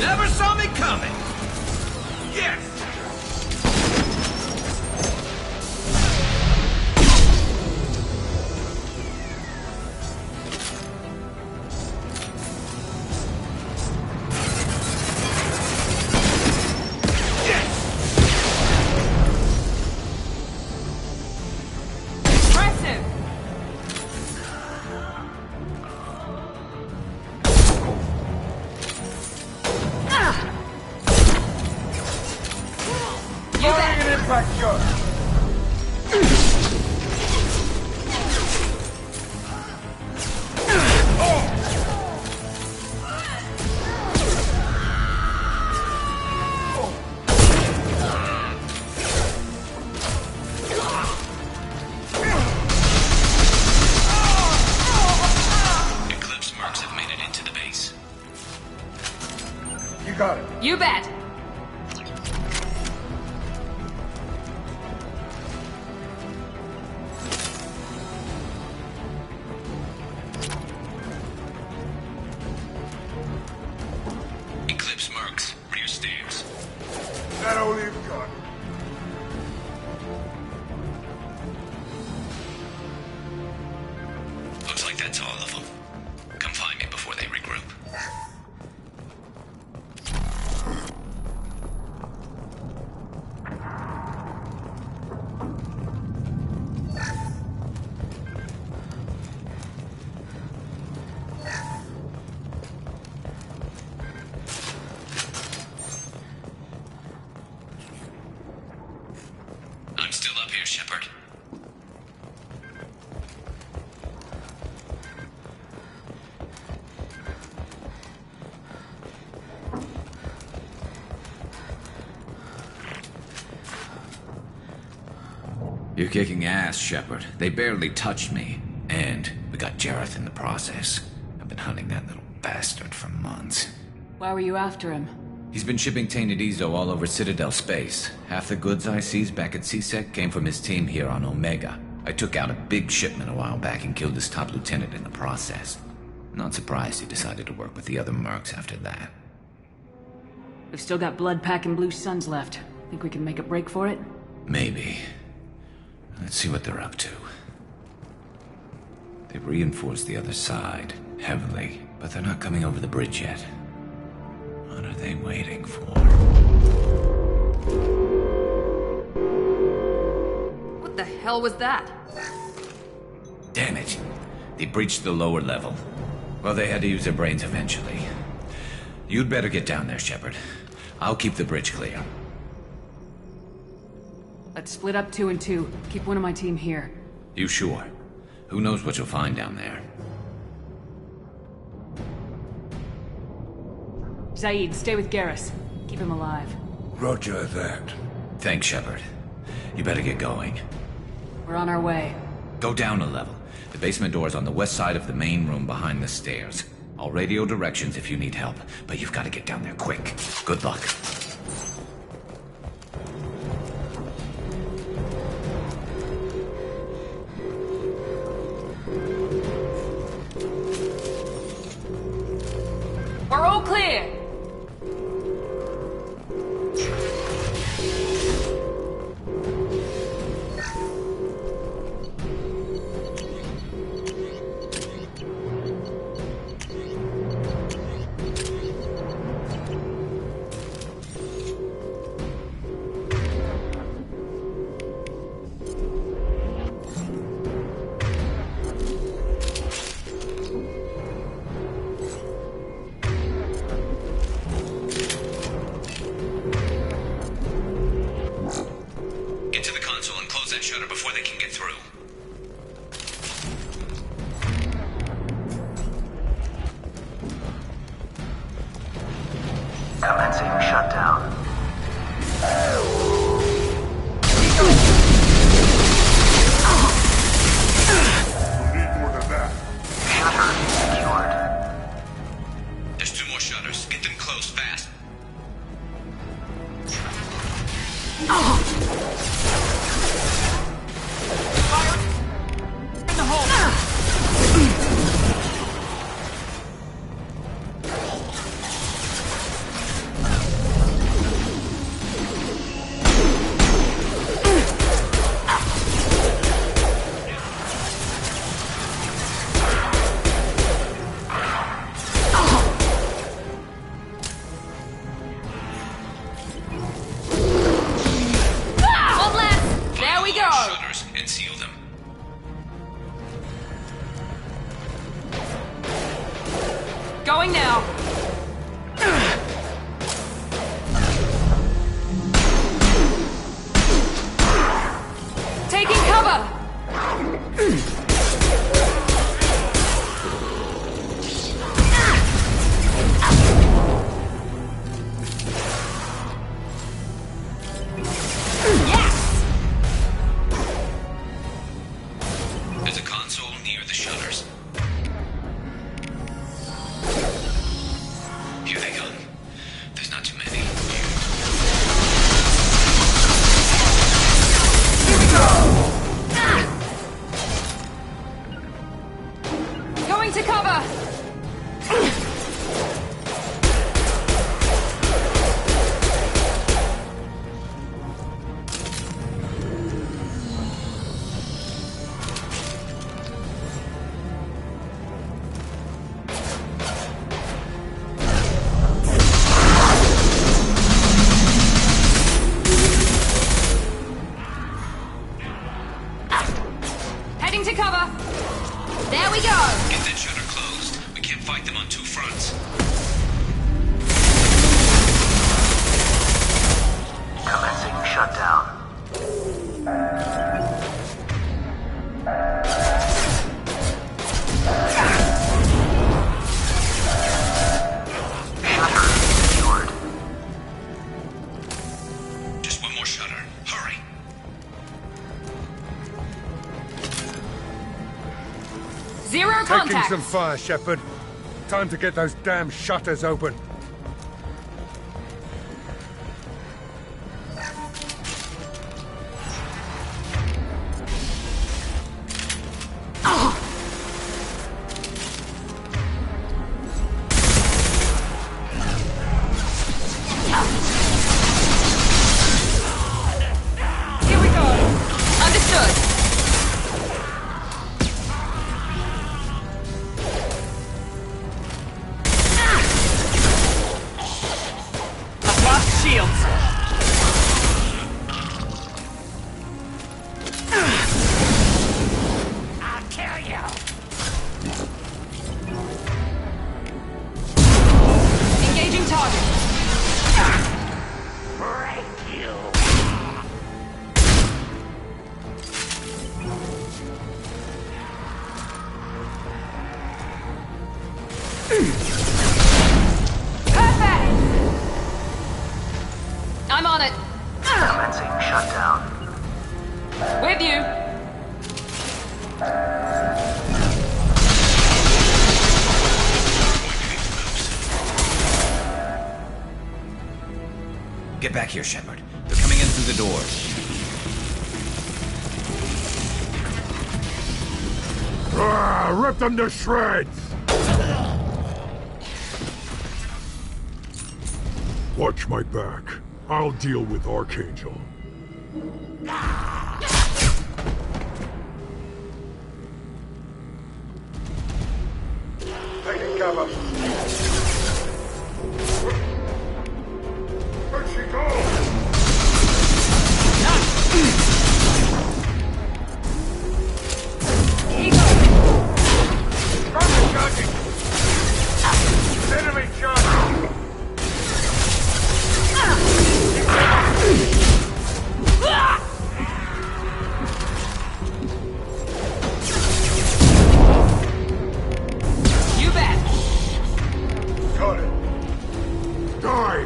Never saw me coming! Yes! You bet! Eclipse Mercs, rear stairs. That all you've got? Looks like that's all of them. Come find me before they regroup. I'm still up here, Shepard. You're kicking ass, Shepard. They barely touched me. And we got Jareth in the process. I've been hunting that little bastard for months. Why were you after him? He's been shipping tainted Ezo all over Citadel space. Half the goods I seized back at CSEC came from his team here on Omega. I took out a big shipment a while back and killed his top lieutenant in the process. Not surprised he decided to work with the other mercs after that. We've still got Bloodpack and Blue Suns left. Think we can make a break for it? Maybe. Let's see what they're up to. They've reinforced the other side, heavily, but they're not coming over the bridge yet. What are they waiting for? What the hell was that? Damn it. They breached the lower level. Well, they had to use their brains eventually. You'd better get down there, Shepard. I'll keep the bridge clear. Let's split up 2 and 2. Keep one of my team here. You sure? Who knows what you'll find down there? Zaid, stay with Garrus. Keep him alive. Roger that. Thanks, Shepard. You better get going. We're on our way. Go down a level. The basement door's on the west side of the main room behind the stairs. I'll radio directions if you need help, but you've got to get down there quick. Good luck. We're all clear! Going now. Taking cover! There's a console near the shutters. Here they come. There's not too many. Here we go! Going to cover! Heading to cover! There we go! Get that shutter closed. We can't fight them on two fronts. Commencing shutdown. Shutter secured. Just one more shutter. Hurry. Zero Taking contact! some fire, Shepard. Time to get those damn shutters open. Here we go! Understood! I've lost shields! I'll kill you. Engaging target. Break you. Perfect! I'm on it. Commencing shutdown. With you. Get back here, Shepard. They're coming in through the doors. Rip them to shreds! Watch my back. I'll deal with Archangel. Taking cover. Where'd she go? Target charging! Enemy charging! You bet. Got it. Die!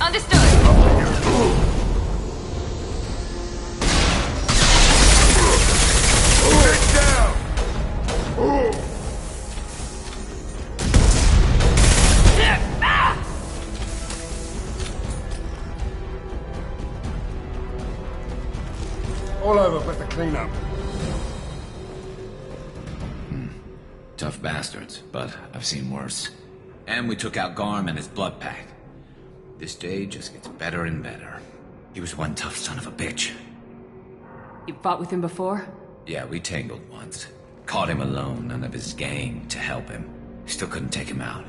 Understood. Get down! All over but the cleanup. Tough bastards, but I've seen worse. And we took out Garm and his blood pack. This day just gets better and better. He was one tough son of a bitch. You fought with him before? Yeah, we tangled once. Caught him alone, none of his gang to help him. Still couldn't take him out.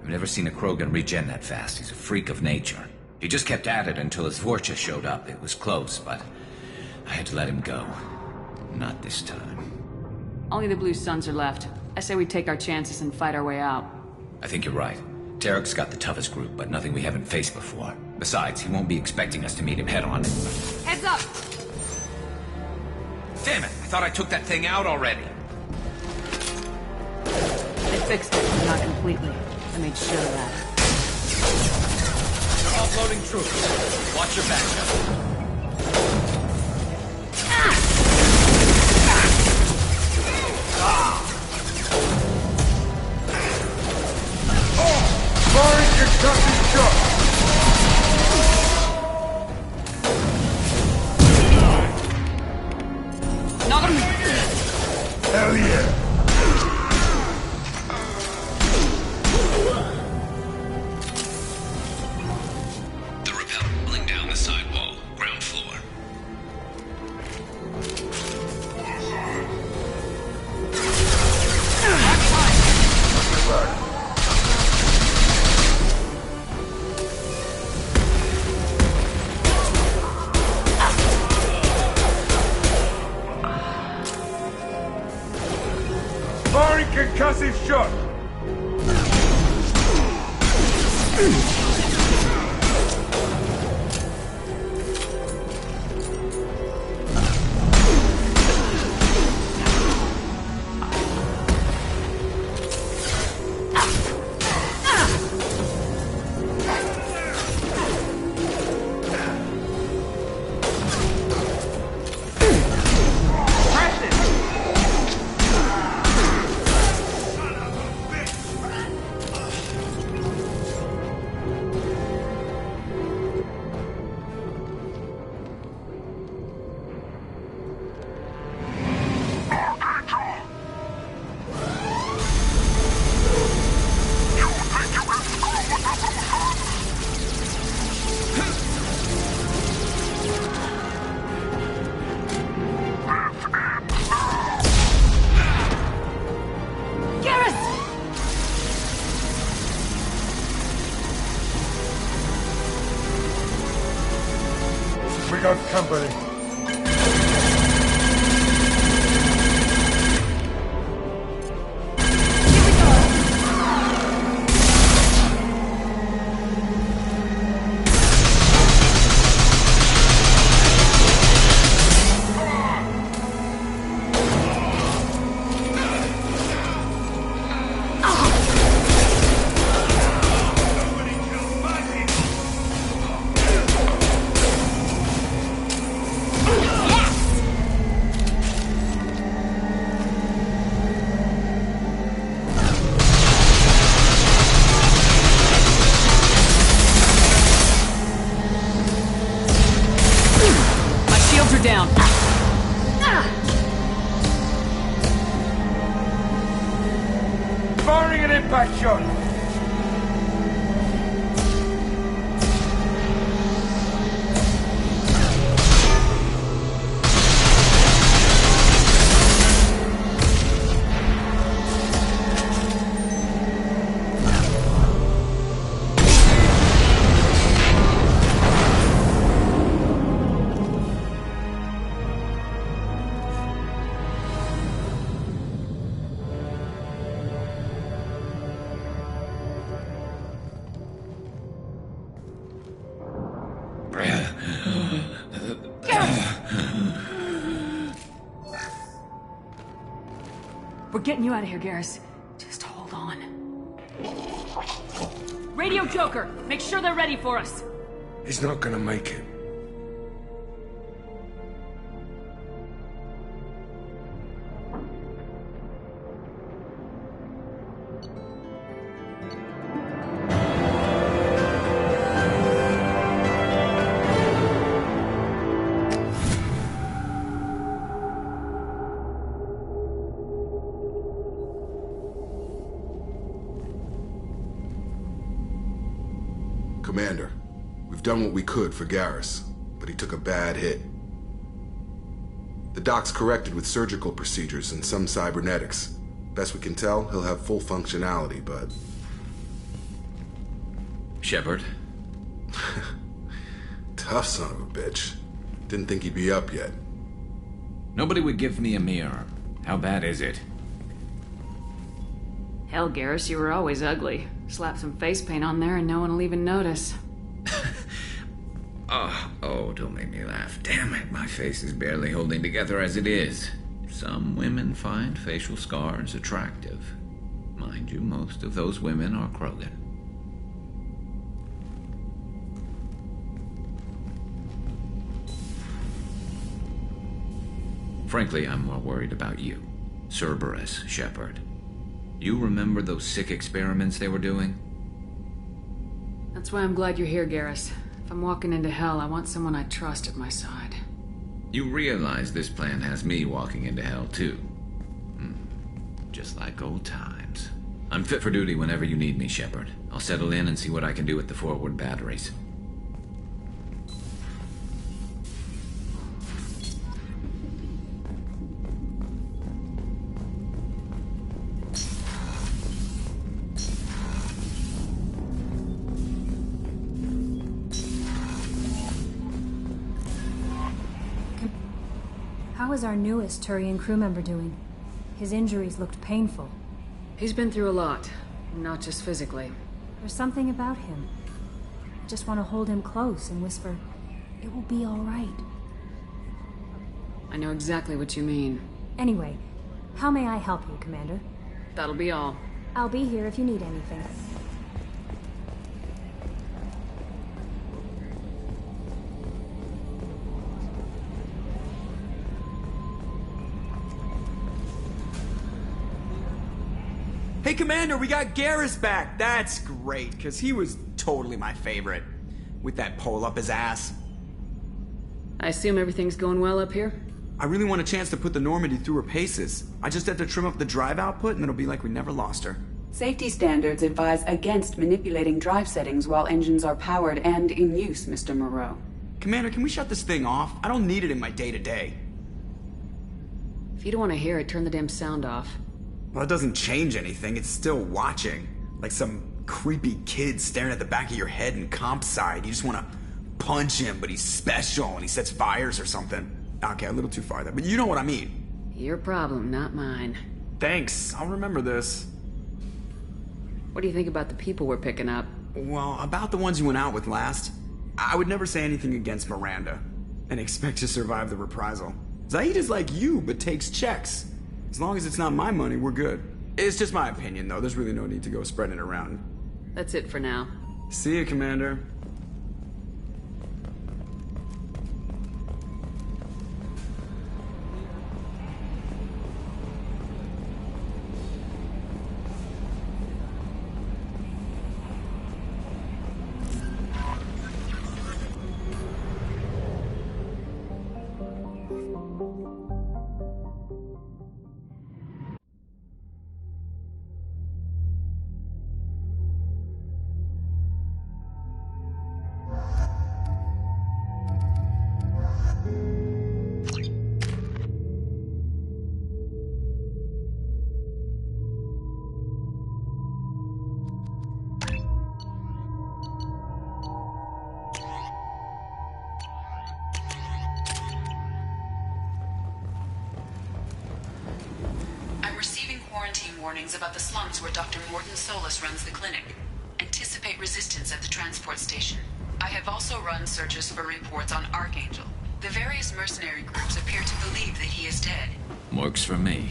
I've never seen a Krogan regen that fast. He's a freak of nature. He just kept at it until his Vorcha showed up. It was close, but I had to let him go. Not this time. Only the Blue Suns are left. I say we take our chances and fight our way out. I think you're right. Tarek's got the toughest group, but nothing we haven't faced before. Besides, he won't be expecting us to meet him head-on. Heads up! Damn it! I thought I took that thing out already. They fixed it, but not completely. I made sure of that. They're offloading troops. Watch your back. Firing concussive shot! Knock him! Hell yeah! The rappelling down the sidewall, ground floor. Firing concussive shot! We got company. Down. Firing an impact shot! We're getting you out of here, Garrus. Just hold on. Radio Joker! Make sure they're ready for us! He's not gonna make it. Commander, we've done what we could for Garrus, but he took a bad hit. The doc's corrected with surgical procedures and some cybernetics. Best we can tell, he'll have full functionality, but... Shepard? Tough son of a bitch. Didn't think he'd be up yet. Nobody would give me a mirror. How bad is it? Hell, Garrus, you were always ugly. Slap some face paint on there and no one will even notice. Oh, don't make me laugh. Damn it, my face is barely holding together as it is. Some women find facial scars attractive. Mind you, most of those women are Krogan. Frankly, I'm more worried about you. Cerberus, Shepard. You remember those sick experiments they were doing? That's why I'm glad you're here, Garrus. If I'm walking into hell, I want someone I trust at my side. You realize this plan has me walking into hell, too. Just like old times. I'm fit for duty whenever you need me, Shepard. I'll settle in and see what I can do with the forward batteries. How is our newest Turian crew member doing? His injuries looked painful. He's been through a lot, not just physically. There's something about him. I just want to hold him close and whisper, "It will be all right." I know exactly what you mean. Anyway, how may I help you, Commander? That'll be all. I'll be here if you need anything. Hey, Commander, we got Garrus back. That's great, because he was totally my favorite. With that pole up his ass. I assume everything's going well up here? I really want a chance to put the Normandy through her paces. I just have to trim up the drive output, and it'll be like we never lost her. Safety standards advise against manipulating drive settings while engines are powered and in use, Mr. Moreau. Commander, can we shut this thing off? I don't need it in my day-to-day. If you don't want to hear it, turn the damn sound off. Well, it doesn't change anything. It's still watching. Like some creepy kid staring at the back of your head in comp side. You just want to punch him, but he's special and he sets fires or something. Okay, a little too far there, but you know what I mean. Your problem, not mine. Thanks, I'll remember this. What do you think about the people we're picking up? Well, about the ones you went out with last. I would never say anything against Miranda and expect to survive the reprisal. Zaid is like you, but takes checks. As long as it's not my money, we're good. It's just my opinion, though. There's really no need to go spreading it around. That's it for now. See you, Commander. Warnings about the slums where Dr. Morton Solus runs the clinic. Anticipate resistance at the transport station. I have also run searches for reports on Archangel. The various mercenary groups appear to believe that he is dead. Works for me.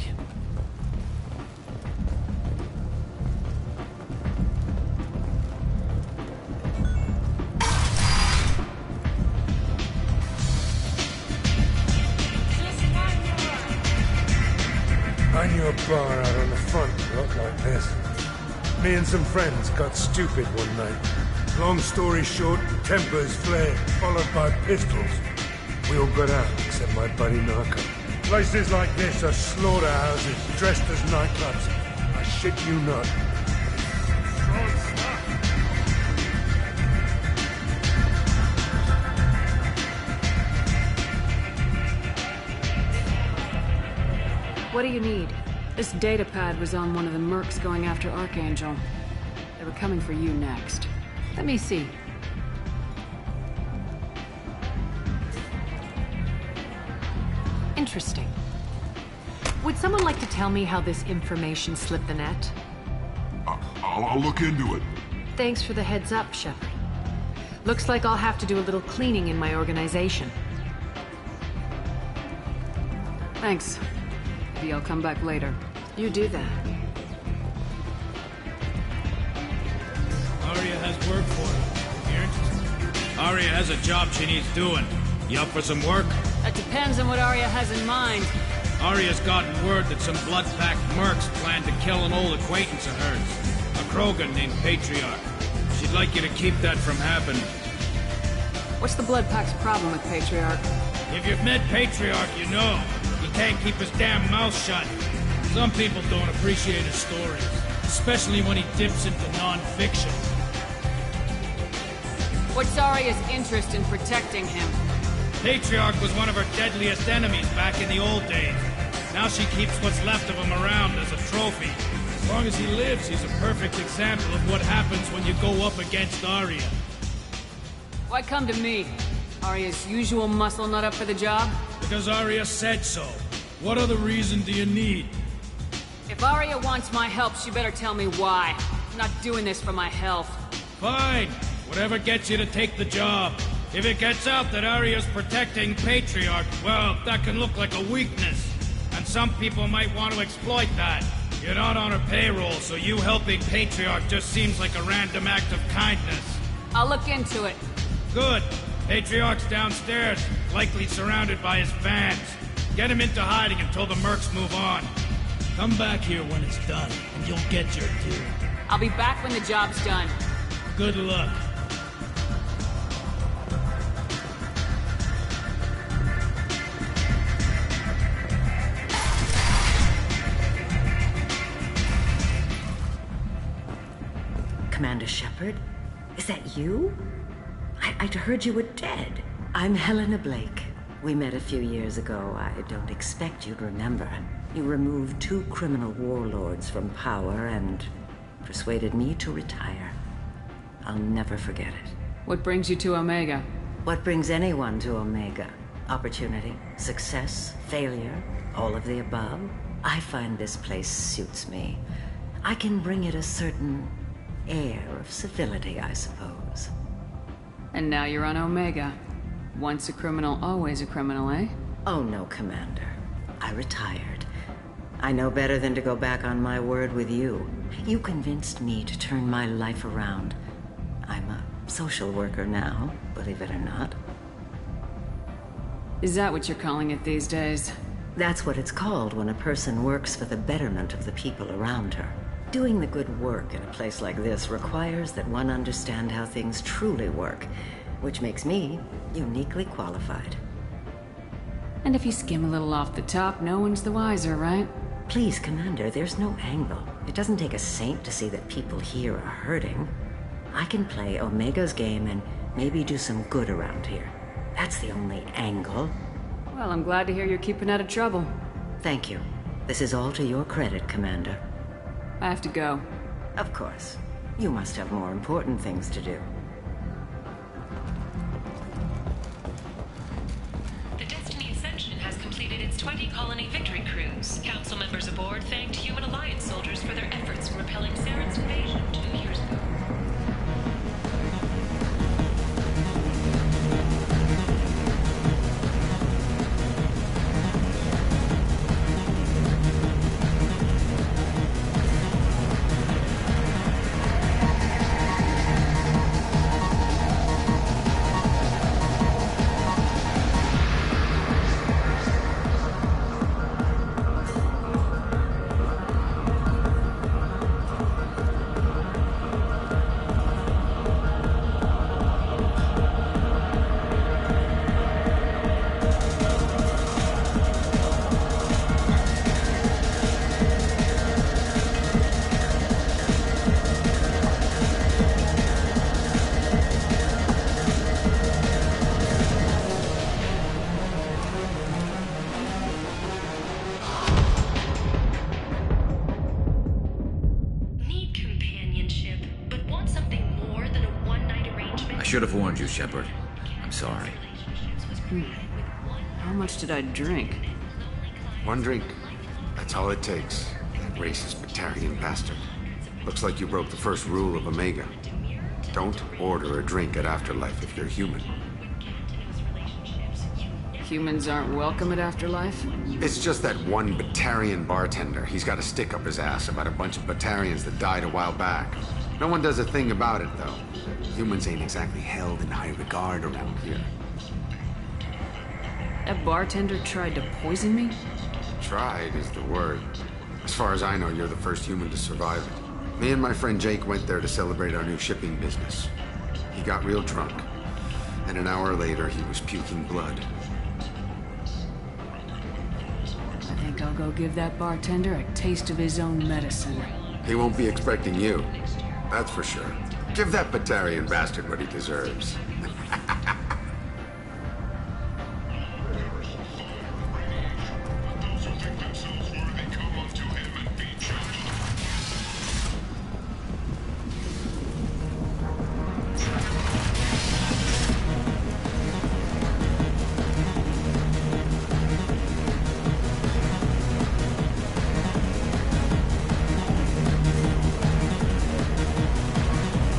I knew a bar out on the front looked like this. Me and some friends got stupid one night. Long story short, tempers flared, followed by pistols. We all got out, except my buddy Narco. Places like this are slaughterhouses dressed as nightclubs. I shit you not. What do you need? This data pad was on one of the mercs going after Archangel. They were coming for you next. Let me see. Interesting. Would someone like to tell me how this information slipped the net? I'll look into it. Thanks for the heads up, Shepard. Looks like I'll have to do a little cleaning in my organization. Thanks. Maybe I'll come back later. You do that. Aria has work for you. You're interested? Aria has a job she needs doing. You up for some work? That depends on what Aria has in mind. Aria's gotten word that some blood-packed mercs plan to kill an old acquaintance of hers. A Krogan named Patriarch. She'd like you to keep that from happening. What's the Blood Pack's problem with Patriarch? If you've met Patriarch, you know. He can't keep his damn mouth shut. Some people don't appreciate his stories, especially when he dips into non-fiction. What's Aria's interest in protecting him? Patriarch was one of her deadliest enemies back in the old days. Now she keeps what's left of him around as a trophy. As long as he lives, he's a perfect example of what happens when you go up against Aria. Why come to me? Aria's usual muscle not up for the job? Because Aria said so. What other reason do you need? If Aria wants my help, she better tell me why. I'm not doing this for my health. Fine. Whatever gets you to take the job. If it gets out that Aria's protecting Patriarch, well, that can look like a weakness. And some people might want to exploit that. You're not on her payroll, so you helping Patriarch just seems like a random act of kindness. I'll look into it. Good. Patriarch's downstairs, likely surrounded by his fans. Get him into hiding until the mercs move on. Come back here when it's done, and you'll get your due. I'll be back when the job's done. Good luck. Commander Shepard? Is that you? I'd heard you were dead. I'm Helena Blake. We met a few years ago. I don't expect you'd remember. You removed 2 criminal warlords from power and persuaded me to retire. I'll never forget it. What brings you to Omega? What brings anyone to Omega? Opportunity, success, failure, all of the above. I find this place suits me. I can bring it a certain air of civility, I suppose. And now you're on Omega. Once a criminal, always a criminal, eh? Oh no, Commander. I retired. I know better than to go back on my word with you. You convinced me to turn my life around. I'm a social worker now, believe it or not. Is that what you're calling it these days? That's what it's called when a person works for the betterment of the people around her. Doing the good work in a place like this requires that one understand how things truly work, which makes me uniquely qualified. And if you skim a little off the top, no one's the wiser, right? Please, Commander, there's no angle. It doesn't take a saint to see that people here are hurting. I can play Omega's game and maybe do some good around here. That's the only angle. Well, I'm glad to hear you're keeping out of trouble. Thank you. This is all to your credit, Commander. I have to go. Of course. You must have more important things to do. The Destiny Ascension has completed its 20-colony victory cruise. Council members aboard thanked Human Alliance soldiers for their efforts in repelling Saren's invasion 2 years ago. should have warned you, Shepard. I'm sorry. How much did I drink? 1 drink. That's all it takes. That racist Batarian bastard. Looks like you broke the first rule of Omega. Don't order a drink at Afterlife if you're human. Humans aren't welcome at Afterlife? It's just that one Batarian bartender. He's got a stick up his ass about a bunch of Batarians that died a while back. No one does a thing about it, though. Humans ain't exactly held in high regard around here. That bartender tried to poison me? Tried is the word. As far as I know, you're the first human to survive it. Me and my friend Jake went there to celebrate our new shipping business. He got real drunk, and an hour later he was puking blood. I think I'll go give that bartender a taste of his own medicine. He won't be expecting you. That's for sure. Give that Batarian bastard what he deserves.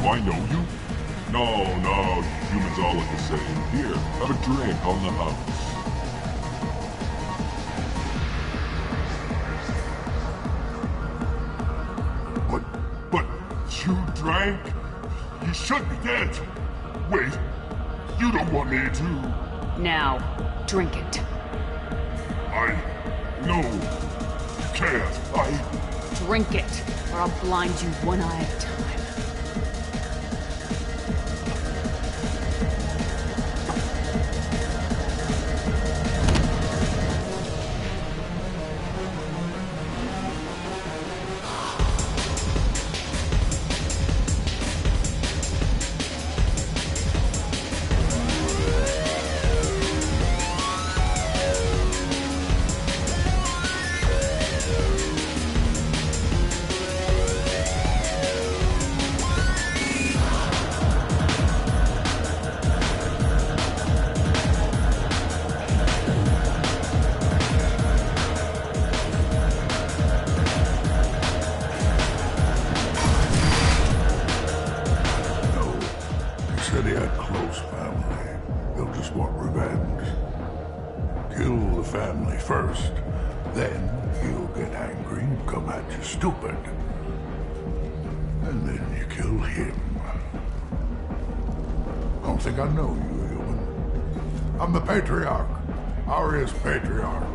I know you? No, humans all look the same. Here, have a drink on the house. But you drank? You should be dead. Wait, you don't want me to? Now, drink it. No, you can't. Drink it, or I'll blind you one eye at a time. First, then he'll get angry and come at you stupid. And then you kill him. I don't think I know you, human. I'm the Patriarch. Aria's Patriarch.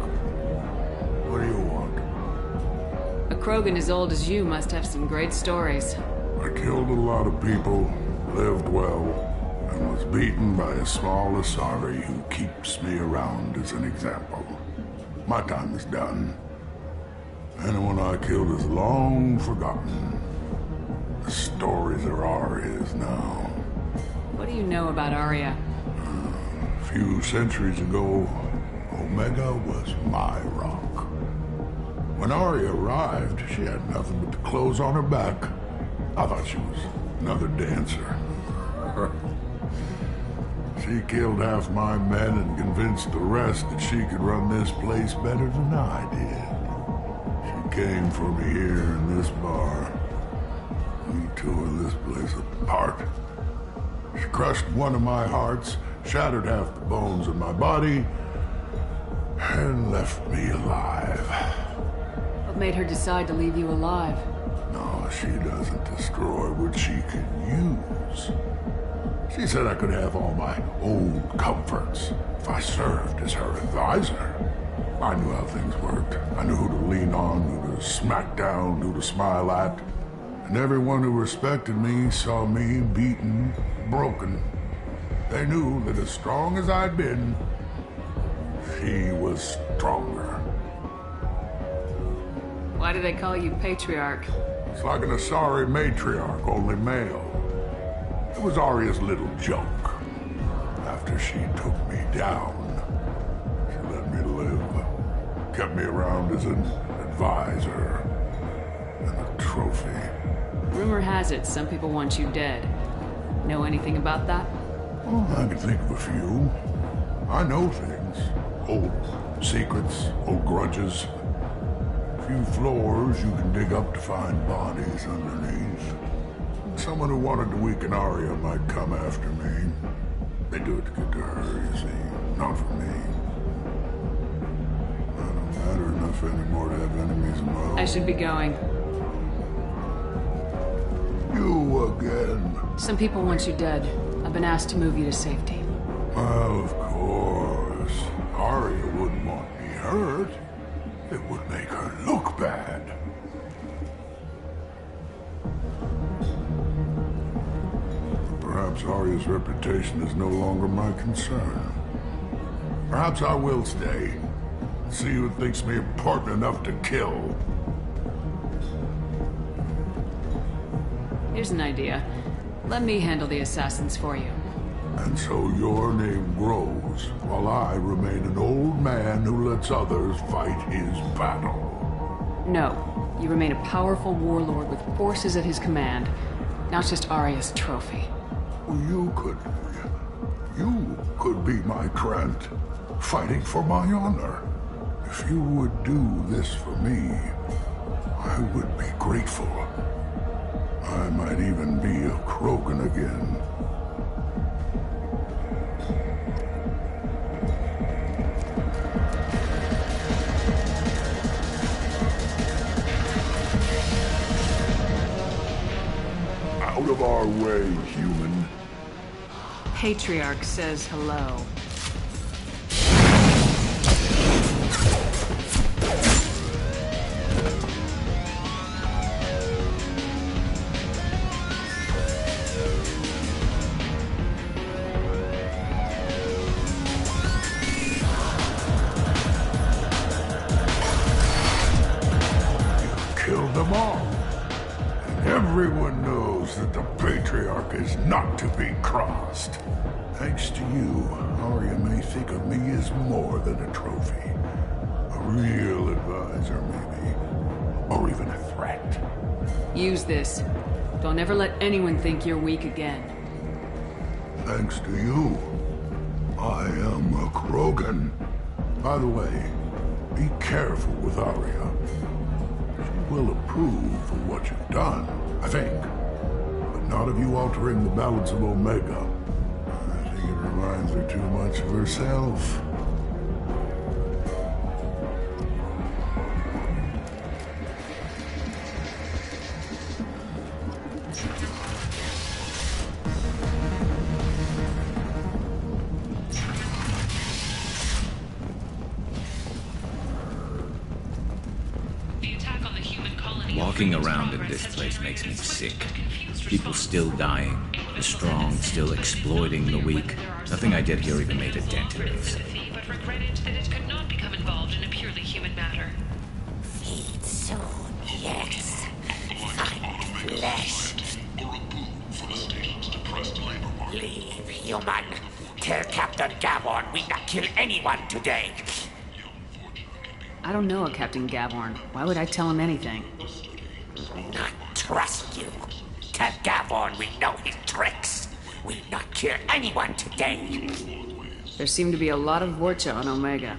What do you want? A Krogan as old as you must have some great stories. I killed a lot of people, lived well, and was beaten by a small Asari who keeps me around as an example. My time is done. Anyone I killed is long forgotten. The stories are Aria's now. What do you know about Aria? A few centuries ago, Omega was my rock. When Aria arrived, she had nothing but the clothes on her back. I thought she was another dancer. She killed half my men and convinced the rest that she could run this place better than I did. She came for me here in this bar. We tore this place apart. She crushed one of my hearts, shattered half the bones in my body, and left me alive. What made her decide to leave you alive? No, she doesn't destroy what she can use. She said I could have all my old comforts if I served as her advisor. I knew how things worked. I knew who to lean on, who to smack down, who to smile at. And everyone who respected me saw me beaten, broken. They knew that as strong as I'd been, she was stronger. Why do they call you Patriarch? It's like an Asari matriarch, only male. It was Aria's little joke. After she took me down, she let me live. Kept me around as an advisor and a trophy. Rumor has it some people want you dead. Know anything about that? Oh, I can think of a few. I know things. Old secrets, old grudges. A few floors you can dig up to find bodies underneath. Someone who wanted to weaken Arya might come after me. They do it to get to her, you see. Not for me. I don't matter enough anymore to have enemies of my own. I should be going. You again. Some people want you dead. I've been asked to move you to safety. Well, of course. Arya wouldn't want me hurt. It would make her look bad. Perhaps Arya's reputation is no longer my concern. Perhaps I will stay. See who thinks me important enough to kill. Here's an idea. Let me handle the assassins for you. And so your name grows, while I remain an old man who lets others fight his battle. No. You remain a powerful warlord with forces at his command. Not just Arya's trophy. You could be my Trent, fighting for my honor. If you would do this for me, I would be grateful. I might even be a Krogan again. Out of our way, human. Patriarch says hello. Killed them all. And everyone knows that the Patriarch is not to be crossed. Thanks to you, Arya may think of me as more than a trophy. A real advisor, maybe. Or even a threat. Use this. Don't ever let anyone think you're weak again. Thanks to you, I am a Krogan. By the way, be careful with Arya. She will approve of what you've done, I think. But not of you altering the balance of Omega. I think it reminds her too much of herself. Walking around in this place makes me sick. People still dying, the strong still exploiting the weak. Nothing I did here even made a dent in this. But regretted that it could not become involved in a purely human matter. Feed soon, yes. Find flesh. Leave, human. Tell Captain Gavorn we not kill anyone today. I don't know a Captain Gavorn. Why would I tell him anything? Not trust you. Tell Gavorn we know his tricks. We not kill anyone today. There seem to be a lot of Vorcha on Omega.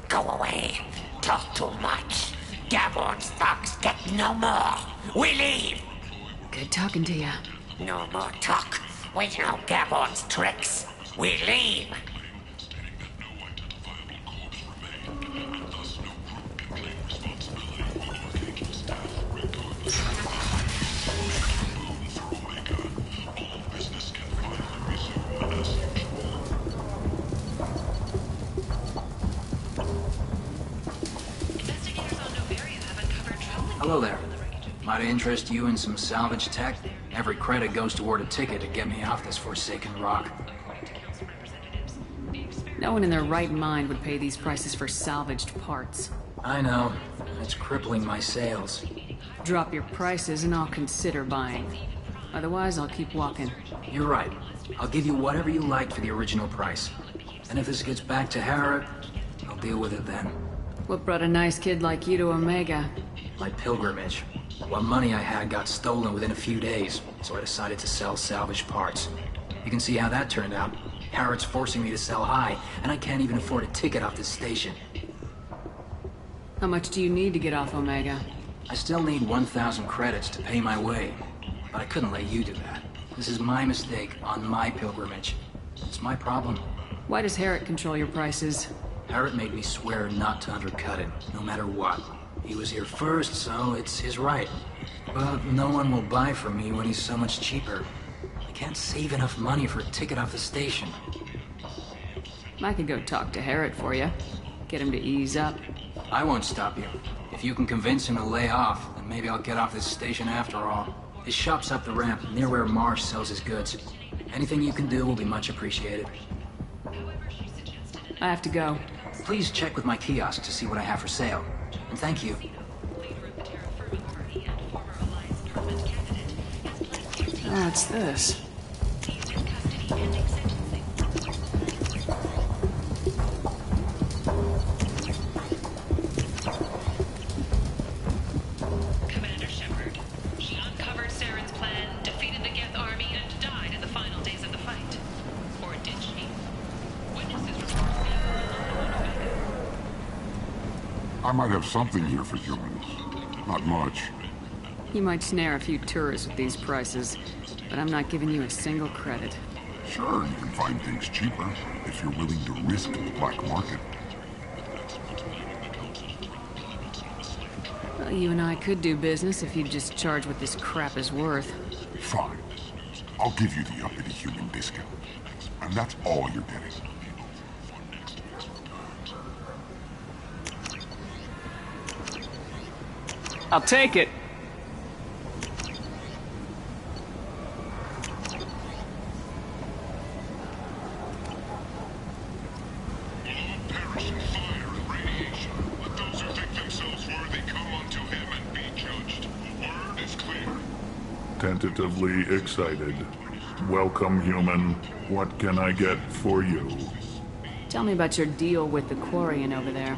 Go away. Talk too much. Gavorn's thugs get no more. We leave. Good talking to you. No more talk. We know Gavorn's tricks. We leave. Hello there. Might I interest you in some salvage tech? Every credit goes toward a ticket to get me off this forsaken rock. No one in their right mind would pay these prices for salvaged parts. I know. It's crippling my sales. Drop your prices and I'll consider buying. Otherwise, I'll keep walking. You're right. I'll give you whatever you like for the original price. And if this gets back to Harrod, I'll deal with it then. What brought a nice kid like you to Omega? My pilgrimage. What money I had got stolen within a few days, so I decided to sell salvaged parts. You can see how that turned out. Harrod's forcing me to sell high, and I can't even afford a ticket off this station. How much do you need to get off Omega? I still need 1,000 credits to pay my way, but I couldn't let you do that. This is my mistake on my pilgrimage. It's my problem. Why does Harrod control your prices? Harrod made me swear not to undercut it, no matter what. He was here first, so it's his right. But no one will buy from me when he's so much cheaper. I can't save enough money for a ticket off the station. I could go talk to Harrod for you. Get him to ease up. I won't stop you. If you can convince him to lay off, then maybe I'll get off this station after all. His shop's up the ramp, near where Marsh sells his goods. Anything you can do will be much appreciated. I have to go. Please check with my kiosk to see what I have for sale. And thank you. What's this? Commander Shepard, he uncovered Saren's plan, defeated the Geth army, and died in the final days of the fight. Or did she? Witnesses report I might have something here for humans. Not much. You might snare a few tourists with these prices, but I'm not giving you a single credit. Sure, you can find things cheaper if you're willing to risk the black market. Well, you and I could do business if you'd just charge what this crap is worth. Fine. I'll give you the uppity human discount. And that's all you're getting. I'll take it. Tentatively excited. Welcome, human. What can I get for you? Tell me about your deal with the Quarian over there.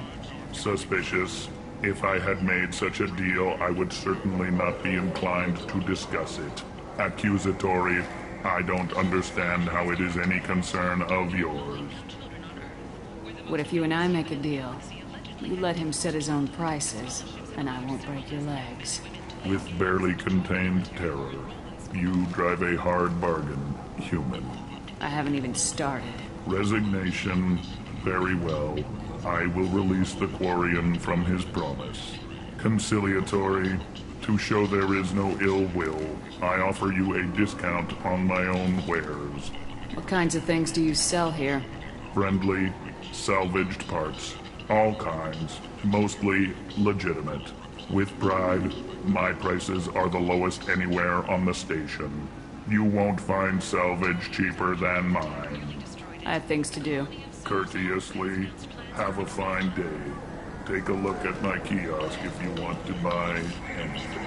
Suspicious. If I had made such a deal, I would certainly not be inclined to discuss it. Accusatory. I don't understand how it is any concern of yours. What if you and I make a deal? You let him set his own prices, and I won't break your legs. With barely contained terror, you drive a hard bargain, human. I haven't even started. Resignation. Very well. I will release the Quarian from his promise. Conciliatory. To show there is no ill will, I offer you a discount on my own wares. What kinds of things do you sell here? Friendly, salvaged parts. All kinds. Mostly legitimate. With pride, my prices are the lowest anywhere on the station. You won't find salvage cheaper than mine. I have things to do. Courteously, have a fine day. Take a look at my kiosk if you want to buy anything.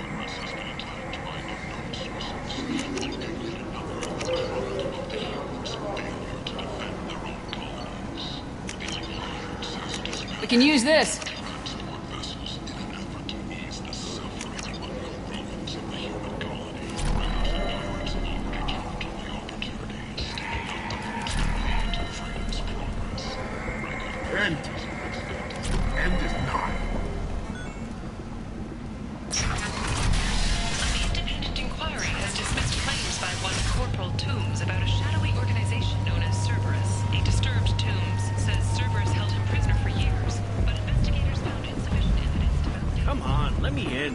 We can use this. End is not. An independent inquiry has dismissed claims by one Corporal Toombs about a shadowy organization known as Cerberus. A disturbed Toombs says Cerberus held him prisoner for years, but investigators found insufficient evidence to validate. Come on, let me in.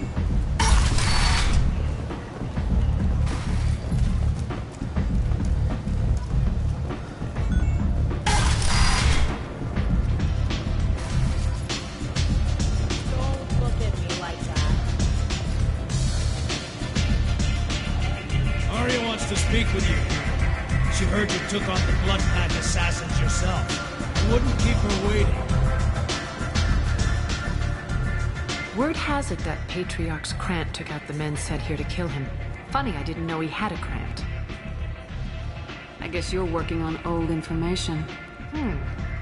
Speak with you. She heard you took on the Blood Pack assassins yourself. You wouldn't keep her waiting. Word has it that Patriarch's Krant took out the men sent here to kill him. Funny, I didn't know he had a Krant. I guess you're working on old information.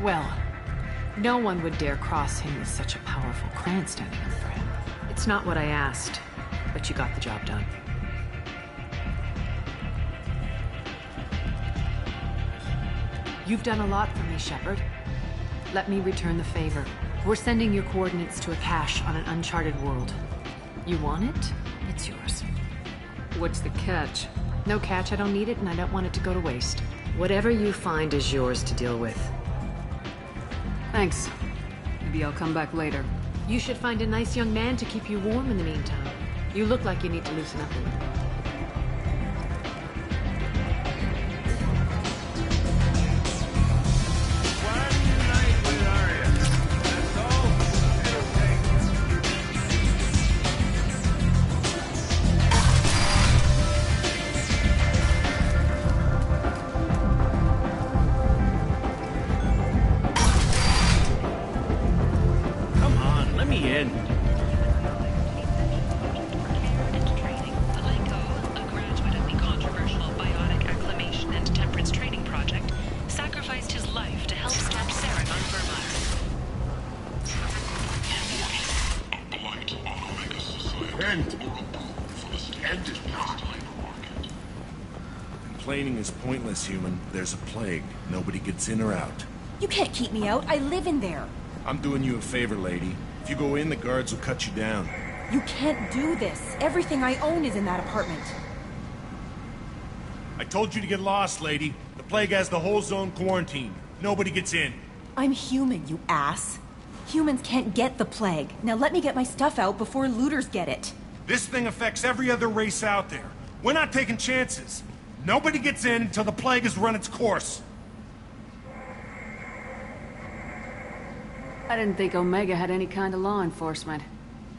Well, no one would dare cross him with such a powerful Krant standing up for him. It's not what I asked. but you got the job done. You've done a lot for me, Shepard. Let me return the favor. We're sending your coordinates to a cache on an uncharted world. You want it? It's yours. What's the catch? No catch, I don't need it, and I don't want it to go to waste. Whatever you find is yours to deal with. Thanks. Maybe I'll come back later. You should find a nice young man to keep you warm in the meantime. You look like you need to loosen up a little. Complaining is pointless, human. There's a plague. Nobody gets in or out. You can't keep me out. I live in there. I'm doing you a favor, lady. If you go in, the guards will cut you down. You can't do this. Everything I own is in that apartment. I told you to get lost, lady. The plague has the whole zone quarantined. Nobody gets in. I'm human, you ass. Humans can't get the plague. Now let me get my stuff out before looters get it. This thing affects every other race out there. We're not taking chances. Nobody gets in until the plague has run its course. I didn't think Omega had any kind of law enforcement.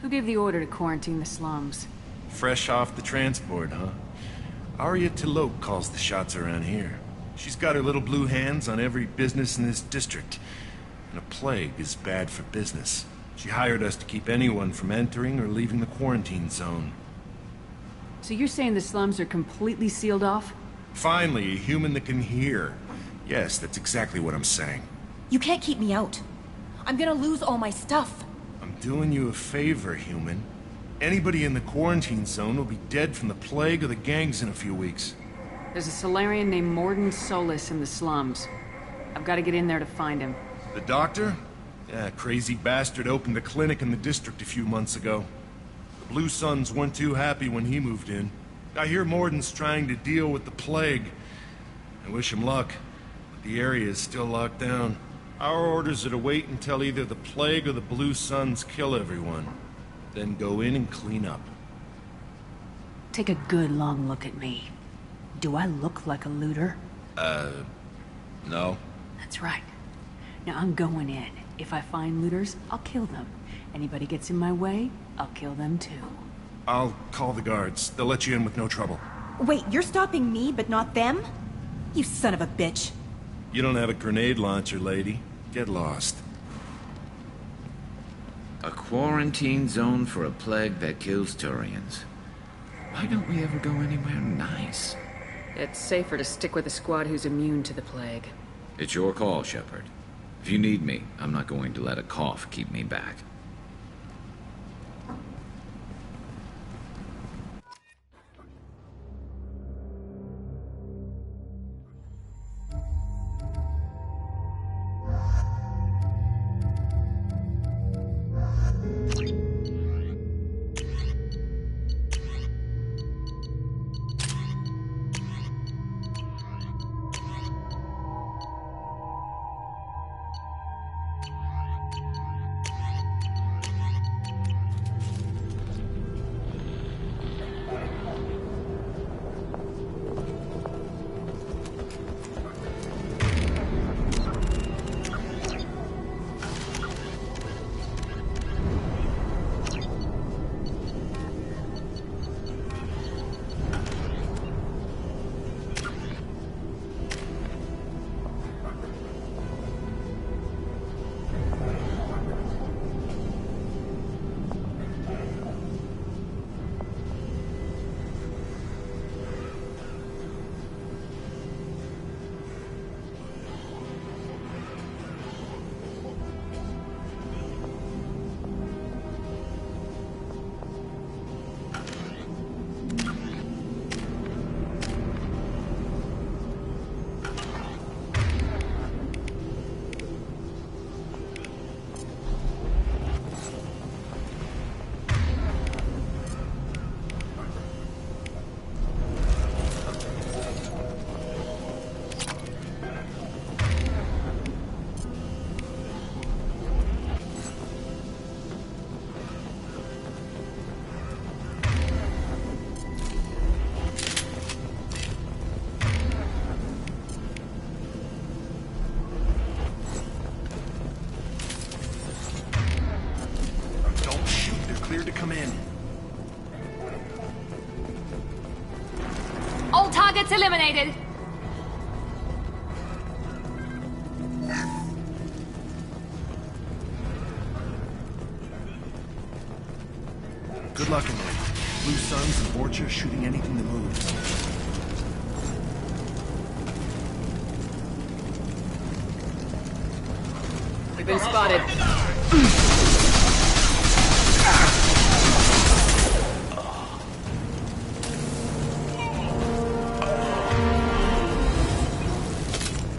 Who gave the order to quarantine the slums? Fresh off the transport, huh? Arya T'Loak calls the shots around here. She's got her little blue hands on every business in this district. And a plague is bad for business. She hired us to keep anyone from entering or leaving the quarantine zone. So you're saying the slums are completely sealed off? Finally, a human that can hear. Yes, that's exactly what I'm saying. You can't keep me out. I'm gonna lose all my stuff. I'm doing you a favor, human. Anybody in the quarantine zone will be dead from the plague or the gangs in a few weeks. There's a Solarian named Mordin Solus in the slums. I've got to get in there to find him. The doctor? Yeah, crazy bastard opened a clinic in the district a few months ago. The Blue Suns weren't too happy when he moved in. I hear Mordin's trying to deal with the plague. I wish him luck, but the area is still locked down. Our orders are to wait until either the plague or the Blue Suns kill everyone. Then go in and clean up. Take a good long look at me. Do I look like a looter? No. That's right. Now I'm going in. If I find looters, I'll kill them. Anybody gets in my way, I'll kill them too. I'll call the guards. They'll let you in with no trouble. Wait, you're stopping me, but not them? You son of a bitch. You don't have a grenade launcher, lady. Get lost. A quarantine zone for a plague that kills Turians. Why don't we ever go anywhere nice? It's safer to stick with a squad who's immune to the plague. It's your call, Shepard. If you need me, I'm not going to let a cough keep me back. Good luck in there. Blue Suns and Vorcha shooting anything that moves. We've been spotted.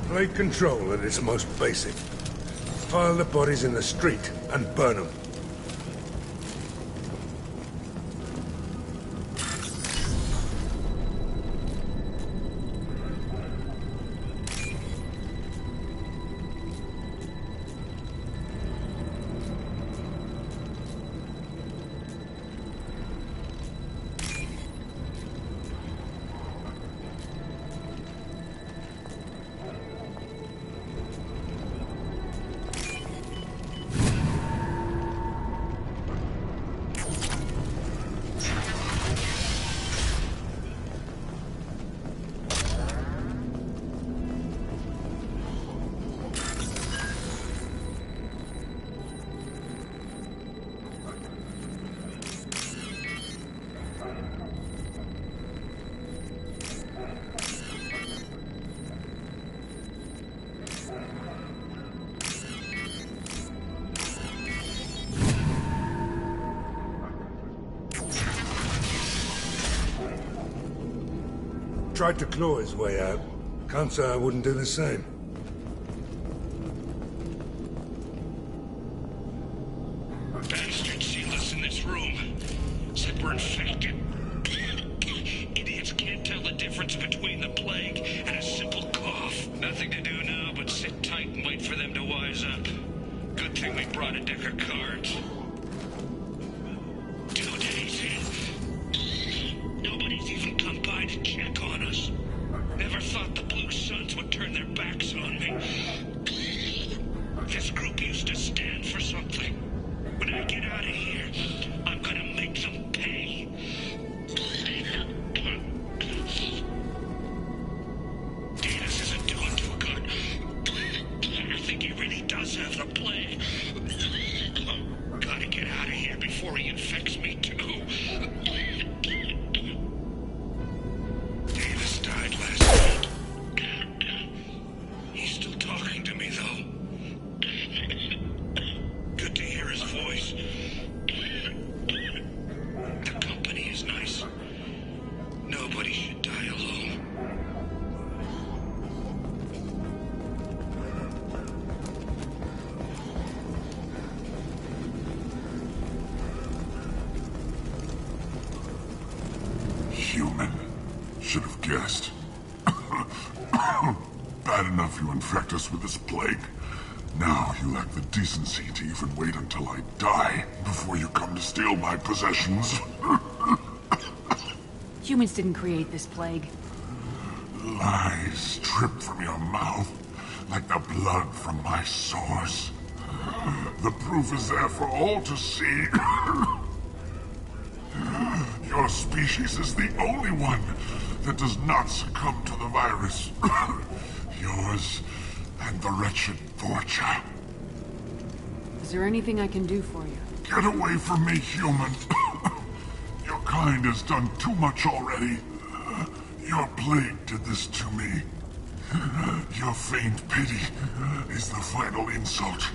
Plague control at its most basic. Pile the bodies in the street and burn them. Tried to claw his way out. Can't say I wouldn't do the same. Bastard sealed us in this room. Said we're infected. Idiots can't tell the difference between the plague and a simple cough. Nothing to do now but sit tight and wait for them to wise up. Good thing we brought a deck of cards. 2 days in. Nobody's even come by to check on us. Never thought the Blue Suns would turn their backs on me. This group used to stand for something. When I get out of here, I'm gonna make them pay. Davis isn't doing too good. I think he really does have the plague. Gotta get out of here before he infects me too. Davis died last week. He's still talking to me, though. Good to hear his voice. The company is nice. Nobody should die alone. Human. Should have guessed. Bad enough you infect us with this plague. Now you lack the decency to even wait until I die before you come to steal my possessions. Humans didn't create this plague. Lies drip from your mouth like the blood from my sores. The proof is there for all to see. Your species is the only one that does not succumb to the virus. Yours and the wretched Vorcha. Is there anything I can do for you? Get away from me, human. Your kind has done too much already. Your plague did this to me. Your feigned pity is the final insult.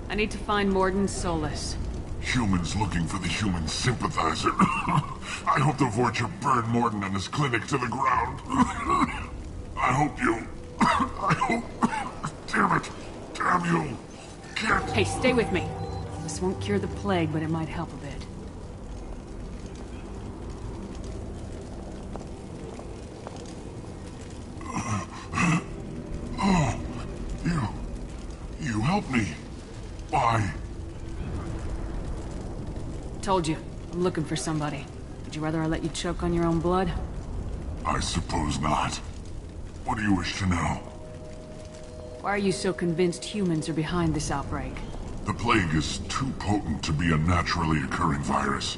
I need to find Mordin Solus. Humans looking for the human sympathizer. I hope the Vorcha burn Mordin and his clinic to the ground. I hope you... I hope... Damn it! Damn you! Can't... Hey, stay with me. This won't cure the plague, but it might help a bit. Oh, you helped me. Why? Told you, I'm looking for somebody. Would you rather I let you choke on your own blood? I suppose not. What do you wish to know? Why are you so convinced humans are behind this outbreak? The plague is too potent to be a naturally occurring virus.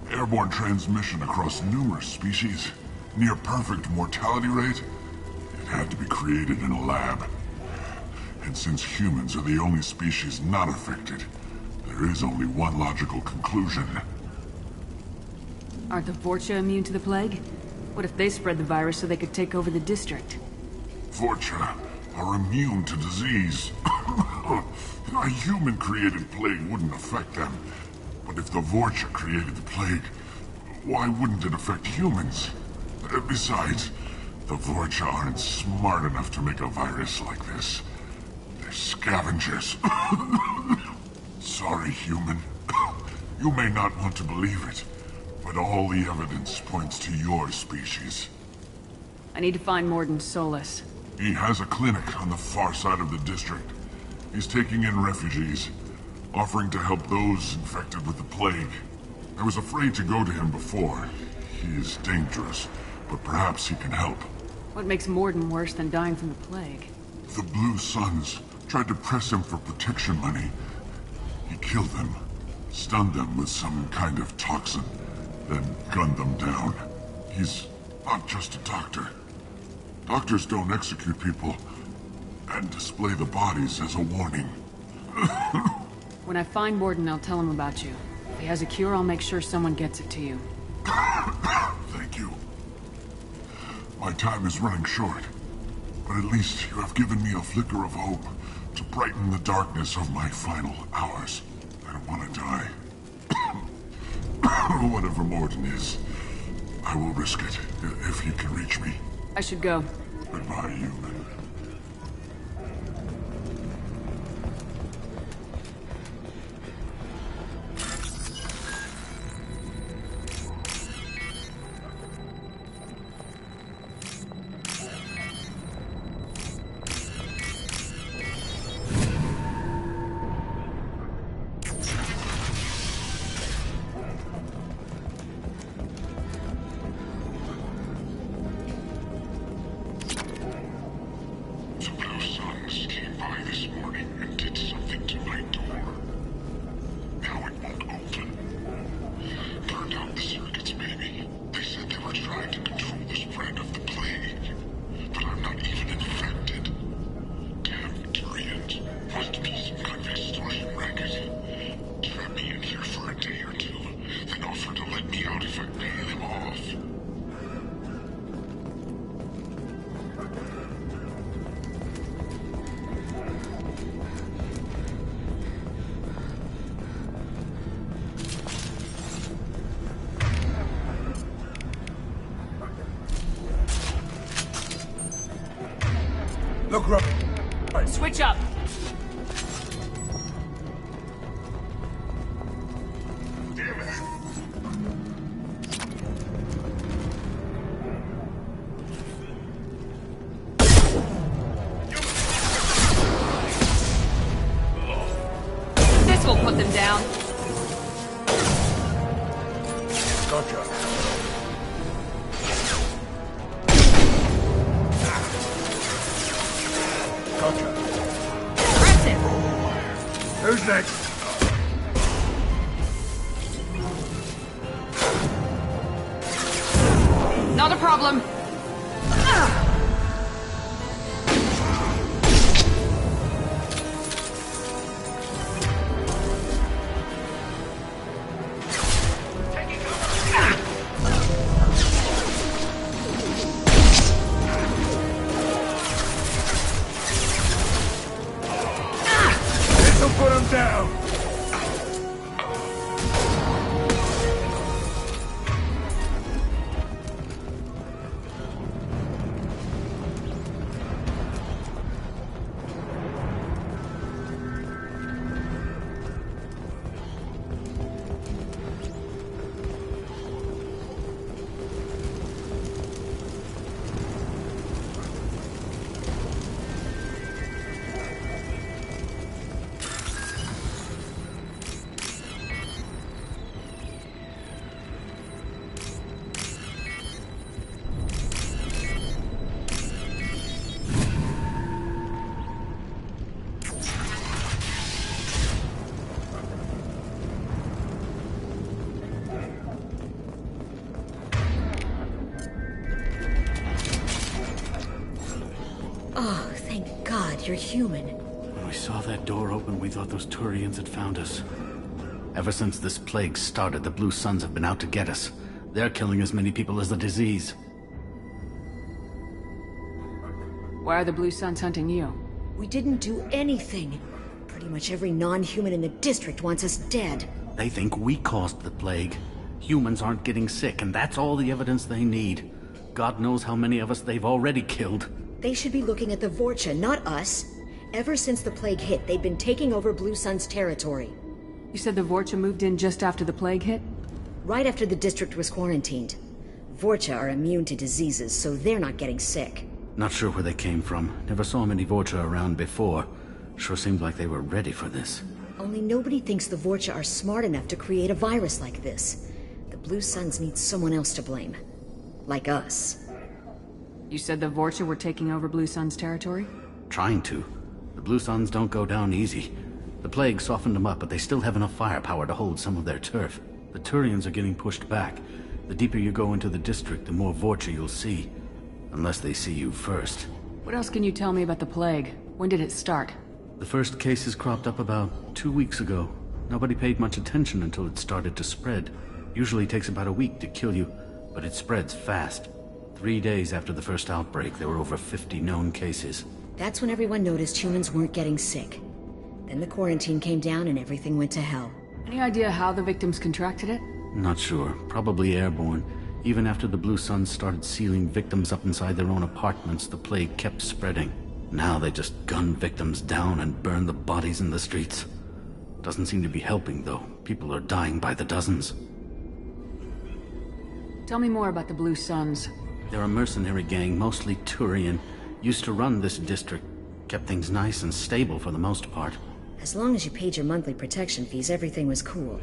Airborne transmission across numerous species, near perfect mortality rate. It had to be created in a lab. And since humans are the only species not affected, there is only one logical conclusion. Aren't the Vorcha immune to the plague? What if they spread the virus so they could take over the district? Vorcha are immune to disease. A human-created plague wouldn't affect them. But if the Vorcha created the plague, why wouldn't it affect humans? Besides, the Vorcha aren't smart enough to make a virus like this. They're scavengers. Sorry, human. You may not want to believe it, but all the evidence points to your species. I need to find Mordin Solus. He has a clinic on the far side of the district. He's taking in refugees, offering to help those infected with the plague. I was afraid to go to him before. He is dangerous, but perhaps he can help. What makes Mordin worse than dying from the plague? The Blue Suns tried to press him for protection money. He killed them, stunned them with some kind of toxin, then gunned them down. He's not just a doctor. Doctors don't execute people and display the bodies as a warning. When I find Mordin, I'll tell him about you. If he has a cure, I'll make sure someone gets it to you. Thank you. My time is running short, but at least you have given me a flicker of hope to brighten the darkness of my final hours. I don't want to die. Whatever Mordin is, I will risk it if he can reach me. I should go. Goodbye, human. Look, Rob. Switch up! This will put them down. Gotcha. Who's next? Not a problem. Put him down! Oh, thank God you're human. When we saw that door open, we thought those Turians had found us. Ever since this plague started, the Blue Suns have been out to get us. They're killing as many people as the disease. Why are the Blue Suns hunting you? We didn't do anything. Pretty much every non-human in the district wants us dead. They think we caused the plague. Humans aren't getting sick, and that's all the evidence they need. God knows how many of us they've already killed. They should be looking at the Vorcha, not us. Ever since the plague hit, they've been taking over Blue Sun's territory. You said the Vorcha moved in just after the plague hit? Right after the district was quarantined. Vorcha are immune to diseases, so they're not getting sick. Not sure where they came from. Never saw many Vorcha around before. Sure seemed like they were ready for this. Only nobody thinks the Vorcha are smart enough to create a virus like this. The Blue Suns need someone else to blame. Like us. You said the Vorcha were taking over Blue Sun's territory? Trying to. The Blue Suns don't go down easy. The plague softened them up, but they still have enough firepower to hold some of their turf. The Turians are getting pushed back. The deeper you go into the district, the more Vorcha you'll see. Unless they see you first. What else can you tell me about the plague? When did it start? The first cases cropped up about 2 weeks ago. Nobody paid much attention until it started to spread. Usually takes about a week to kill you, but it spreads fast. 3 days after the first outbreak, there were over 50 known cases. That's when everyone noticed humans weren't getting sick. Then the quarantine came down and everything went to hell. Any idea how the victims contracted it? Not sure. Probably airborne. Even after the Blue Suns started sealing victims up inside their own apartments, the plague kept spreading. Now they just gun victims down and burn the bodies in the streets. Doesn't seem to be helping, though. People are dying by the dozens. Tell me more about the Blue Suns. They're a mercenary gang, mostly Turian. Used to run this district. Kept things nice and stable for the most part. As long as you paid your monthly protection fees, everything was cool.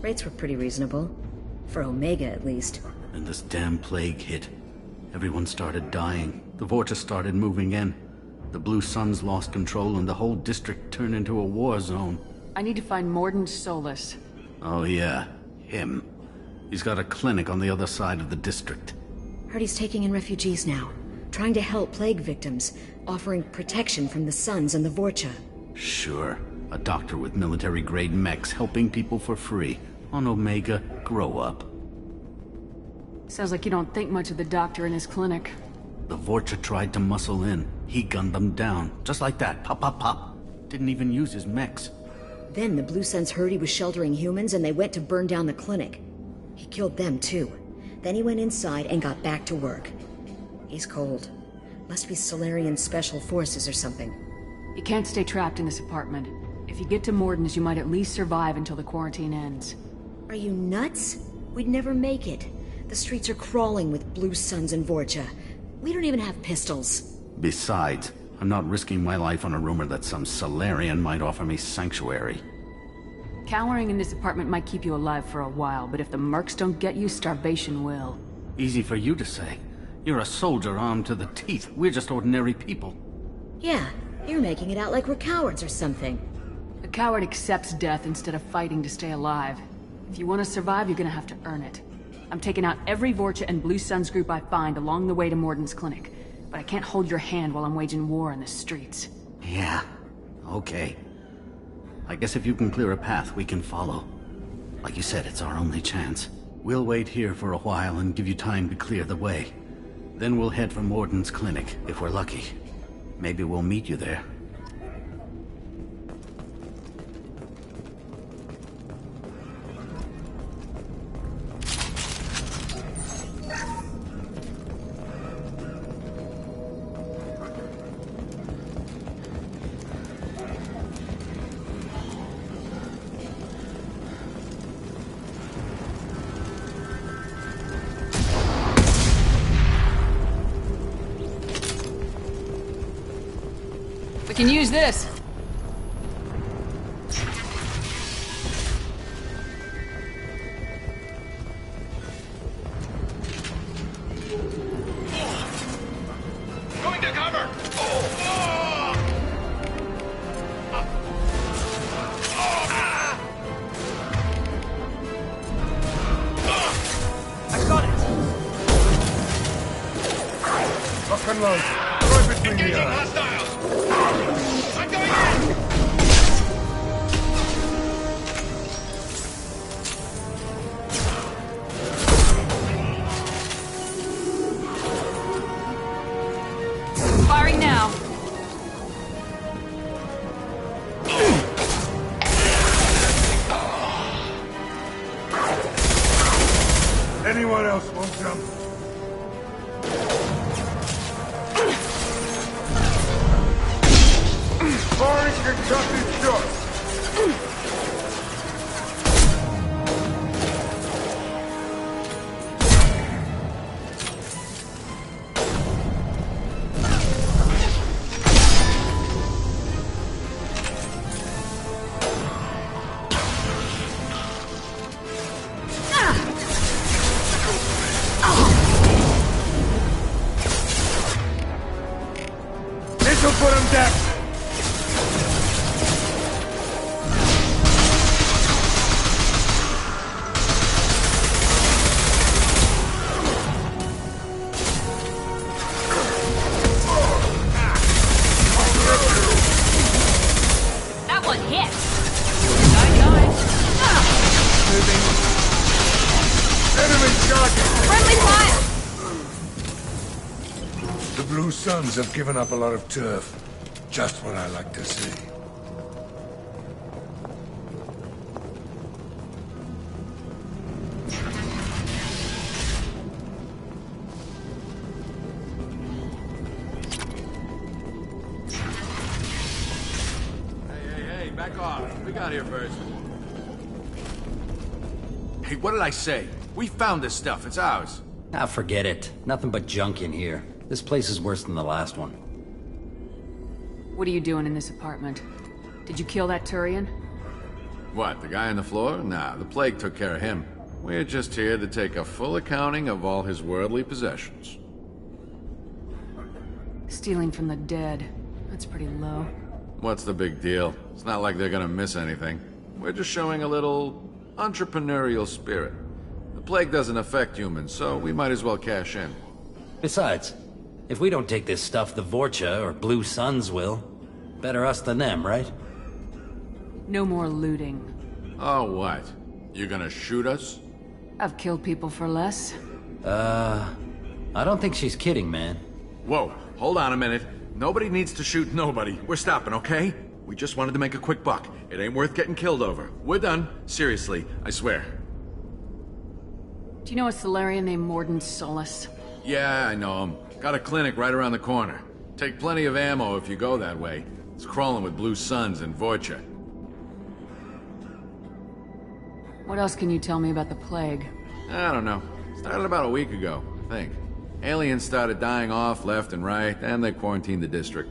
Rates were pretty reasonable. For Omega, at least. And this damn plague hit. Everyone started dying. The Vorcha started moving in. The Blue Suns lost control and the whole district turned into a war zone. I need to find Mordin Solus. Oh yeah, him. He's got a clinic on the other side of the district. Heard he's taking in refugees now. Trying to help plague victims. Offering protection from the Suns and the Vorcha. Sure. A doctor with military-grade mechs helping people for free. On Omega, grow up. Sounds like you don't think much of the doctor in his clinic. The Vorcha tried to muscle in. He gunned them down. Just like that. Pop, pop, pop. Didn't even use his mechs. Then the Blue Suns heard he was sheltering humans and they went to burn down the clinic. He killed them too. Then he went inside and got back to work. He's cold. Must be Solarian Special Forces or something. You can't stay trapped in this apartment. If you get to Mordin's, you might at least survive until the quarantine ends. Are you nuts? We'd never make it. The streets are crawling with Blue Suns and Vorcha. We don't even have pistols. Besides, I'm not risking my life on a rumor that some Solarian might offer me sanctuary. Cowering in this apartment might keep you alive for a while, but if the mercs don't get you, starvation will. Easy for you to say. You're a soldier armed to the teeth. We're just ordinary people. Yeah, you're making it out like we're cowards or something. A coward accepts death instead of fighting to stay alive. If you want to survive, you're gonna have to earn it. I'm taking out every Vorcha and Blue Suns group I find along the way to Mordin's clinic. But I can't hold your hand while I'm waging war in the streets. Yeah, okay. I guess if you can clear a path, we can follow. Like you said, it's our only chance. We'll wait here for a while and give you time to clear the way. Then we'll head for Mordin's clinic, if we're lucky. Maybe we'll meet you there. We can use this. Going to cover! I got it! Lock and load. Right between the eyes. I'm going Anyone else won't jump? Barney can cut this short. This'll put him down. That one hit. Enemy charging. Friendly fire. The Blue Suns have given up a lot of turf. Just what I like to see. Hey, back off. We got here first. Hey, what did I say? We found this stuff. It's ours. Ah, forget it. Nothing but junk in here. This place is worse than the last one. What are you doing in this apartment? Did you kill that Turian? What, the guy on the floor? Nah, the plague took care of him. We're just here to take a full accounting of all his worldly possessions. Stealing from the dead. That's pretty low. What's the big deal? It's not like they're gonna miss anything. We're just showing a little entrepreneurial spirit. The plague doesn't affect humans, so we might as well cash in. Besides, if we don't take this stuff, the Vorcha or Blue Suns will. Better us than them, right? No more looting. Oh, what? You gonna shoot us? I've killed people for less. I don't think she's kidding, man. Whoa, hold on a minute. Nobody needs to shoot nobody. We're stopping, okay? We just wanted to make a quick buck. It ain't worth getting killed over. We're done. Seriously, I swear. Do you know a Solarian named Morden Solus? Yeah, I know him. Got a clinic right around the corner. Take plenty of ammo if you go that way. It's crawling with Blue Suns and Vorcha. What else can you tell me about the plague? I don't know. Started about a week ago, I think. Aliens started dying off left and right, and they quarantined the district.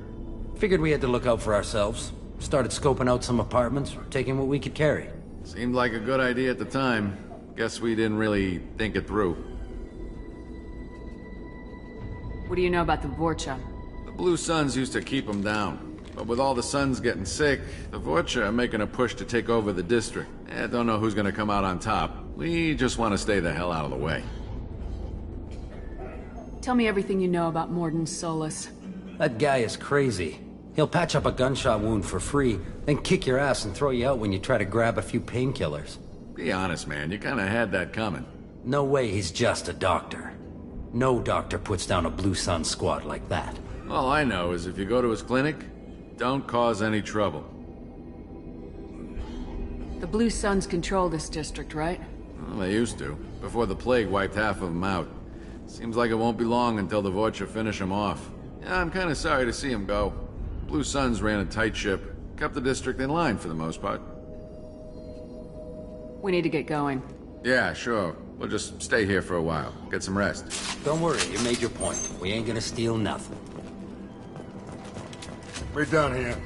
Figured we had to look out for ourselves. Started scoping out some apartments, taking what we could carry. Seemed like a good idea at the time. Guess we didn't really think it through. What do you know about the Vorcha? The Blue Suns used to keep them down. But with all the Suns getting sick, the Vorcha are making a push to take over the district. Don't know who's gonna come out on top. We just want to stay the hell out of the way. Tell me everything you know about Morden Solus. That guy is crazy. He'll patch up a gunshot wound for free, then kick your ass and throw you out when you try to grab a few painkillers. Be honest, man. You kinda had that coming. No way he's just a doctor. No doctor puts down a Blue Sun squad like that. All I know is if you go to his clinic, don't cause any trouble. The Blue Suns control this district, right? Well, they used to, before the plague wiped half of them out. Seems like it won't be long until the Vorcha finish them off. Yeah, I'm kinda sorry to see them go. Blue Suns ran a tight ship, kept the district in line for the most part. We need to get going. Yeah, sure. We'll just stay here for a while. Get some rest. Don't worry, you made your point. We ain't gonna steal nothing. We're done here.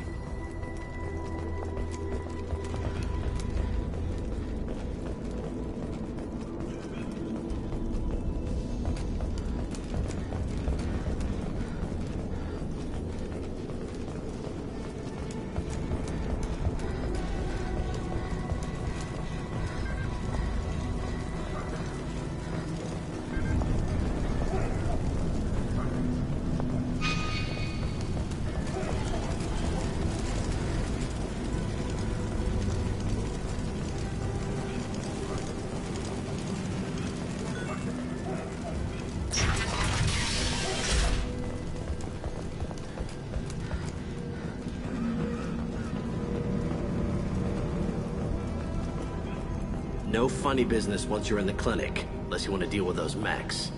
No funny business once you're in the clinic, unless you want to deal with those mechs.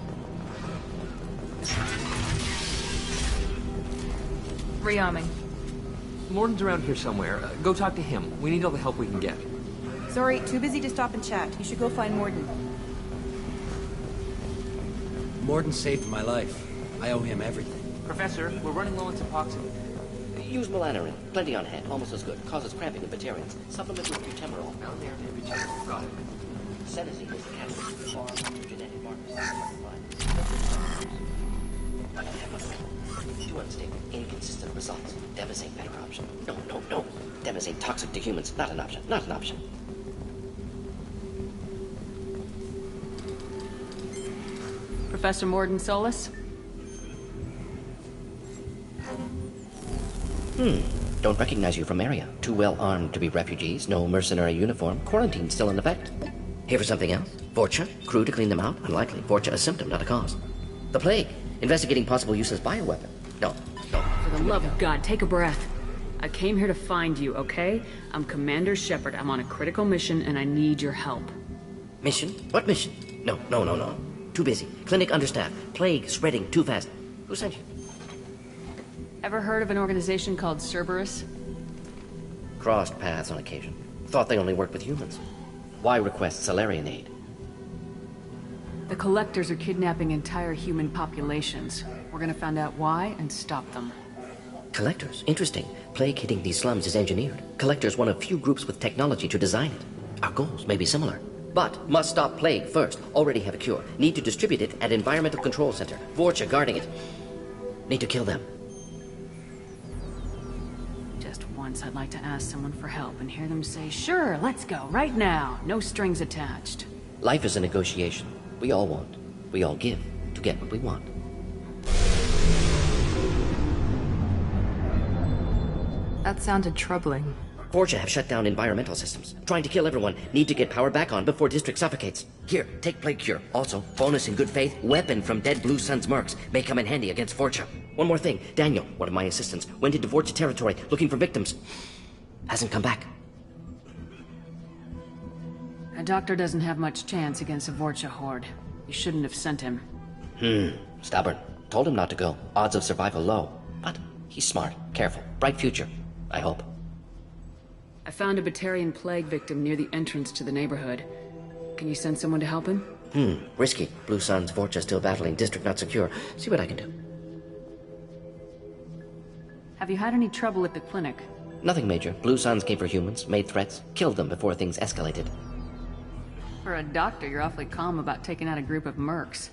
Rearming. Morden's around here somewhere. Go talk to him. We need all the help we can get. Sorry, too busy to stop and chat. You should go find Morden. Morden saved my life. I owe him everything. Professor, we're running low on Suboxone. Use Melanorin. Plenty on hand. Almost as good. Causes cramping in Batarians. Supplement with butemerol. Malnaren and butemerol. Got it. Senesine is the catalyst. Or genetic markers. Do understand. Inconsistent results. Demazane better option. No. Demazane toxic to humans. Not an option. Not an option. Professor Morden Solus? Don't recognize you from area. Too well armed to be refugees. No mercenary uniform. Quarantine still in effect. Here for something else? Vorcha? Crew to clean them out? Unlikely. Vorcha a symptom, not a cause. The plague. Investigating possible use as bioweapon. No. For the love of God, take a breath. I came here to find you, okay? I'm Commander Shepard. I'm on a critical mission, and I need your help. Mission? What mission? No. Too busy. Clinic understaffed. Plague spreading too fast. Who sent you? Ever heard of an organization called Cerberus? Crossed paths on occasion. Thought they only worked with humans. Why request Salarian aid? The Collectors are kidnapping entire human populations. We're gonna find out why and stop them. Collectors? Interesting. Plague hitting these slums is engineered. Collectors one of few groups with technology to design it. Our goals may be similar. But must stop plague first. Already have a cure. Need to distribute it at Environmental Control Center. Vorcha guarding it. Need to kill them. Just once I'd like to ask someone for help and hear them say, sure, let's go, right now. No strings attached. Life is a negotiation. We all want. We all give to get what we want. That sounded troubling. Vorcha have shut down environmental systems. Trying to kill everyone. Need to get power back on before District suffocates. Here, take Plague Cure. Also, bonus in good faith, weapon from dead Blue Sun's mercs. May come in handy against Vorcha. One more thing. Daniel, one of my assistants, went into Vorcha territory looking for victims. Hasn't come back. A doctor doesn't have much chance against a Vorcha horde. You shouldn't have sent him. Stubborn. Told him not to go. Odds of survival low. But he's smart, careful, bright future. I hope. I found a Batarian plague victim near the entrance to the neighborhood. Can you send someone to help him? Risky. Blue Sun's Vorcha still battling. District not secure. See what I can do. Have you had any trouble at the clinic? Nothing major. Blue Suns came for humans, made threats, killed them before things escalated. For a doctor, you're awfully calm about taking out a group of mercs.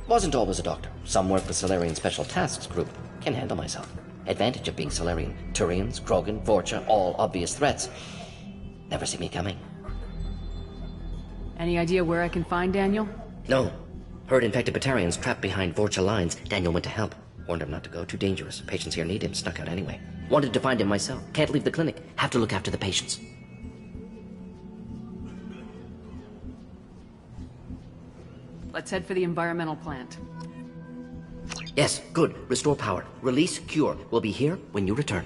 Wasn't always a doctor. Some work with Salarian Special Tasks Group. Can handle myself. Advantage of being Salarian. Turians, Krogan, Vorcha, all obvious threats. Never see me coming. Any idea where I can find Daniel? No. Heard infected Batarians trapped behind Vorcha lines. Daniel went to help. Warned him not to go. Too dangerous. Patients here need him. Snuck out anyway. Wanted to find him myself. Can't leave the clinic. Have to look after the patients. Let's head for the environmental plant. Yes, good. Restore power. Release Cure. We'll be here when you return.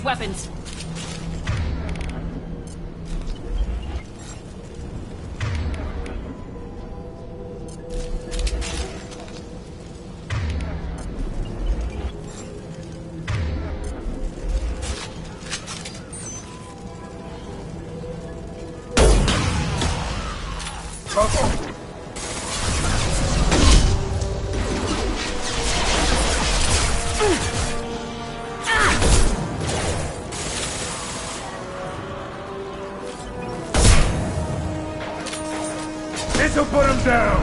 range weapons. This'll put him down!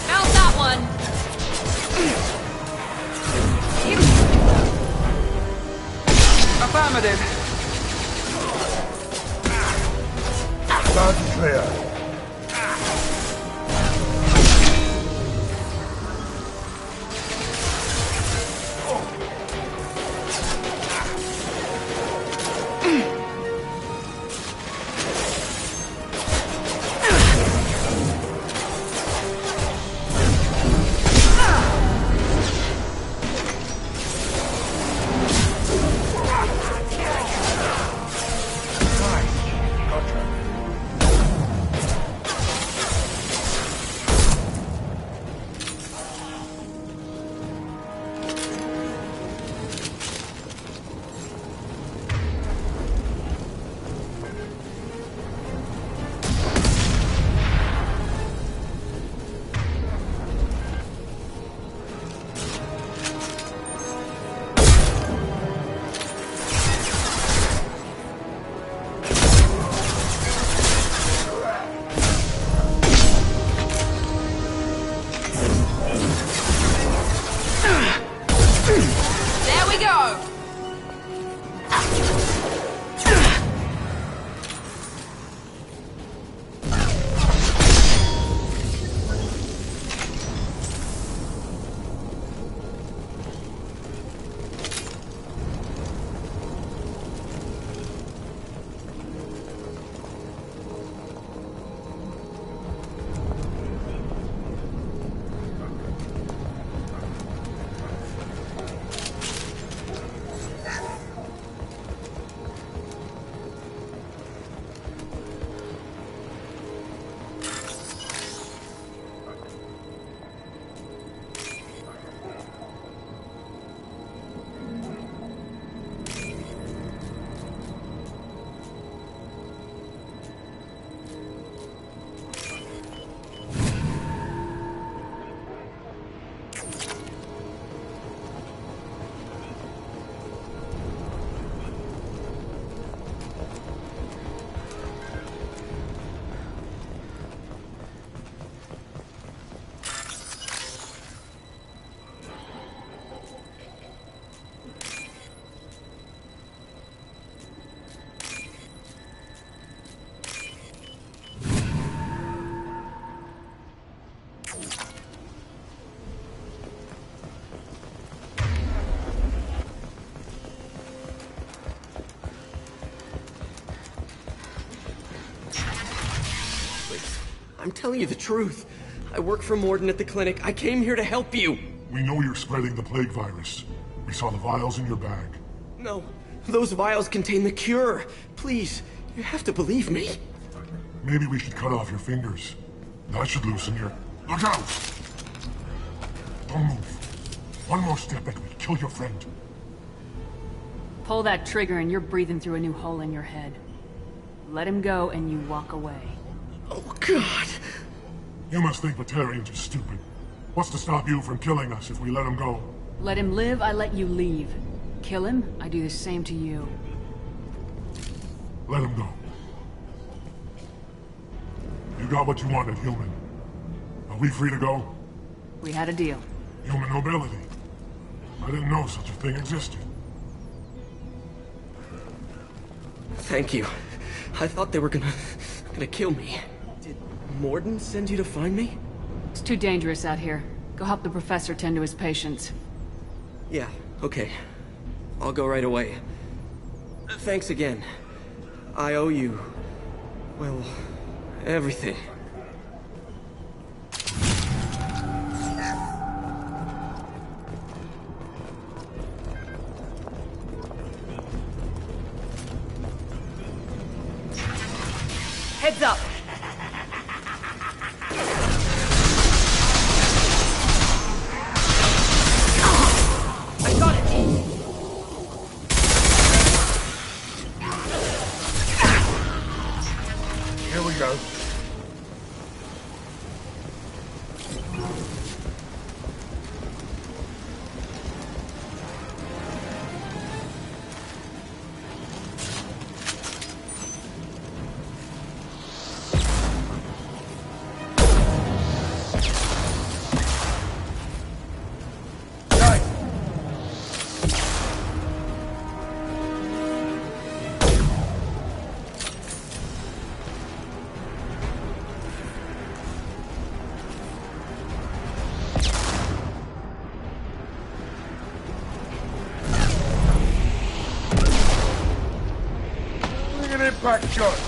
How's that one? Affirmative. Sounds clear. There we go! I'm telling you the truth. I work for Morden at the clinic. I came here to help you. We know you're spreading the plague virus. We saw the vials in your bag. No, those vials contain the cure. Please, you have to believe me. Maybe we should cut off your fingers. That should loosen your... Look out! Don't move. One more step and we kill your friend. Pull that trigger and you're breathing through a new hole in your head. Let him go and you walk away. Oh, God. You must think Batarians are stupid. What's to stop you from killing us if we let him go? Let him live, I let you leave. Kill him, I do the same to you. Let him go. You got what you wanted, human. Are we free to go? We had a deal. Human nobility. I didn't know such a thing existed. Thank you. I thought they were gonna kill me. Did Morden send you to find me? It's too dangerous out here. Go help the professor tend to his patients. Yeah, okay. I'll go right away. Thanks again. I owe you... well, Everything. Heads up! I got it! Here we go. Impact shot.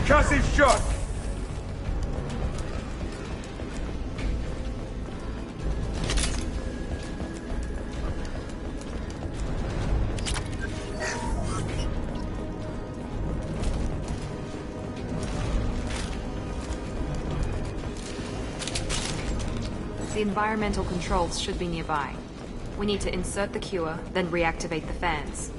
Concussive shot! The environmental controls should be nearby. We need to insert the cure, then reactivate the fans.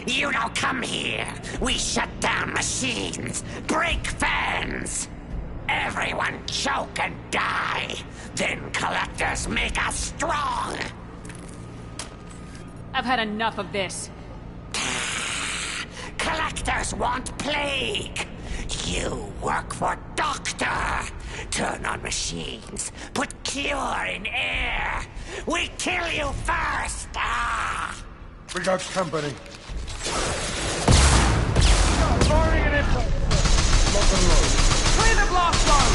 You don't come here. We shut down machines, break fans. Everyone choke and die. Then collectors make us strong. I've had enough of this. Collectors want plague. You work for Doctor. Turn on machines. Put cure in air. We kill you first. We got company. Firing an impact. Lock and load. Clear the blast zone.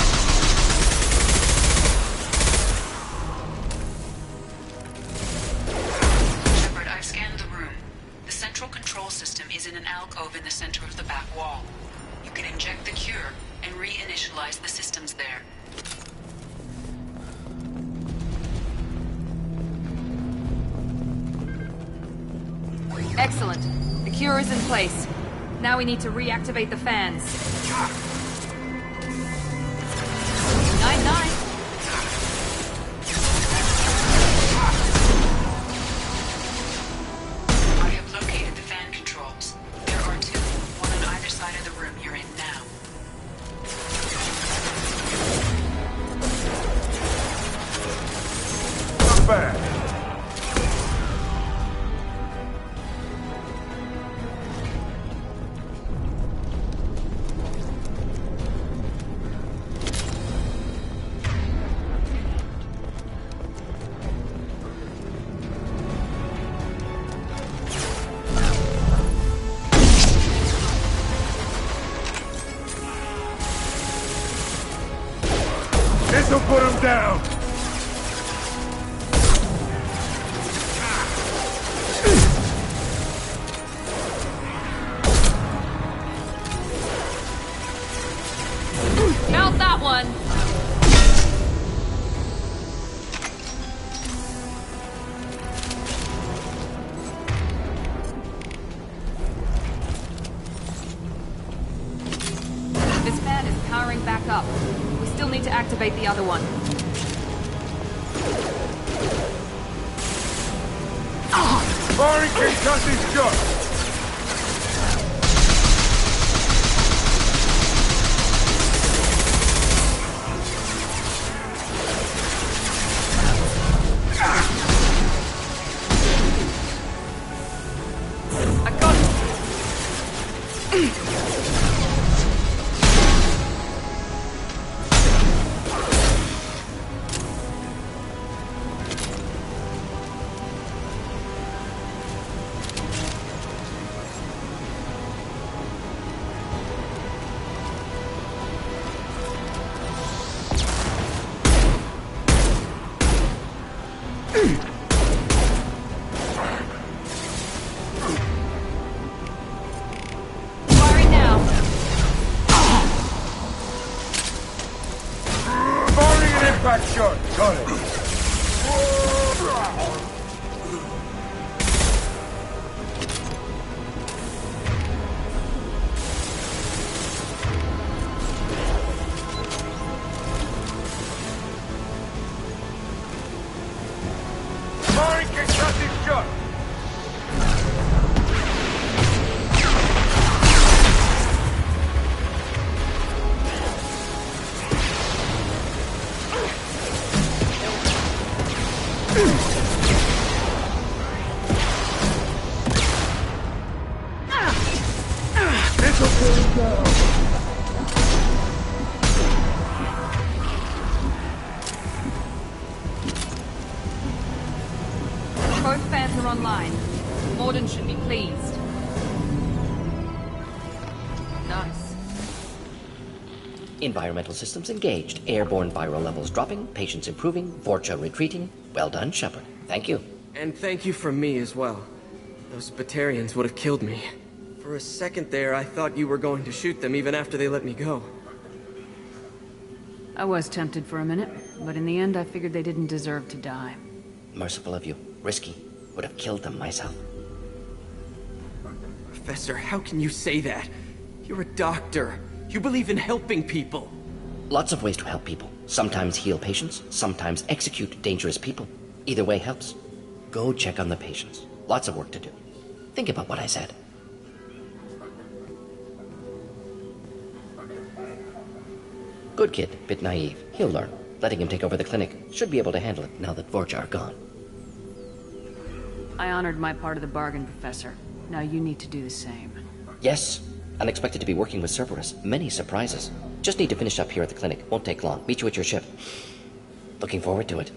Shepard, I've scanned the room. The central control system is in an alcove in the center of the back wall. You can inject the cure and reinitialize the systems there. Excellent. The cure is in place. Now we need to reactivate the fans. 9-9. I have located the fan controls. There are two, one on either side of the room you're in now. Come back. This'll put him down! Mount that one! This fan is powering back up. We still need to activate the other one. Firing concussive shot! I got it! Firing now! Firing an impact shot! Got it! Firing concussive shot! This'll pull him down! Both fans are online. Morden should be pleased. Nice. Environmental systems engaged. Airborne viral levels dropping. Patients improving. Vorcha retreating. Well done, Shepard. Thank you. And thank you from me as well. Those Batarians would have killed me. For a second there, I thought you were going to shoot them even after they let me go. I was tempted for a minute, but in the end I figured they didn't deserve to die. Merciful of you. Risky. Would have killed them myself. Professor, how can you say that? You're a doctor. You believe in helping people. Lots of ways to help people. Sometimes heal patients, sometimes execute dangerous people. Either way helps. Go check on the patients. Lots of work to do. Think about what I said. Good kid, bit naive. He'll learn. Letting him take over the clinic. Should be able to handle it now that Vorcha are gone. I honored my part of the bargain, Professor. Now you need to do the same. Yes. Unexpected to be working with Cerberus. Many surprises. Just need to finish up here at the clinic. Won't take long. Meet you at your ship. Looking forward to it.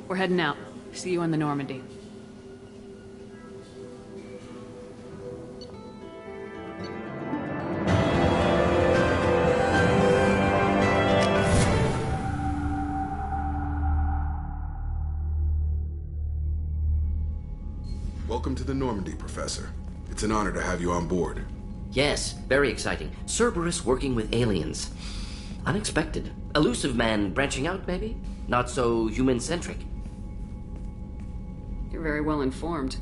We're heading out. See you on the Normandy. Welcome to the Normandy, Professor. It's an honor to have you on board. Yes, very exciting. Cerberus working with aliens. Unexpected. Elusive man branching out, maybe? Not so human-centric. You're very well informed.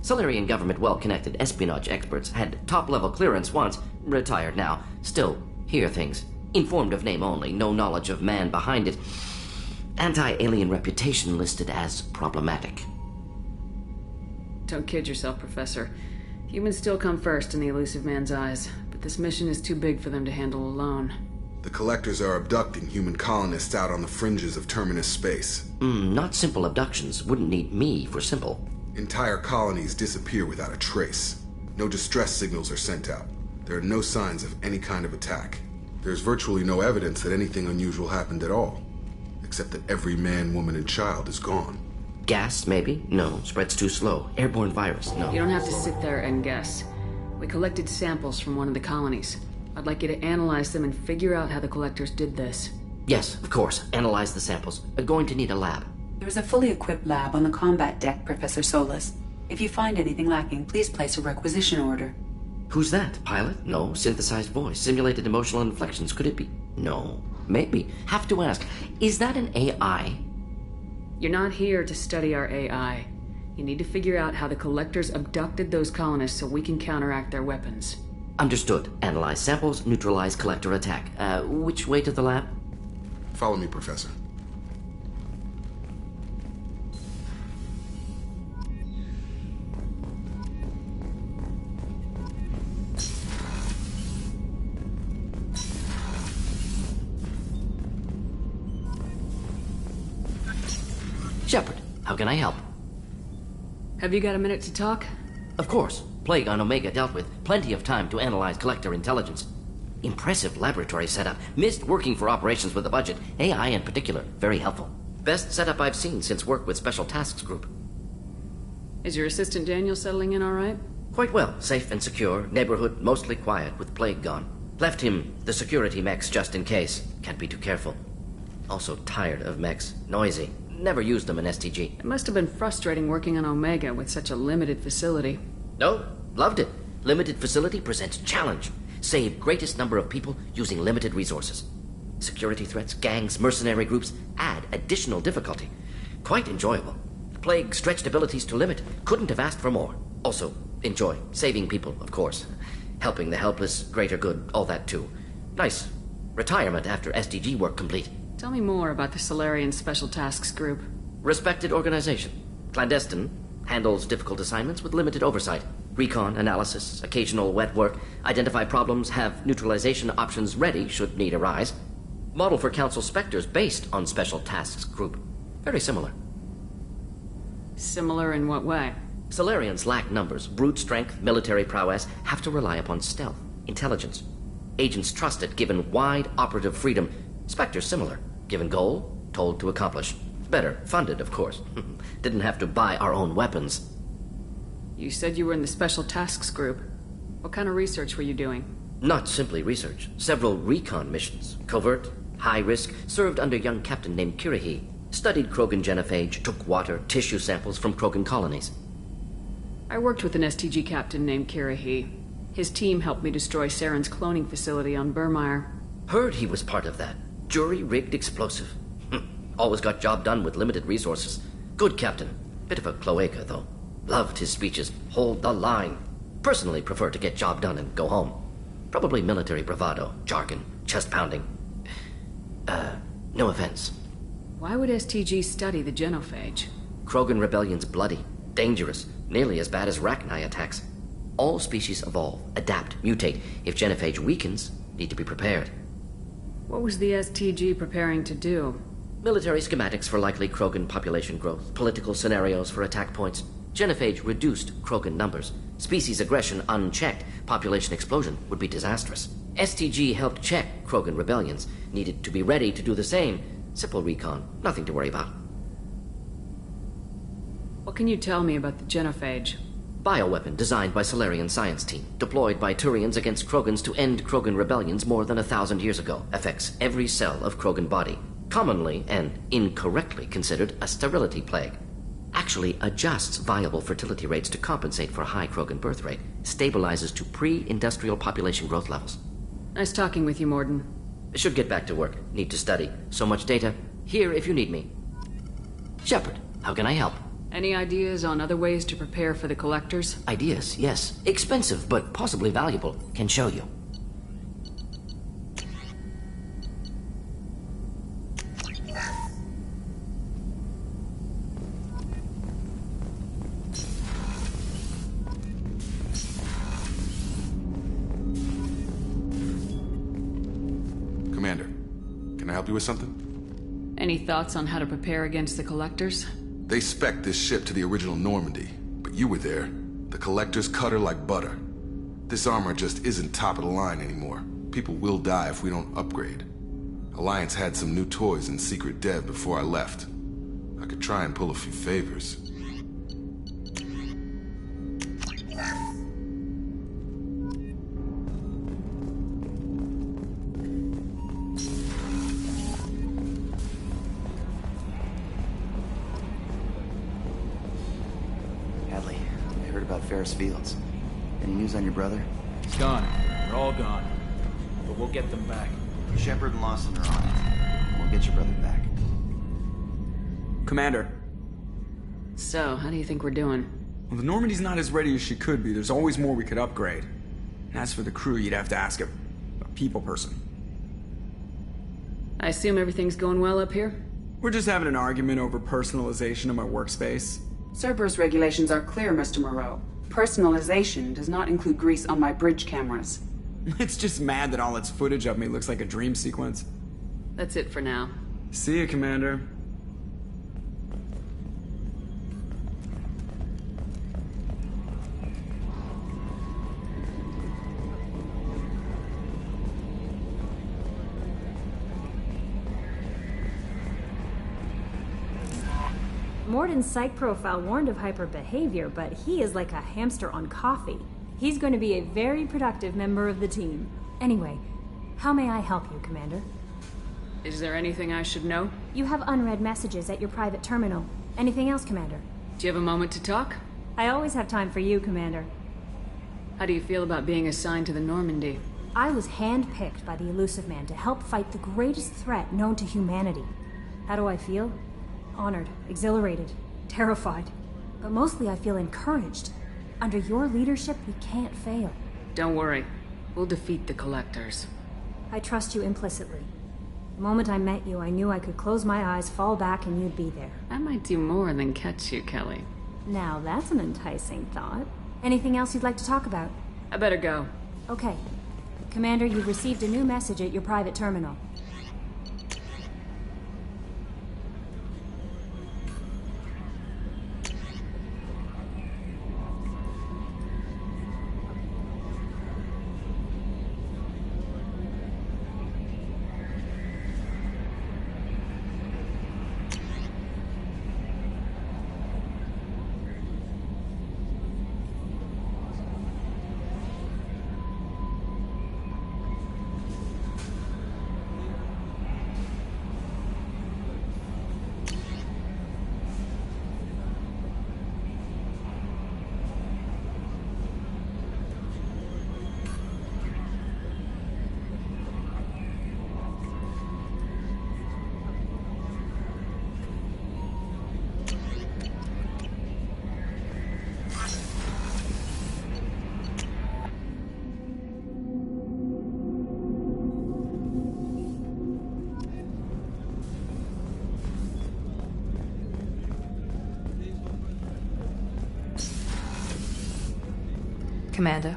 Solarian government well-connected espionage experts had top-level clearance once, retired now, still hear things. Informed of name only, no knowledge of man behind it. Anti-alien reputation listed as problematic. Don't kid yourself, Professor. Humans still come first in the elusive man's eyes, but this mission is too big for them to handle alone. The Collectors are abducting human colonists out on the fringes of Terminus space. Not simple abductions. Wouldn't need me for simple. Entire colonies disappear without a trace. No distress signals are sent out. There are no signs of any kind of attack. There's virtually no evidence that anything unusual happened at all, except that every man, woman, and child is gone. Gas, maybe? No. Spreads too slow. Airborne virus? No. You don't have to sit there and guess. We collected samples from one of the colonies. I'd like you to analyze them and figure out how the Collectors did this. Yes, of course. Analyze the samples. Going to need a lab. There's a fully equipped lab on the combat deck, Professor Solis. If you find anything lacking, please place a requisition order. Who's that? Pilot? No. Synthesized voice. Simulated emotional inflections. Could it be? No. Maybe. Have to ask. Is that an AI? You're not here to study our AI. You need to figure out how the Collectors abducted those colonists so we can counteract their weapons. Understood. Analyze samples, neutralize Collector attack. Which way to the lab? Follow me, Professor. Shepard, how can I help? Have you got a minute to talk? Of course. Plague on Omega dealt with. Plenty of time to analyze Collector intelligence. Impressive laboratory setup. Missed working for operations with a budget. AI in particular. Very helpful. Best setup I've seen since work with Special Tasks Group. Is your assistant Daniel settling in all right? Quite well. Safe and secure. Neighborhood mostly quiet with Plague gone. Left him the security mechs just in case. Can't be too careful. Also tired of mechs. Noisy. Never used them in STG. It must have been frustrating working on Omega with such a limited facility. No, loved it. Limited facility presents challenge. Save greatest number of people using limited resources. Security threats, gangs, mercenary groups add additional difficulty. Quite enjoyable. Plague stretched abilities to limit. Couldn't have asked for more. Also, enjoy. Saving people, of course. Helping the helpless, greater good, all that too. Nice. Retirement after SDG work complete. Tell me more about the Solarian Special Tasks Group. Respected organization. Clandestine. Handles difficult assignments with limited oversight. Recon, analysis, occasional wet work. Identify problems, have neutralization options ready should need arise. Model for Council Spectres based on Special Tasks Group. Very similar. Similar in what way? Solarians lack numbers, brute strength, military prowess, have to rely upon stealth, intelligence. Agents trusted, given wide operative freedom. Spectres similar. Given goal, told to accomplish. Better, funded, of course. Didn't have to buy our own weapons. You said you were in the Special Tasks Group. What kind of research were you doing? Not simply research. Several recon missions. Covert, high risk, served under a young captain named Kirahi. Studied Krogan genophage, took water, tissue samples from Krogan colonies. I worked with an STG captain named Kirahi. His team helped me destroy Saren's cloning facility on Burmire. Heard he was part of that. Jury-rigged explosive. Always got job done with limited resources. Good captain. Bit of a cloaca, though. Loved his speeches. Hold the line. Personally prefer to get job done and go home. Probably military bravado, jargon, chest-pounding. No offense. Why would STG study the genophage? Krogan rebellion's bloody, dangerous, nearly as bad as Rachni attacks. All species evolve, adapt, mutate. If genophage weakens, need to be prepared. What was the STG preparing to do? Military schematics for likely Krogan population growth, political scenarios for attack points. Genophage reduced Krogan numbers. Species aggression unchecked, population explosion would be disastrous. STG helped check Krogan rebellions, needed to be ready to do the same. Simple recon, nothing to worry about. What can you tell me about the genophage? Bioweapon designed by Solarian science team, deployed by Turians against Krogans to end Krogan rebellions more than 1,000 years ago. Affects every cell of Krogan body. Commonly and incorrectly considered a sterility plague. Actually adjusts viable fertility rates to compensate for high Krogan birth rate. Stabilizes to pre-industrial population growth levels. Nice talking with you, Morden. Should get back to work. Need to study. So much data. Here if you need me. Shepard, how can I help? Any ideas on other ways to prepare for the Collectors? Ideas, yes. Expensive, but possibly valuable. Can show you. Commander, can I help you with something? Any thoughts on how to prepare against the Collectors? They spec'd this ship to the original Normandy, but you were there. The Collectors cut her like butter. This armor just isn't top of the line anymore. People will die if we don't upgrade. Alliance had some new toys in secret dev before I left. I could try and pull a few favors. Hadley, I heard about Ferris Fields. Any news on your brother? He's gone. They're all gone. But we'll get them back. Shepard and Lawson are on it. We'll get your brother back. Commander. So, how do you think we're doing? Well, the Normandy's not as ready as she could be. There's always more we could upgrade. And as for the crew, you'd have to ask a people person. I assume everything's going well up here? We're just having an argument over personalization of my workspace. Cerberus regulations are clear, Mr. Moreau. Personalization does not include grease on my bridge cameras. It's just mad that all its footage of me looks like a dream sequence. That's it for now. See you, Commander. Morden's psych profile warned of hyper behavior, but he is like a hamster on coffee. He's going to be a very productive member of the team. Anyway, how may I help you, Commander? Is there anything I should know? You have unread messages at your private terminal. Anything else, Commander? Do you have a moment to talk? I always have time for you, Commander. How do you feel about being assigned to the Normandy? I was handpicked by the Illusive Man to help fight the greatest threat known to humanity. How do I feel? Honored, exhilarated, terrified. But mostly I feel encouraged. Under your leadership, we can't fail. Don't worry. We'll defeat the Collectors. I trust you implicitly. The moment I met you, I knew I could close my eyes, fall back, and you'd be there. I might do more than catch you, Kelly. Now that's an enticing thought. Anything else you'd like to talk about? I better go. Okay. Commander, you've received a new message at your private terminal. Commander,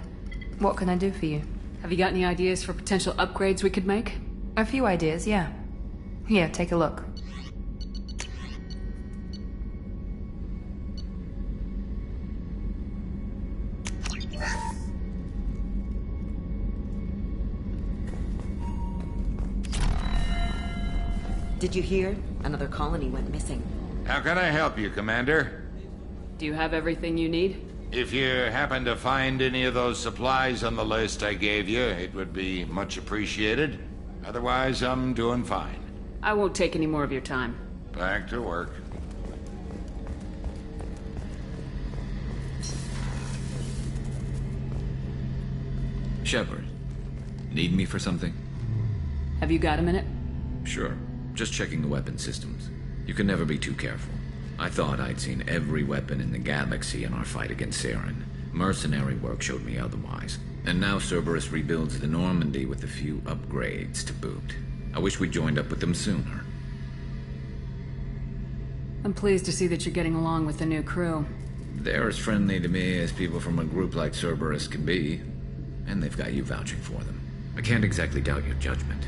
what can I do for you? Have you got any ideas for potential upgrades we could make? A few ideas, yeah. Here, take a look. Did you hear? Another colony went missing. How can I help you, Commander? Do you have everything you need? If you happen to find any of those supplies on the list I gave you, it would be much appreciated. Otherwise, I'm doing fine. I won't take any more of your time. Back to work. Shepard, need me for something? Have you got a minute? Sure. Just checking the weapon systems. You can never be too careful. I thought I'd seen every weapon in the galaxy in our fight against Saren. Mercenary work showed me otherwise. And now Cerberus rebuilds the Normandy with a few upgrades to boot. I wish we joined up with them sooner. I'm pleased to see that you're getting along with the new crew. They're as friendly to me as people from a group like Cerberus can be. And they've got you vouching for them. I can't exactly doubt your judgment.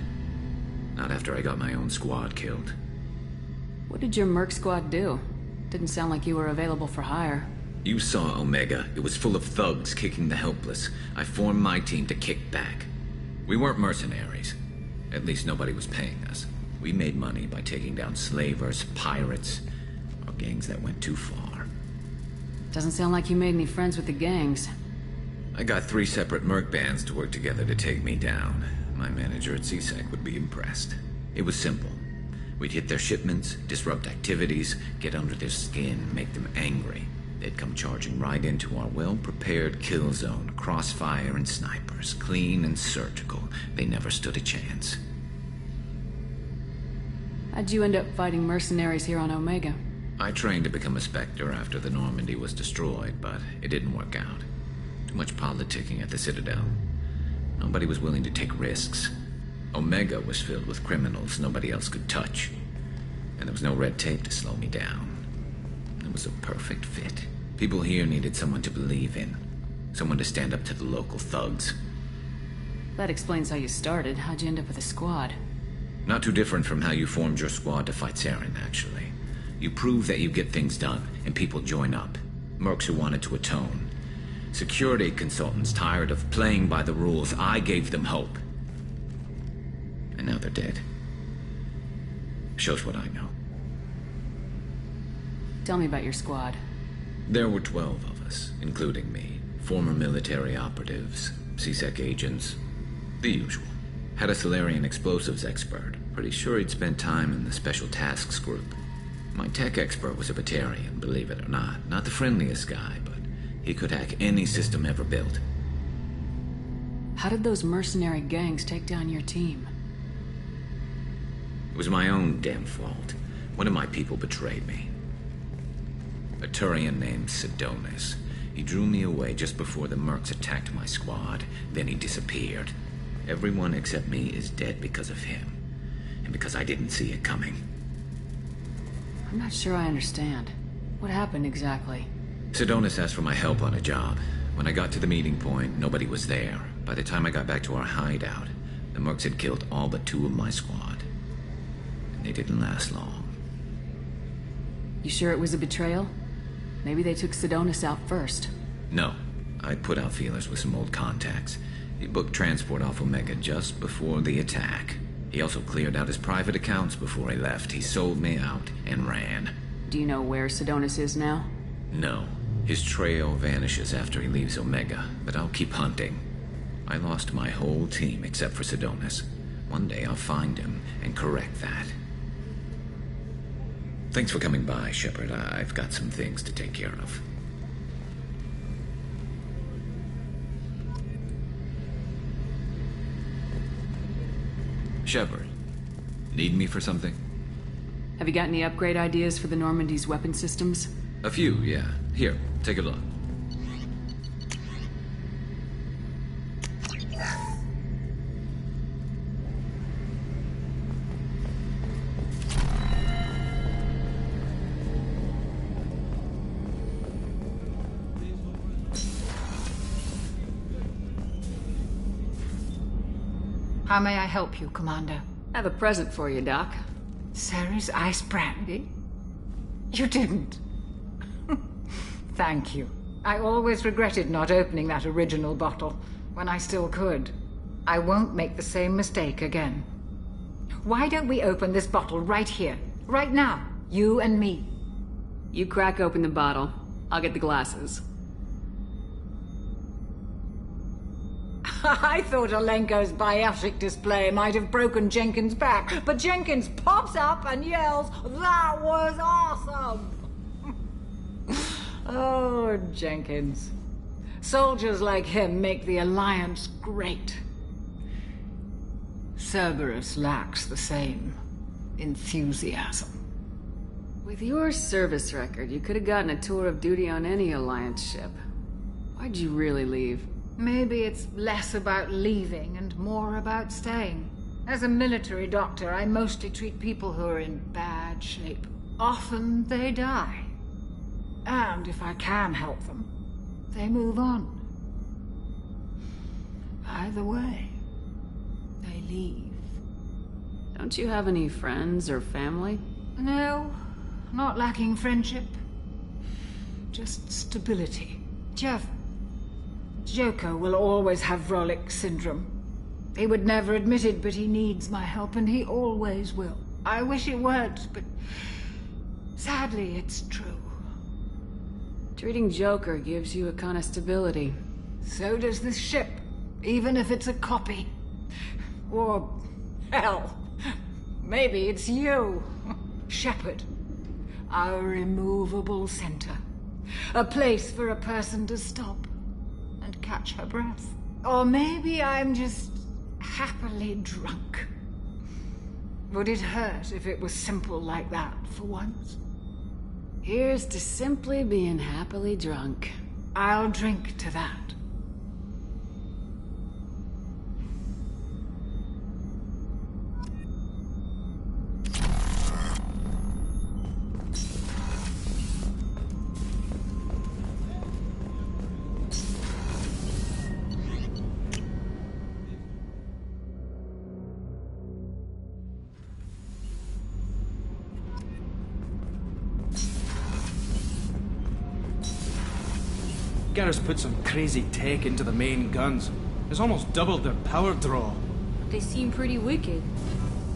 Not after I got my own squad killed. What did your Merc squad do? Didn't sound like you were available for hire. You saw Omega. It was full of thugs kicking the helpless. I formed my team to kick back. We weren't mercenaries. At least nobody was paying us. We made money by taking down slavers, pirates, or gangs that went too far. Doesn't sound like you made any friends with the gangs. I got 3 separate merc bands to work together to take me down. My manager at C-Sec would be impressed. It was simple. We'd hit their shipments, disrupt activities, get under their skin, make them angry. They'd come charging right into our well-prepared kill zone, crossfire and snipers, clean and surgical. They never stood a chance. How'd you end up fighting mercenaries here on Omega? I trained to become a Spectre after the Normandy was destroyed, but it didn't work out. Too much politicking at the Citadel. Nobody was willing to take risks. Omega was filled with criminals nobody else could touch. And there was no red tape to slow me down. It was a perfect fit. People here needed someone to believe in. Someone to stand up to the local thugs. That explains how you started. How'd you end up with a squad? Not too different from how you formed your squad to fight Saren, actually. You prove that you get things done, and people join up. Mercs who wanted to atone. Security consultants tired of playing by the rules. I gave them hope. And now they're dead. Shows what I know. Tell me about your squad. There were 12 of us, including me. Former military operatives, C-Sec agents, the usual. Had a Salarian explosives expert. Pretty sure he'd spent time in the Special Tasks group. My tech expert was a Batarian, believe it or not. Not the friendliest guy, but he could hack any system ever built. How did those mercenary gangs take down your team? It was my own damn fault. One of my people betrayed me. A Turian named Sidonis. He drew me away just before the Mercs attacked my squad. Then he disappeared. Everyone except me is dead because of him. And because I didn't see it coming. I'm not sure I understand. What happened exactly? Sidonis asked for my help on a job. When I got to the meeting point, nobody was there. By the time I got back to our hideout, the Mercs had killed all but 2 of my squad. And they didn't last long. You sure it was a betrayal? Maybe they took Sidonis out first. No. I put out feelers with some old contacts. He booked transport off Omega just before the attack. He also cleared out his private accounts before he left. He sold me out and ran. Do you know where Sidonis is now? No. His trail vanishes after he leaves Omega, but I'll keep hunting. I lost my whole team except for Sidonis. One day I'll find him and correct that. Thanks for coming by, Shepard. I've got some things to take care of. Shepard, need me for something? Have you got any upgrade ideas for the Normandy's weapon systems? A few, yeah. Here, take a look. How may I help you, Commander? I have a present for you, Doc. Ceres ice brandy? You didn't. Thank you. I always regretted not opening that original bottle when I still could. I won't make the same mistake again. Why don't we open this bottle right here, right now, you and me? You crack open the bottle. I'll get the glasses. I thought Alenko's biotic display might have broken Jenkins' back, but Jenkins pops up and yells, "That was awesome!" Oh, Jenkins. Soldiers like him make the Alliance great. Cerberus lacks the same enthusiasm. With your service record, you could have gotten a tour of duty on any Alliance ship. Why'd you really leave? Maybe it's less about leaving and more about staying. As a military doctor, I mostly treat people who are in bad shape. Often they die. And if I can help them, they move on. Either way, they leave. Don't you have any friends or family? No, not lacking friendship. Just stability. Jeff, Joker will always have Vrolik syndrome. He would never admit it, but he needs my help, and he always will. I wish it weren't, but sadly, it's true. Treating Joker gives you a kind of stability. So does this ship, even if it's a copy. Or, hell, maybe it's you, Shepard. Our immovable center. A place for a person to stop and catch her breath. Or maybe I'm just happily drunk. Would it hurt if it was simple like that for once? Here's to simply being happily drunk. I'll drink to that. Garrus put some crazy tech into the main guns. It's almost doubled their power draw. They seem pretty wicked.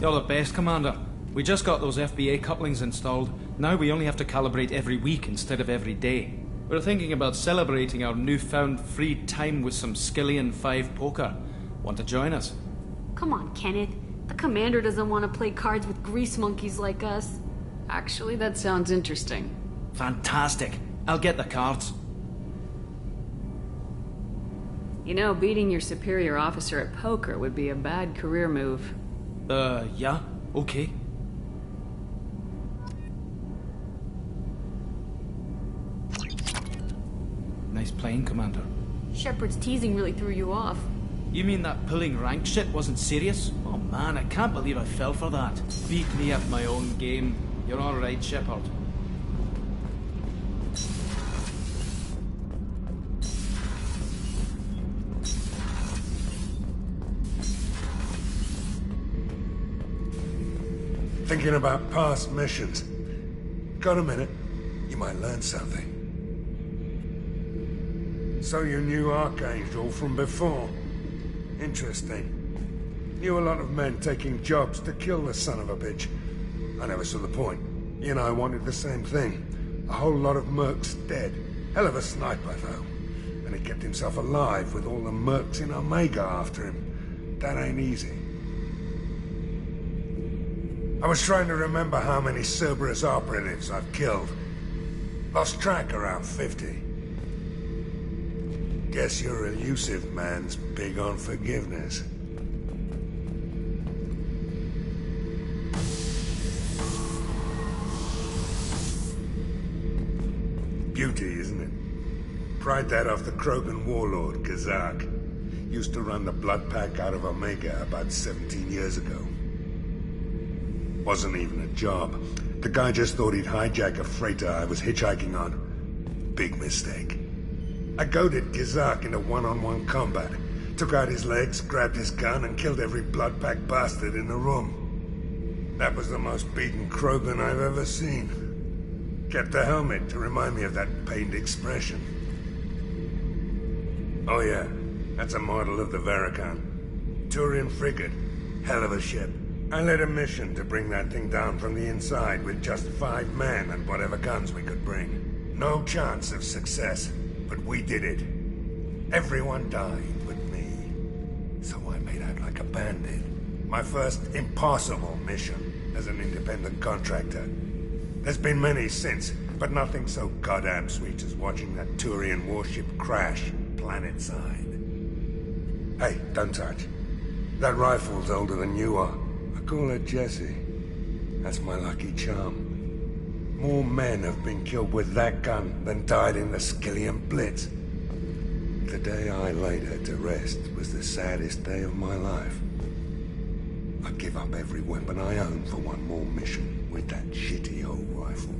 You're the best, Commander. We just got those FBA couplings installed. Now we only have to calibrate every week instead of every day. We're thinking about celebrating our newfound free time with some Skillian 5 poker. Want to join us? Come on, Kenneth. The Commander doesn't want to play cards with grease monkeys like us. Actually, that sounds interesting. Fantastic. I'll get the cards. You know, beating your superior officer at poker would be a bad career move. Yeah, okay. Nice playing, Commander. Shepard's teasing really threw you off. You mean that pulling rank shit wasn't serious? Oh man, I can't believe I fell for that. Beat me at my own game. You're alright, Shepard. Thinking about past missions. Got a minute? You might learn something. So you knew Archangel from before? Interesting. Knew a lot of men taking jobs to kill the son of a bitch. I never saw the point. You and I wanted the same thing. A whole lot of mercs dead. Hell of a sniper, though. And he kept himself alive with all the mercs in Omega after him. That ain't easy. I was trying to remember how many Cerberus operatives I've killed. Lost track around 50. Guess your elusive man's big on forgiveness. Beauty, isn't it? Pried that off the Krogan warlord, Kazak. Used to run the Blood Pack out of Omega about 17 years ago. Wasn't even a job. The guy just thought he'd hijack a freighter I was hitchhiking on. Big mistake. I goaded Gizak into one-on-one combat. Took out his legs, grabbed his gun, and killed every Blood Pack bastard in the room. That was the most beaten Krogan I've ever seen. Kept a helmet to remind me of that pained expression. Oh yeah, that's a model of the Veracon. Turian frigate. Hell of a ship. I led a mission to bring that thing down from the inside with just 5 men and whatever guns we could bring. No chance of success, but we did it. Everyone died but me. So I made out like a bandit. My first impossible mission as an independent contractor. There's been many since, but nothing so goddamn sweet as watching that Turian warship crash planet-side. Hey, don't touch. That rifle's older than you are. Call her Jessie. That's my lucky charm. More men have been killed with that gun than died in the Skillian Blitz. The day I laid her to rest was the saddest day of my life. I'd give up every weapon I own for one more mission with that shitty old rifle.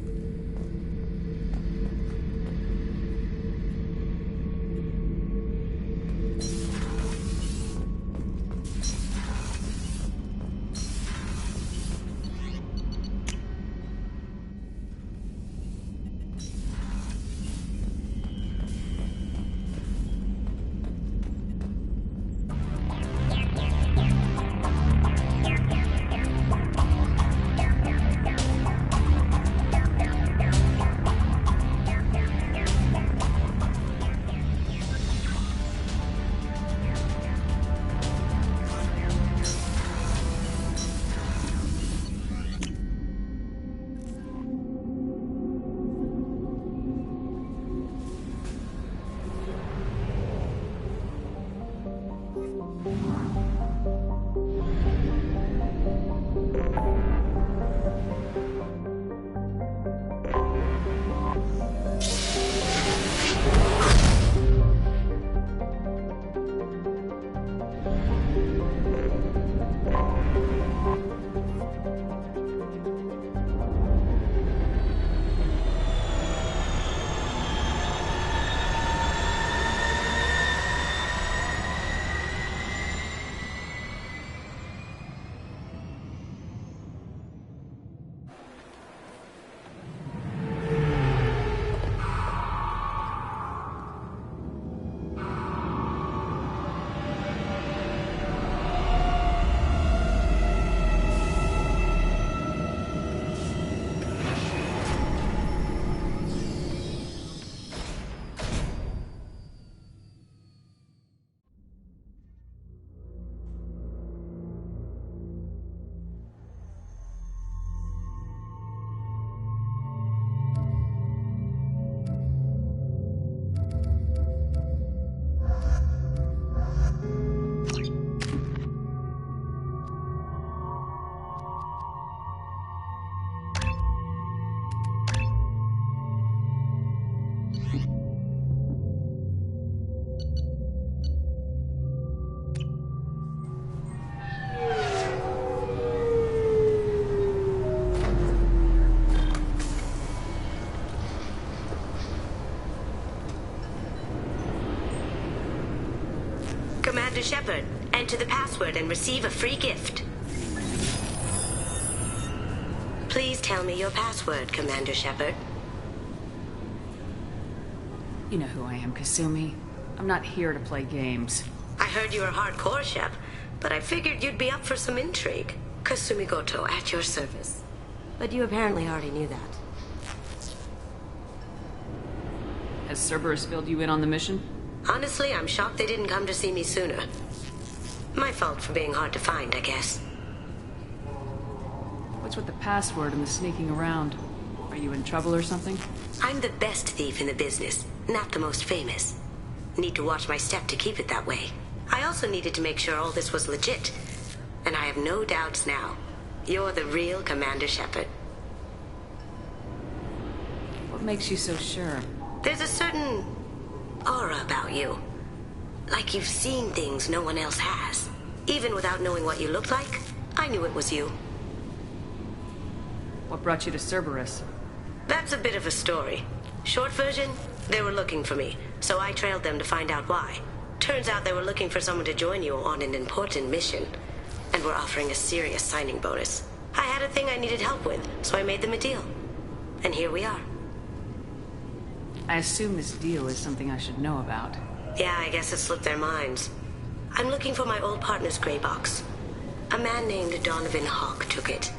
Commander Shepard, enter the password and receive a free gift. Please tell me your password, Commander Shepard. You know who I am, Kasumi. I'm not here to play games. I heard you were hardcore, Shep, but I figured you'd be up for some intrigue. Kasumi Goto, at your service. But you apparently already knew that. Has Cerberus filled you in on the mission? Honestly, I'm shocked they didn't come to see me sooner. My fault for being hard to find, I guess. What's with the password and the sneaking around? Are you in trouble or something? I'm the best thief in the business, not the most famous. Need to watch my step to keep it that way. I also needed to make sure all this was legit. And I have no doubts now. You're the real Commander Shepard. What makes you so sure? There's a certain aura about you. Like you've seen things no one else has. Even without knowing what you looked like, I knew it was you. What brought you to Cerberus? That's a bit of a story. Short version, they were looking for me, so I trailed them to find out why. Turns out they were looking for someone to join you on an important mission, and were offering a serious signing bonus. I had a thing I needed help with, so I made them a deal. And here we are. I assume this deal is something I should know about. Yeah, I guess it slipped their minds. I'm looking for my old partner's gray box. A man named Donovan Hawk took it,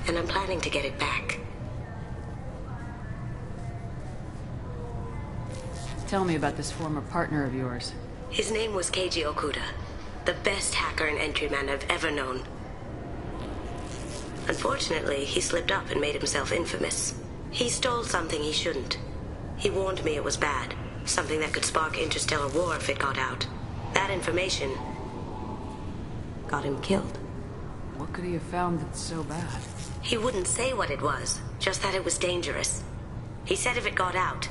and I'm planning to get it back. Tell me about this former partner of yours. His name was Keiji Okuda, the best hacker and entryman I've ever known. Unfortunately, he slipped up and made himself infamous. He stole something he shouldn't. He warned me it was bad, something that could spark interstellar war if it got out. That information got him killed. What could he have found that's so bad? He wouldn't say what it was, just that it was dangerous. He said if it got out,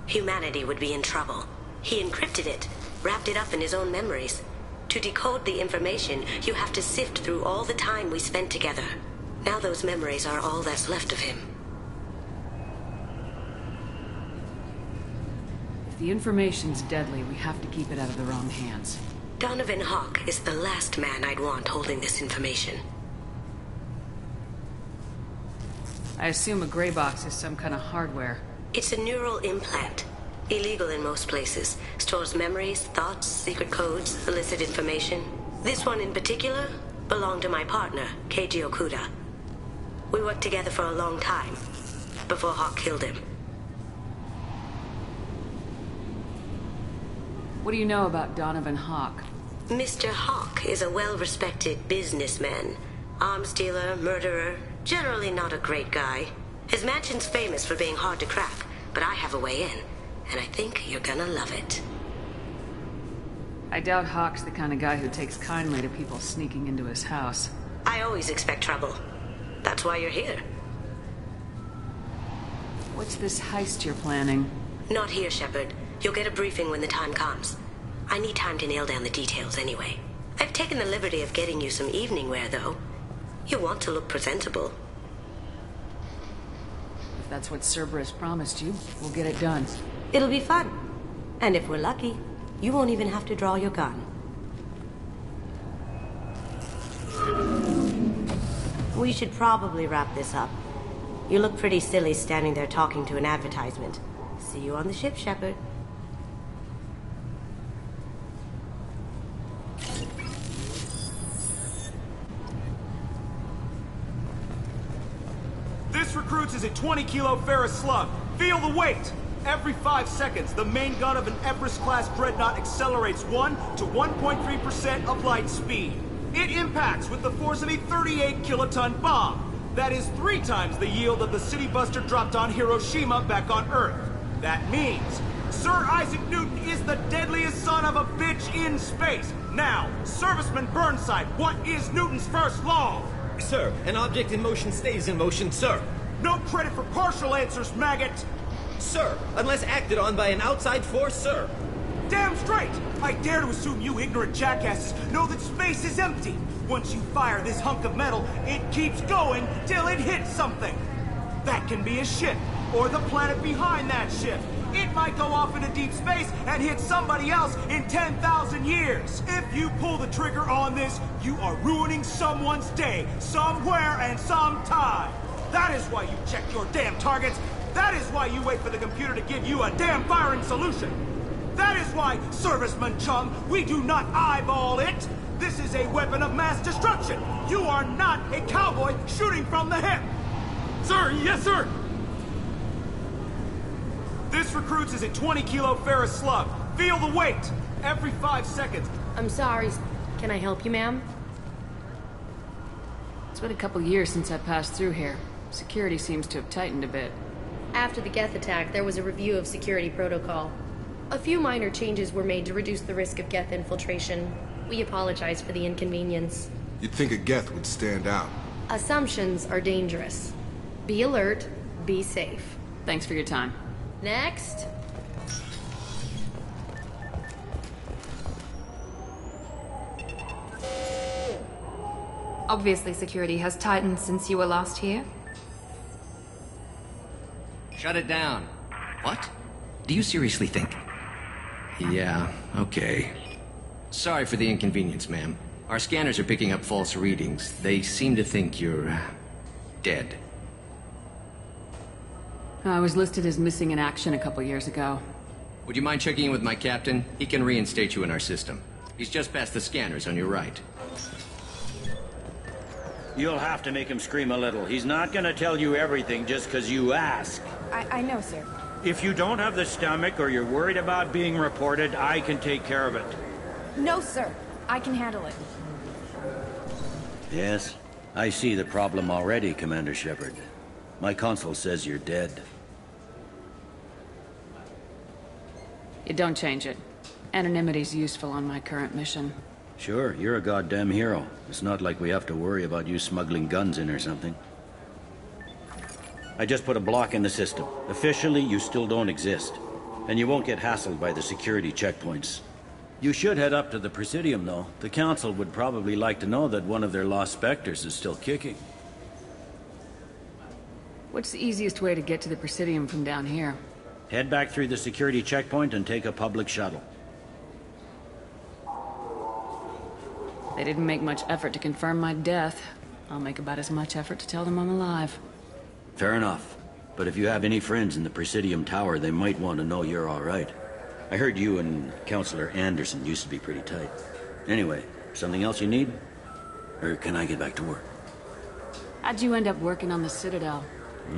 humanity would be in trouble. He encrypted it, wrapped it up in his own memories. To decode the information, you have to sift through all the time we spent together. Now those memories are all that's left of him. If the information's deadly, we have to keep it out of the wrong hands. Donovan Hawk is the last man I'd want holding this information. I assume a gray box is some kind of hardware. It's a neural implant. Illegal in most places. Stores memories, thoughts, secret codes, illicit information. This one in particular belonged to my partner, Keiji Okuda. We worked together for a long time, before Hawk killed him. What do you know about Donovan Hawk? Mr. Hawk is a well-respected businessman. Arms dealer, murderer, generally not a great guy. His mansion's famous for being hard to crack, but I have a way in, and I think you're gonna love it. I doubt Hawk's the kind of guy who takes kindly to people sneaking into his house. I always expect trouble. That's why you're here. What's this heist you're planning? Not here, Shepard. You'll get a briefing when the time comes. I need time to nail down the details anyway. I've taken the liberty of getting you some evening wear, though. You want to look presentable. If that's what Cerberus promised you, we'll get it done. It'll be fun. And if we're lucky, you won't even have to draw your gun. We should probably wrap this up. You look pretty silly standing there talking to an advertisement. See you on the ship, Shepard. This recruits is a 20-kilo Ferris slug. Feel the weight! Every 5 seconds, the main gun of an Everest-class dreadnought accelerates 1 to 1.3% of light speed. It impacts with the force of a 38-kiloton bomb. That is 3 times the yield of the City Buster dropped on Hiroshima back on Earth. That means Sir Isaac Newton is the deadliest son of a bitch in space. Now, Serviceman Burnside, what is Newton's first law? Sir, an object in motion stays in motion, sir. No credit for partial answers, maggot! Sir, unless acted on by an outside force, sir. Damn straight! I dare to assume you ignorant jackasses know that space is empty. Once you fire this hunk of metal, it keeps going till it hits something. That can be a ship, or the planet behind that ship. It might go off into deep space and hit somebody else in 10,000 years. If you pull the trigger on this, you are ruining someone's day, somewhere and sometime. That is why you check your damn targets. That is why you wait for the computer to give you a damn firing solution. That is why, Serviceman Chung, we do not eyeball it. This is a weapon of mass destruction. You are not a cowboy shooting from the hip. Sir, yes, sir. This recruits is a 20-kilo Ferris slug. Feel the weight. Every 5 seconds. I'm sorry. Can I help you, ma'am? It's been a couple years since I passed through here. Security seems to have tightened a bit. After the Geth attack, there was a review of security protocol. A few minor changes were made to reduce the risk of Geth infiltration. We apologize for the inconvenience. You'd think a Geth would stand out. Assumptions are dangerous. Be alert, be safe. Thanks for your time. Next. Obviously, security has tightened since you were last here. Shut it down. What? Do you seriously think? Yeah, okay. Sorry for the inconvenience, ma'am. Our scanners are picking up false readings. They seem to think you're dead. I was listed as missing in action a couple years ago. Would you mind checking in with my captain? He can reinstate you in our system. He's just past the scanners on your right. You'll have to make him scream a little. He's not gonna tell you everything just because you ask. I know, sir. If you don't have the stomach or you're worried about being reported, I can take care of it. No, sir. I can handle it. Yes, I see the problem already, Commander Shepard. My console says you're dead. You don't change it. Anonymity's useful on my current mission. Sure, you're a goddamn hero. It's not like we have to worry about you smuggling guns in or something. I just put a block in the system. Officially, you still don't exist. And you won't get hassled by the security checkpoints. You should head up to the Presidium, though. The Council would probably like to know that one of their lost Spectres is still kicking. What's the easiest way to get to the Presidium from down here? Head back through the security checkpoint and take a public shuttle. They didn't make much effort to confirm my death. I'll make about as much effort to tell them I'm alive. Fair enough. But if you have any friends in the Presidium Tower, they might want to know you're all right. I heard you and Counselor Anderson used to be pretty tight. Anyway, something else you need? Or can I get back to work? How'd you end up working on the Citadel?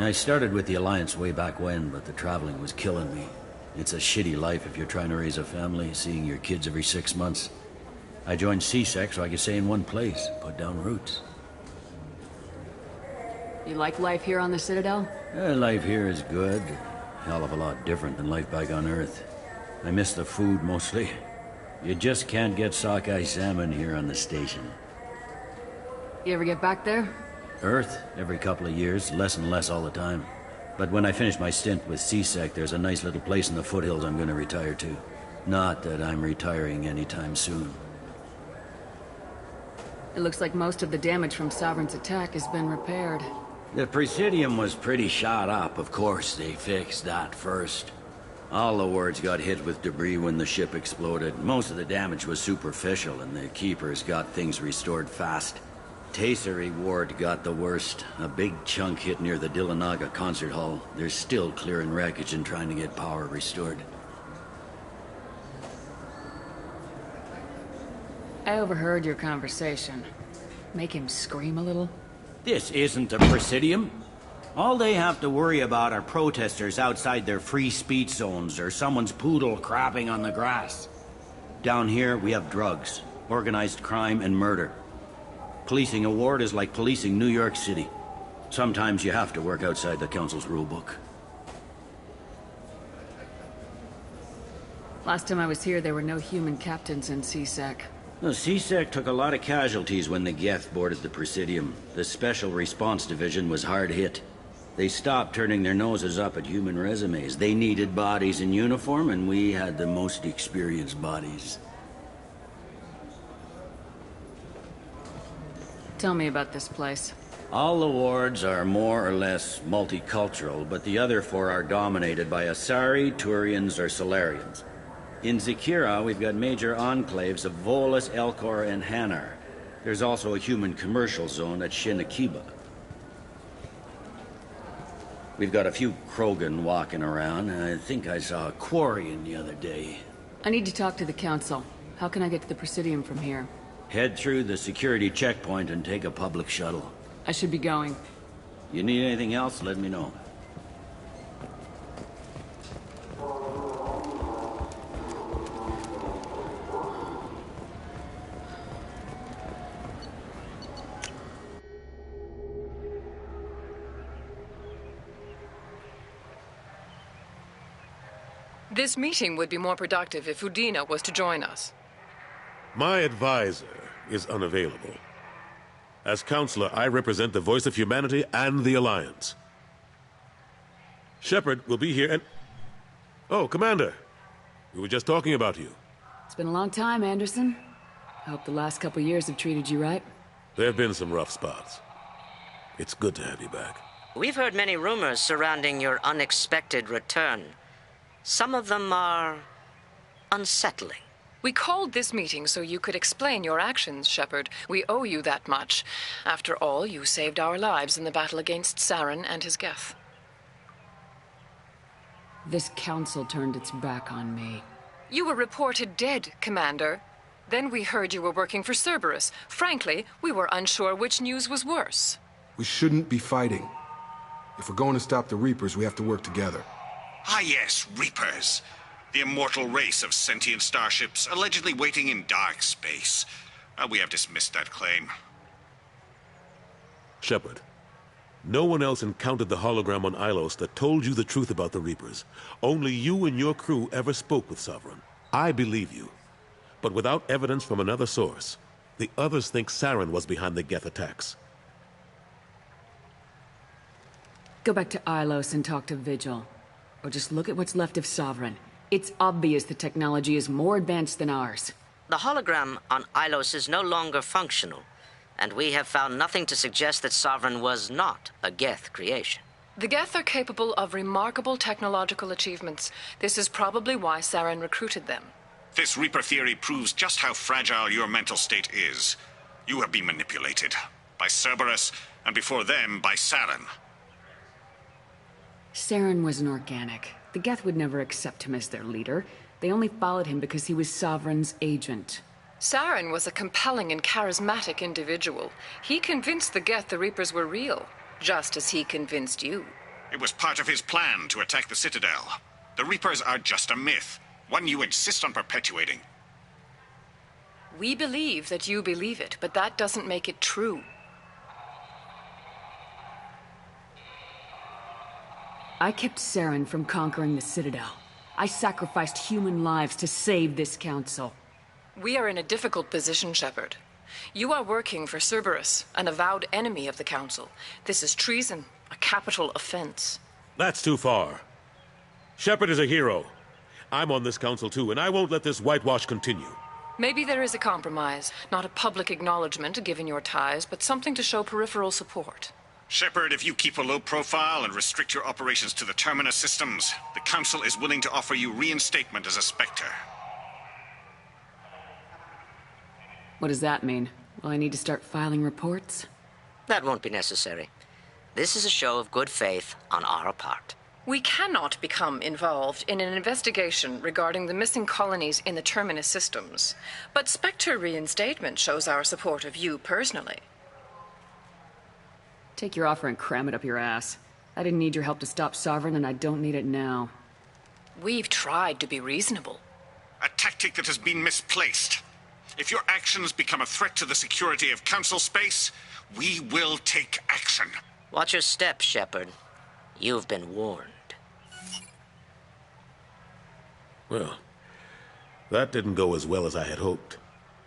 I started with the Alliance way back when, but the traveling was killing me. It's a shitty life if you're trying to raise a family, seeing your kids every 6 months. I joined CSEC so I could stay in one place, put down roots. You like life here on the Citadel? Life here is good. Hell of a lot different than life back on Earth. I miss the food mostly. You just can't get sockeye salmon here on the station. You ever get back there? Earth, every couple of years, less and less all the time. But when I finish my stint with CSEC, there's a nice little place in the foothills I'm going to retire to. Not that I'm retiring anytime soon. It looks like most of the damage from Sovereign's attack has been repaired. The Presidium was pretty shot up, of course. They fixed that first. All the wards got hit with debris when the ship exploded. Most of the damage was superficial, and the Keepers got things restored fast. Tasery Ward got the worst. A big chunk hit near the Dillanaga concert hall. They're still clearing wreckage and trying to get power restored. I overheard your conversation. Make him scream a little? This isn't a Presidium. All they have to worry about are protesters outside their free speech zones or someone's poodle crapping on the grass. Down here, we have drugs, organized crime, and murder. Policing a ward is like policing New York City. Sometimes you have to work outside the Council's rulebook. Last time I was here, there were no human captains in CSEC. The CSEC took a lot of casualties when the Geth boarded the Presidium. The Special Response Division was hard hit. They stopped turning their noses up at human resumes. They needed bodies in uniform, and we had the most experienced bodies. Tell me about this place. All the wards are more or less multicultural, but the other 4 are dominated by Asari, Turians, or Solarians. In Zakira, we've got major enclaves of Volus, Elcor, and Hanar. There's also a human commercial zone at Shinakiba. We've got a few Krogan walking around, and I think I saw a Quarian the other day. I need to talk to the Council. How can I get to the Presidium from here? Head through the security checkpoint and take a public shuttle. I should be going. You need anything else, let me know. This meeting would be more productive if Udina was to join us. My advisor is unavailable. As counselor, I represent the voice of humanity and the Alliance. Shepard will be here and... Oh, Commander. We were just talking about you. It's been a long time, Anderson. I hope the last couple years have treated you right. There have been some rough spots. It's good to have you back. We've heard many rumors surrounding your unexpected return. Some of them are unsettling. We called this meeting so you could explain your actions, Shepard. We owe you that much. After all, you saved our lives in the battle against Saren and his Geth. This council turned its back on me. You were reported dead, Commander. Then we heard you were working for Cerberus. Frankly, we were unsure which news was worse. We shouldn't be fighting. If we're going to stop the Reapers, we have to work together. Ah yes, Reapers. The immortal race of sentient starships allegedly waiting in dark space. We have dismissed that claim. Shepard, no one else encountered the hologram on Ilos that told you the truth about the Reapers. Only you and your crew ever spoke with Sovereign. I believe you. but without evidence from another source. The others think Saren was behind the Geth attacks. Go back to Ilos and talk to Vigil. Or just look at what's left of Sovereign. It's obvious the technology is more advanced than ours. The hologram on Ilos is no longer functional, and we have found nothing to suggest that Sovereign was not a Geth creation. The Geth are capable of remarkable technological achievements. This is probably why Saren recruited them. This Reaper theory proves just how fragile your mental state is. You have been manipulated. By Cerberus, and before them, by Saren. Saren was an organic. The Geth would never accept him as their leader. They only followed him because he was Sovereign's agent. Saren was a compelling and charismatic individual. He convinced the Geth the Reapers were real, just as he convinced you. It was part of his plan to attack the Citadel. The Reapers are just a myth, one you insist on perpetuating. We believe that you believe it, but that doesn't make it true. I kept Saren from conquering the Citadel. I sacrificed human lives to save this council. We are in a difficult position, Shepard. You are working for Cerberus, an avowed enemy of the Council. This is treason, a capital offense. That's too far. Shepard is a hero. I'm on this council too, and I won't let this whitewash continue. Maybe there is a compromise. Not a public acknowledgement given your ties, but something to show peripheral support. Shepard, if you keep a low profile and restrict your operations to the Terminus systems, the Council is willing to offer you reinstatement as a Spectre. What does that mean? Will I need to start filing reports? That won't be necessary. This is a show of good faith on our part. We cannot become involved in an investigation regarding the missing colonies in the Terminus systems, but Spectre reinstatement shows our support of you personally. Take your offer and cram it up your ass. I didn't need your help to stop Sovereign, and I don't need it now. We've tried to be reasonable. A tactic that has been misplaced. If your actions become a threat to the security of Council space, we will take action. Watch your step, Shepard. You've been warned. Well, that didn't go as well as I had hoped.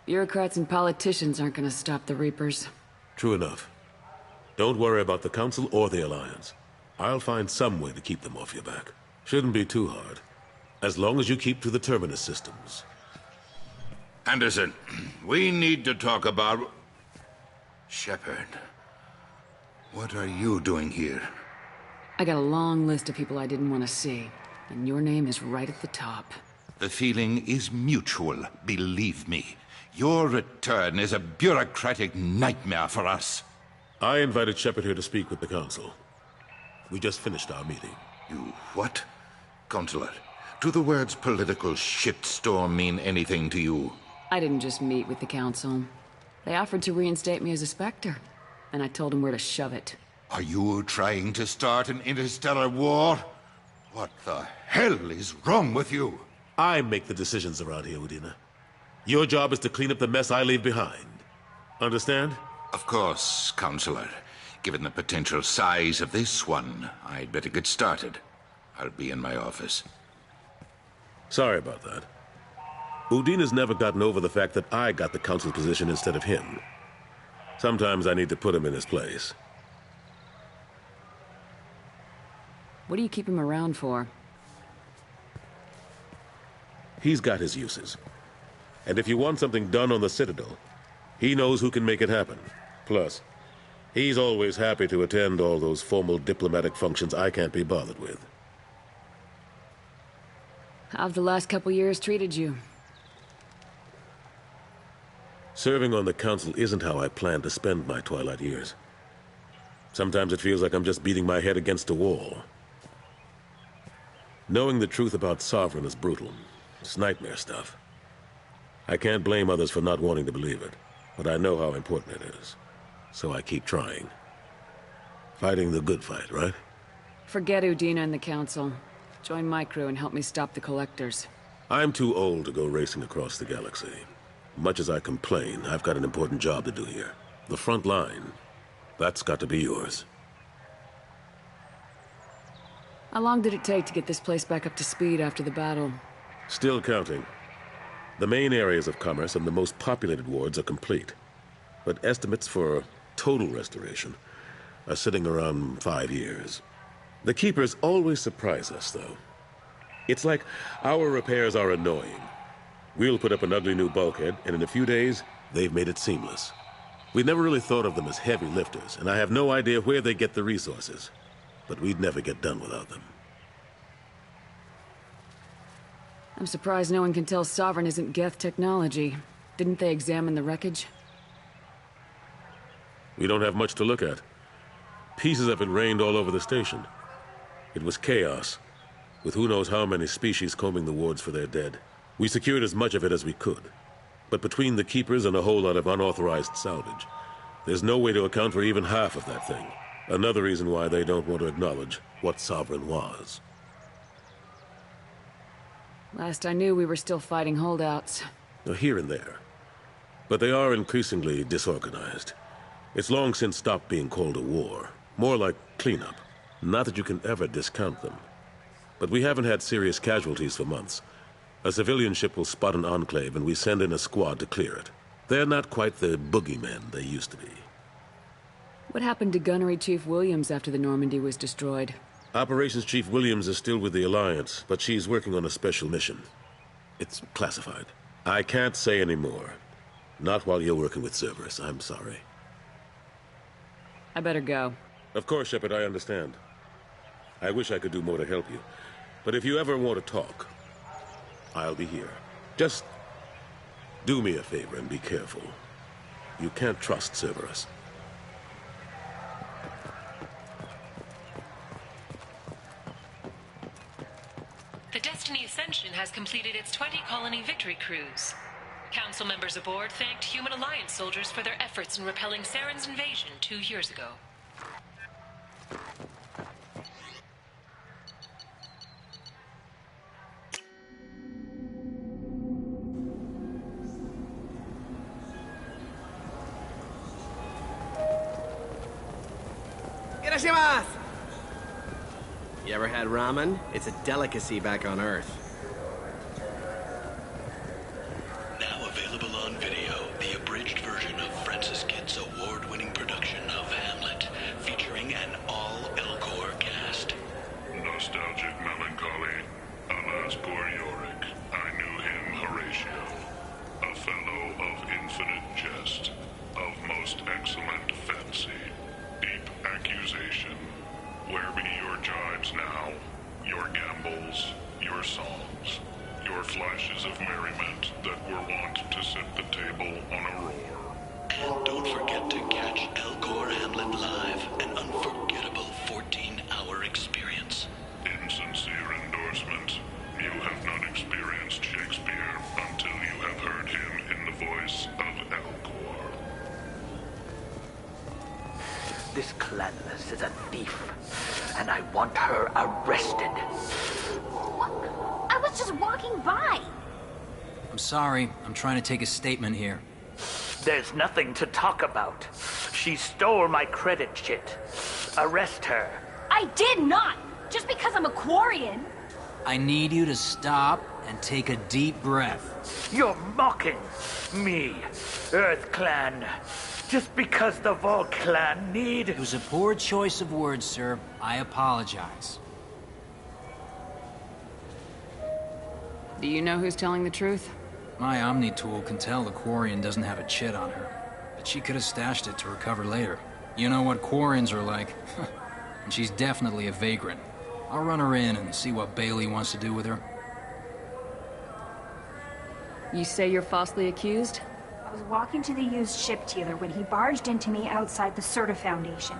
Bureaucrats and politicians aren't gonna stop the Reapers. True enough. Don't worry about the Council or the Alliance. I'll find some way to keep them off your back. Shouldn't be too hard. As long as you keep to the Terminus systems. Anderson, we need to talk about... Shepard, what are you doing here? I got a long list of people I didn't want to see, and your name is right at the top. The feeling is mutual, believe me. Your return is a bureaucratic nightmare for us. I invited Shepard here to speak with the Council. We just finished our meeting. You what? Counselor, do the words political shitstorm mean anything to you? I didn't just meet with the Council. They offered to reinstate me as a Spectre, and I told them where to shove it. Are you trying to start an interstellar war? What the hell is wrong with you? I make the decisions around here, Udina. Your job is to clean up the mess I leave behind. Understand? Of course, Counselor. Given the potential size of this one, I'd better get started. I'll be in my office. Sorry about that. Udina's never gotten over the fact that I got the Council's position instead of him. Sometimes I need to put him in his place. What do you keep him around for? He's got his uses. And if you want something done on the Citadel, he knows who can make it happen. Plus, he's always happy to attend all those formal diplomatic functions I can't be bothered with. How've the last couple years treated you? Serving on the Council isn't how I plan to spend my twilight years. Sometimes it feels like I'm just beating my head against a wall. Knowing the truth about Sovereign is brutal. It's nightmare stuff. I can't blame others for not wanting to believe it, but I know how important it is. So I keep trying. Fighting the good fight, right? Forget Udina and the Council. Join my crew and help me stop the Collectors. I'm too old to go racing across the galaxy. Much as I complain, I've got an important job to do here. The front line. That's got to be yours. How long did it take to get this place back up to speed after the battle? Still counting. The main areas of commerce and the most populated wards are complete. But estimates for total restoration are sitting around 5 years. The Keepers always surprise us, though. It's like our repairs are annoying. We'll put up an ugly new bulkhead, and in a few days, they've made it seamless. We never really thought of them as heavy lifters, and I have no idea where they get the resources. But we'd never get done without them. I'm surprised no one can tell Sovereign isn't Geth technology. Didn't they examine the wreckage? We don't have much to look at. Pieces of it rained all over the station. It was chaos, with who knows how many species combing the wards for their dead. We secured as much of it as we could. But between the Keepers and a whole lot of unauthorized salvage, there's no way to account for even half of that thing. Another reason why they don't want to acknowledge what Sovereign was. Last I knew, we were still fighting holdouts. Here and there. But they are increasingly disorganized. It's long since stopped being called a war. More like cleanup. Not that you can ever discount them. But we haven't had serious casualties for months. A civilian ship will spot an enclave and we send in a squad to clear it. They're not quite the boogeymen they used to be. What happened to Gunnery Chief Williams after the Normandy was destroyed? Operations Chief Williams is still with the Alliance, but she's working on a special mission. It's classified. I can't say any more. Not while you're working with Cerberus, I'm sorry. I better go. Of course, Shepard, I understand. I wish I could do more to help you. But if you ever want to talk, I'll be here. Just do me a favor and be careful. You can't trust Cerberus. The Destiny Ascension has completed its 20-colony victory cruise. Council members aboard thanked Human Alliance soldiers for their efforts in repelling Saren's invasion 2 years ago. You ever had ramen? It's a delicacy back on Earth. Now available on video, the abridged version of Francis Kidd's award-winning production of Hamlet, featuring an all-Elcor cast. Nostalgic melancholy. Alas, poor Yorick. I knew him, Horatio. A fellow of infinite jest, of most excellent fancy, deep accusation. Where be your jibes now, your gambols, your songs, your flashes of merriment that were wont to set the table on a roar? And don't forget to catch Elcor Hamlet live, an unforgettable 14-hour experience. Insincere endorsement. You have not experienced Shakespeare until you have heard him in the voice of Elcor. This Clanless is a thief, and I want her arrested. I was just walking by. I'm sorry. I'm trying to take a statement here. There's nothing to talk about. She stole my credit chit. Arrest her. I did not! Just because I'm a Quarian. I need you to stop and take a deep breath. You're mocking me, Earth Clan. Just because the Vol Clan need... It was a poor choice of words, sir. I apologize. Do you know who's telling the truth? My Omni tool can tell the Quarian doesn't have a chit on her, but she could have stashed it to recover later. You know what Quarians are like. And she's definitely a vagrant. I'll run her in and see what Bailey wants to do with her. You say you're falsely accused? I was walking to the used ship dealer when he barged into me outside the Serta Foundation.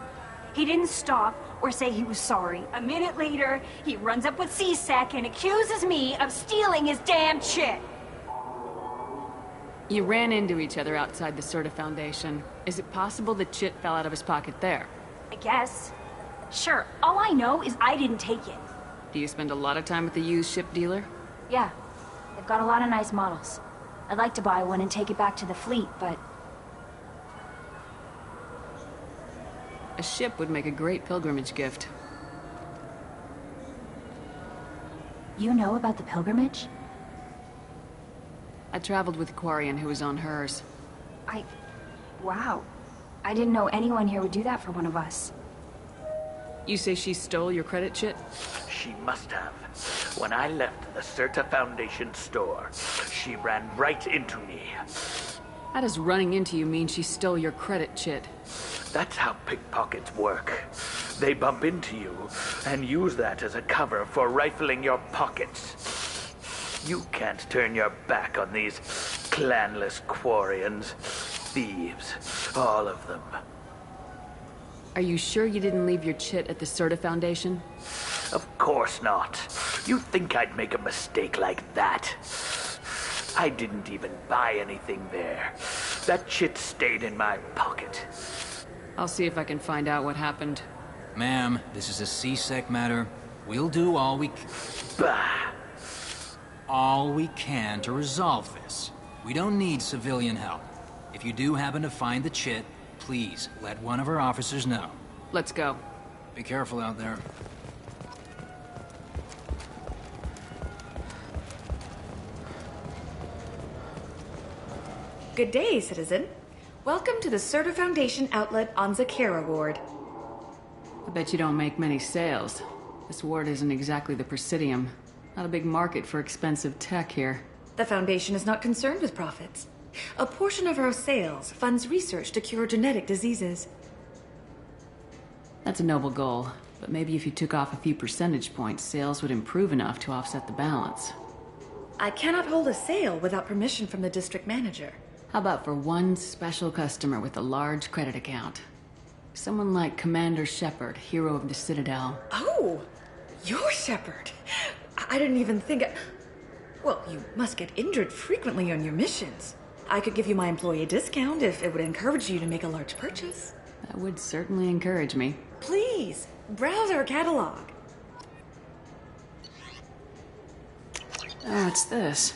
He didn't stop or say he was sorry. A minute later, he runs up with C-Sec and accuses me of stealing his damn chit. You ran into each other outside the Serta Foundation. Is it possible the chit fell out of his pocket there? I guess. Sure, all I know is I didn't take it. Do you spend a lot of time with the used ship dealer? Yeah, they've got a lot of nice models. I'd like to buy one and take it back to the fleet, but... A ship would make a great pilgrimage gift. You know about the pilgrimage? I traveled with a Quarian who was on hers. Wow. I didn't know anyone here would do that for one of us. You say she stole your credit chit? She must have. When I left the Certa Foundation store, she ran right into me. How does running into you mean she stole your credit chit? That's how pickpockets work. They bump into you and use that as a cover for rifling your pockets. You can't turn your back on these clanless Quarians. Thieves, all of them. Are you sure you didn't leave your chit at the Certa Foundation? Of course not. You think I'd make a mistake like that? I didn't even buy anything there. That chit stayed in my pocket. I'll see if I can find out what happened. Ma'am, this is a C-Sec matter. We'll do all we can to resolve this. We don't need civilian help. If you do happen to find the chit, please let one of our officers know. Let's go. Be careful out there. Good day, citizen. Welcome to the Certa Foundation outlet on Zakera Ward. I bet you don't make many sales. This ward isn't exactly the Presidium. Not a big market for expensive tech here. The Foundation is not concerned with profits. A portion of our sales funds research to cure genetic diseases. That's a noble goal, but maybe if you took off a few percentage points, sales would improve enough to offset the balance. I cannot hold a sale without permission from the district manager. How about for one special customer with a large credit account? Someone like Commander Shepard, hero of the Citadel. Oh, you're Shepard. I didn't even think... Well, you must get injured frequently on your missions. I could give you my employee discount if it would encourage you to make a large purchase. That would certainly encourage me. Please, browse our catalog. Oh, it's this.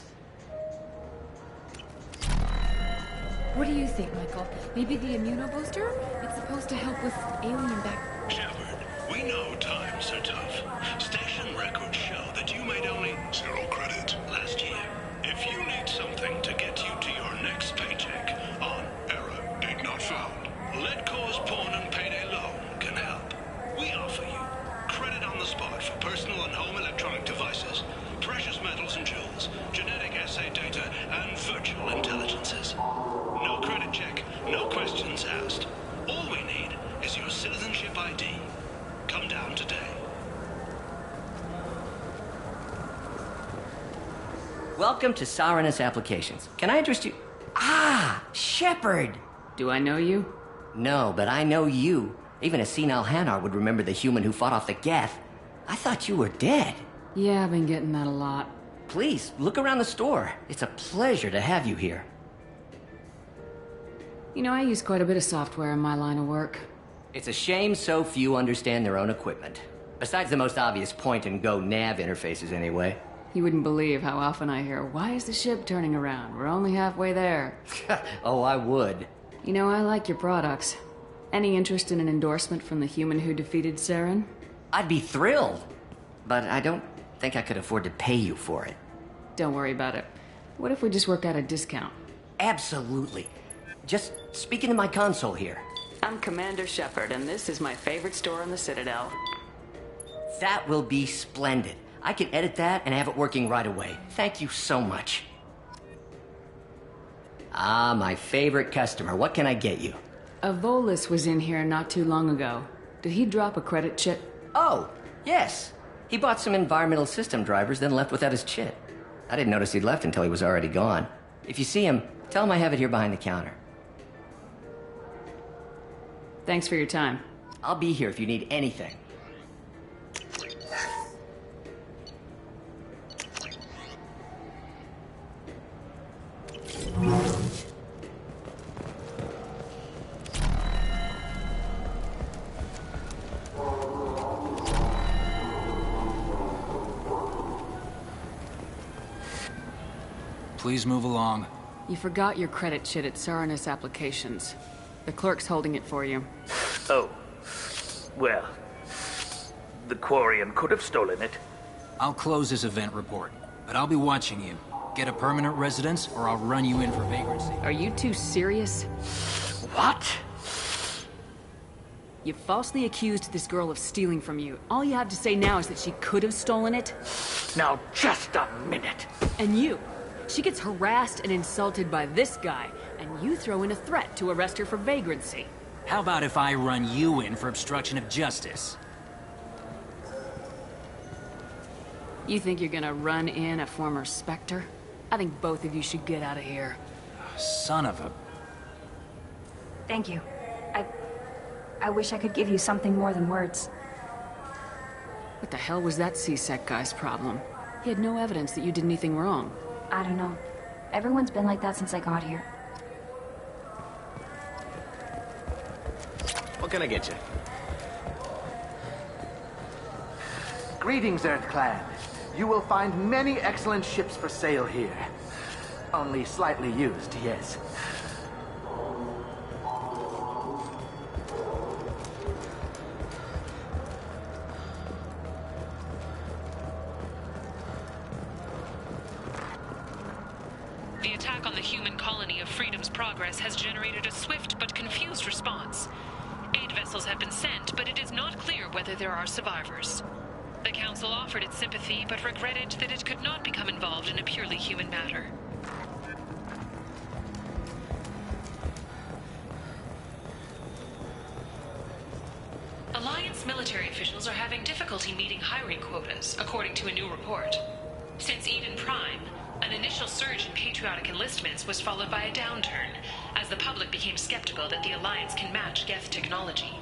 What do you think, Michael? Maybe the immunobooster? It's supposed to help with alien Shepard, we know times are tough. Station records show that you made only 0 credit last year. If you need something to get you to your next paycheck on error date not found, Let Cause Pawn and Payday Loan can help. We offer you credit on the spot for personal and home electronic devices, precious metals and jewels, genetic assay data, and virtual intelligences. No credit check, no questions asked. All we need is your citizenship ID. Come down today. Welcome to Sarenus Applications. Can I interest you? Ah, Shepard! Do I know you? No, but I know you. Even a senile Hanar would remember the human who fought off the Geth. I thought you were dead. Yeah, I've been getting that a lot. Please, look around the store. It's a pleasure to have you here. You know, I use quite a bit of software in my line of work. It's a shame so few understand their own equipment. Besides the most obvious point-and-go nav interfaces, anyway. You wouldn't believe how often I hear, "Why is the ship turning around? We're only halfway there." Oh, I would. You know, I like your products. Any interest in an endorsement from the human who defeated Saren? I'd be thrilled. But I don't think I could afford to pay you for it. Don't worry about it. What if we just worked out a discount? Absolutely. Just speak into my console here. I'm Commander Shepard, and this is my favorite store on the Citadel. That will be splendid. I can edit that and have it working right away. Thank you so much. Ah, my favorite customer. What can I get you? A Volus was in here not too long ago. Did he drop a credit chit? Oh, yes. He bought some environmental system drivers, then left without his chit. I didn't notice he'd left until he was already gone. If you see him, tell him I have it here behind the counter. Thanks for your time. I'll be here if you need anything. Please move along. You forgot your credit chit at Sarenus Applications. The clerk's holding it for you. Oh. Well, the Quarian could have stolen it. I'll close this event report, but I'll be watching you. Get a permanent residence, or I'll run you in for vagrancy. Are you two serious? What? You falsely accused this girl of stealing from you. All you have to say now is that she could have stolen it? Now, just a minute. And you. She gets harassed and insulted by this guy, and you throw in a threat to arrest her for vagrancy. How about if I run you in for obstruction of justice? You think you're gonna run in a former Spectre? I think both of you should get out of here. Son of a... Thank you. I wish I could give you something more than words. What the hell was that CSEC guy's problem? He had no evidence that you did anything wrong. I don't know. Everyone's been like that since I got here. What can I get you? Greetings, Earth Clan. You will find many excellent ships for sale here. Only slightly used, yes. The attack on the human colony of Freedom's Progress has generated a swift but confused response. Aid vessels have been sent, but it is not clear whether there are survivors. The Council offered its sympathy, but regretted that it could not become involved in a purely human matter. Alliance military officials are having difficulty meeting hiring quotas, according to a new report. Since Eden Prime, an initial surge in patriotic enlistments was followed by a downturn, as the public became skeptical that the Alliance can match Geth technology.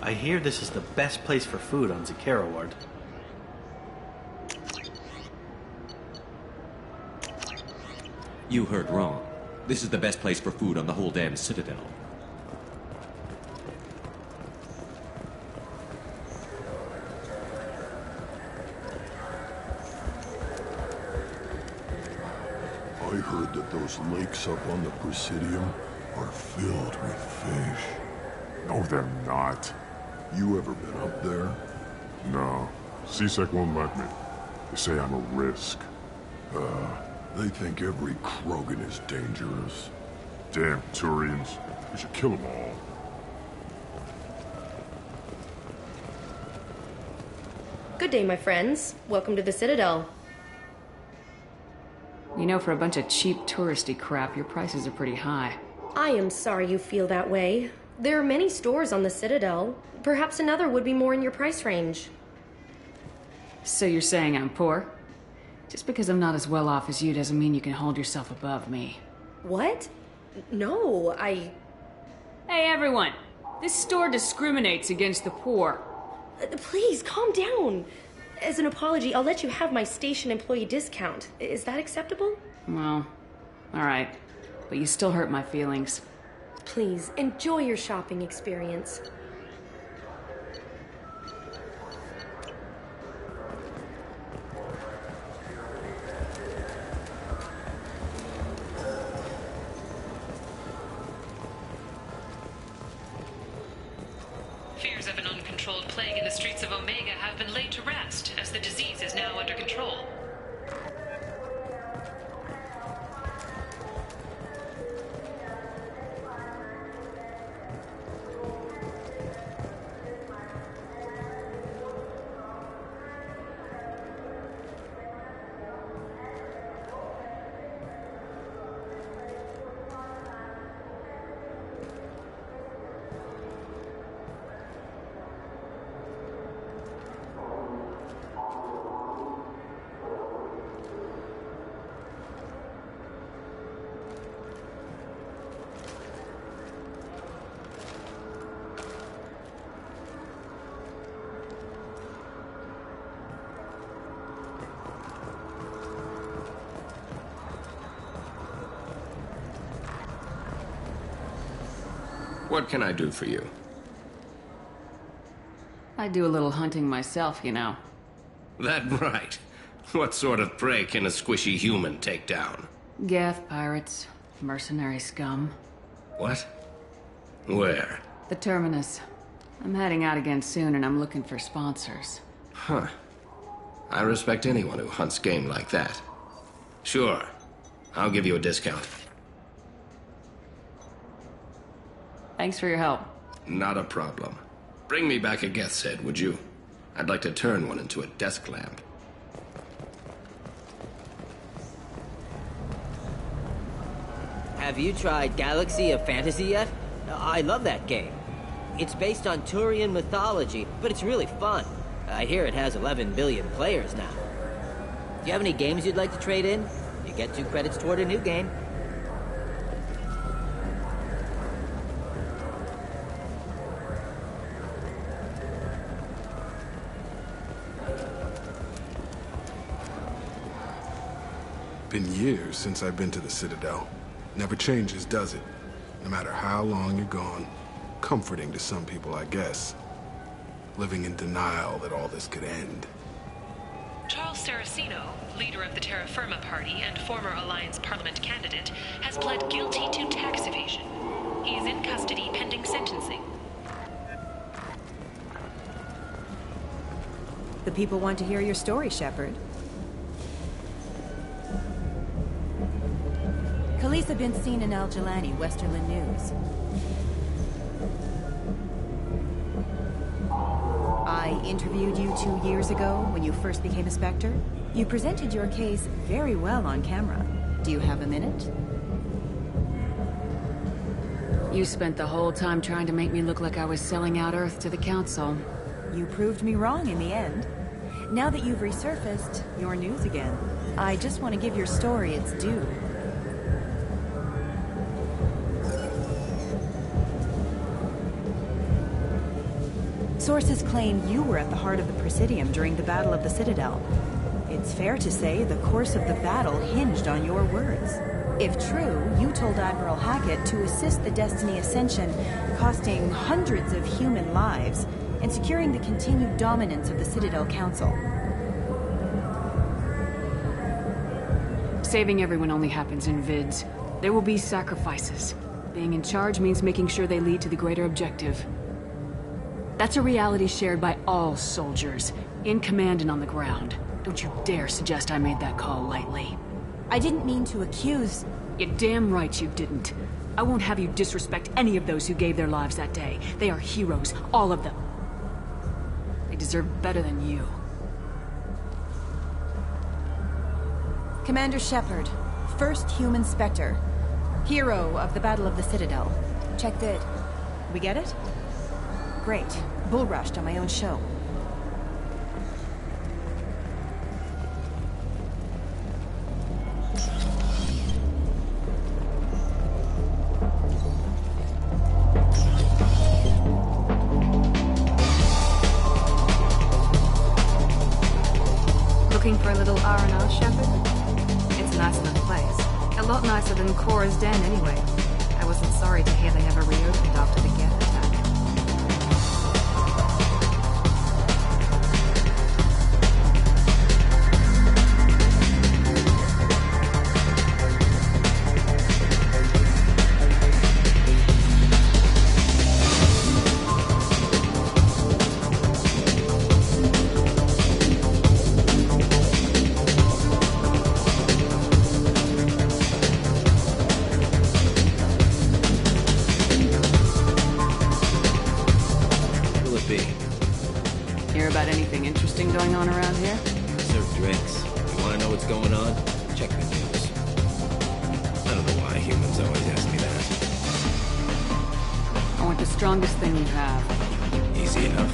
I hear this is the best place for food on Zakera Ward. You heard wrong. This is the best place for food on the whole damn Citadel. I heard that those lakes up on the Presidium are filled with fish. No, they're not. You ever been up there? No. CSEC won't let me. They say I'm a risk. They think every Krogan is dangerous. Damn Turians. We should kill them all. Good day, my friends. Welcome to the Citadel. You know, for a bunch of cheap touristy crap, your prices are pretty high. I am sorry you feel that way. There are many stores on the Citadel. Perhaps another would be more in your price range. So you're saying I'm poor? Just because I'm not as well off as you doesn't mean you can hold yourself above me. What? No, Hey, everyone! This store discriminates against the poor. Please, calm down. As an apology, I'll let you have my station employee discount. Is that acceptable? Well, alright. But you still hurt my feelings. Please, enjoy your shopping experience. Fears of an uncontrolled plague in the streets of Omega have been laid to rest, as the disease is now under control. What can I do for you? I do a little hunting myself, you know. That right. What sort of prey can a squishy human take down? Geth pirates, mercenary scum. What? Where? The Terminus. I'm heading out again soon, and I'm looking for sponsors. Huh. I respect anyone who hunts game like that. Sure. I'll give you a discount. Thanks for your help. Not a problem. Bring me back a Geth's head, would you? I'd like to turn one into a desk lamp. Have you tried Galaxy of Fantasy yet? I love that game. It's based on Turian mythology, but it's really fun. I hear it has 11 billion players now. Do you have any games you'd like to trade in? You get 2 credits toward a new game. Been years since I've been to the Citadel. Never changes, does it? No matter how long you're gone. Comforting to some people, I guess. Living in denial that all this could end. Charles Saraceno, leader of the Terra Firma Party and former Alliance Parliament candidate, has pled guilty to tax evasion. He is in custody pending sentencing. The people want to hear your story, Shepard. Khalisah bin Sina al-Jilani, Westerland News. I interviewed you 2 years ago when you first became a Spectre. You presented your case very well on camera. Do you have a minute? You spent the whole time trying to make me look like I was selling out Earth to the Council. You proved me wrong in the end. Now that you've resurfaced, you're news again. I just want to give your story its due. Sources claim you were at the heart of the Presidium during the Battle of the Citadel. It's fair to say the course of the battle hinged on your words. If true, you told Admiral Hackett to assist the Destiny Ascension, costing hundreds of human lives, and securing the continued dominance of the Citadel Council. Saving everyone only happens in vids. There will be sacrifices. Being in charge means making sure they lead to the greater objective. That's a reality shared by all soldiers, in command and on the ground. Don't you dare suggest I made that call lightly. I didn't mean to accuse... You're damn right you didn't. I won't have you disrespect any of those who gave their lives that day. They are heroes, all of them. They deserve better than you. Commander Shepard, first human Spectre. Hero of the Battle of the Citadel. Check good. We get it? Great. Bull rushed on my own show. Looking for a little R&R, Shepard? It's a nice enough place. A lot nicer than Cora's Den, anyway. I wasn't sorry to hear they never reopened after the Geth attack. Hear about anything interesting going on around here? Serve drinks. You want to know what's going on? Check the news. I don't know why humans always ask me that. I want the strongest thing you have. Easy enough.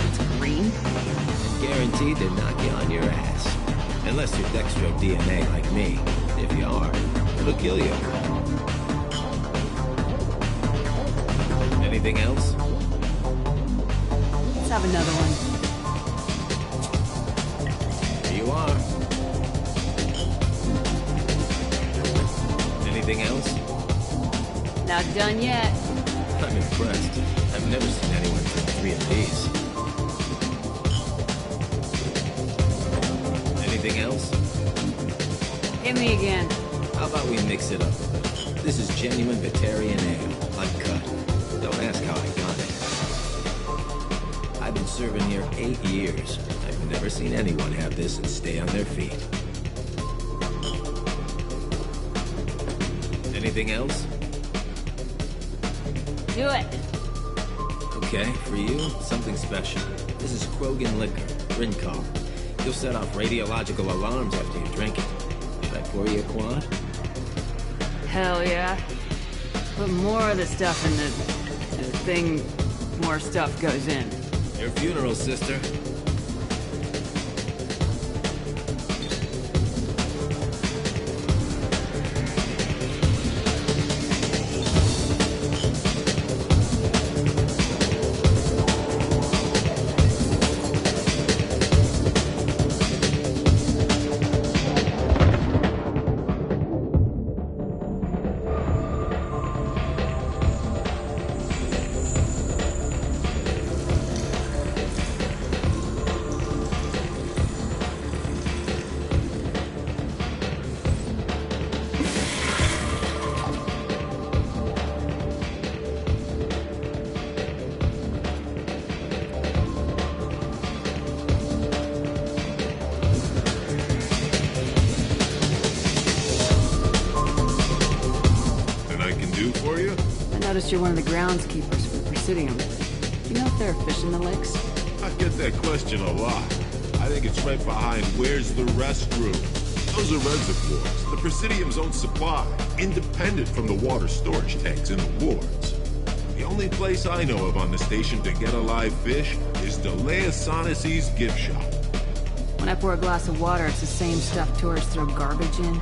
It's green? Guaranteed to knock you on your ass. Unless you're Dextro DNA like me. If you are, it'll kill you. Anything else? Let's have another one. Here you are. Anything else? Not done yet. I'm impressed. I've never seen anyone drink 3 of these. Anything else? Hit me again. How about we mix it up a little? This is genuine Batarian ale, uncut. Don't ask how I got it. I've been serving here 8 years. I've never seen anyone have this and stay on their feet. Anything else? Do it. Okay, for you, something special. This is Krogan liquor, Rincol. You'll set off radiological alarms after you drink it. Should I pour you a quad? Hell yeah. Put more of the stuff in the thing, more stuff goes in. Your funeral, sister. You're one of the groundskeepers for the Presidium. Do you know if there are fish in the lakes? I get that question a lot. I think it's right behind where's the restroom. Those are reservoirs, the Presidium's own supply, independent from the water storage tanks in the wards. The only place I know of on the station to get a live fish is Delea Sonis's gift shop. When I pour a glass of water, it's the same stuff tourists throw garbage in?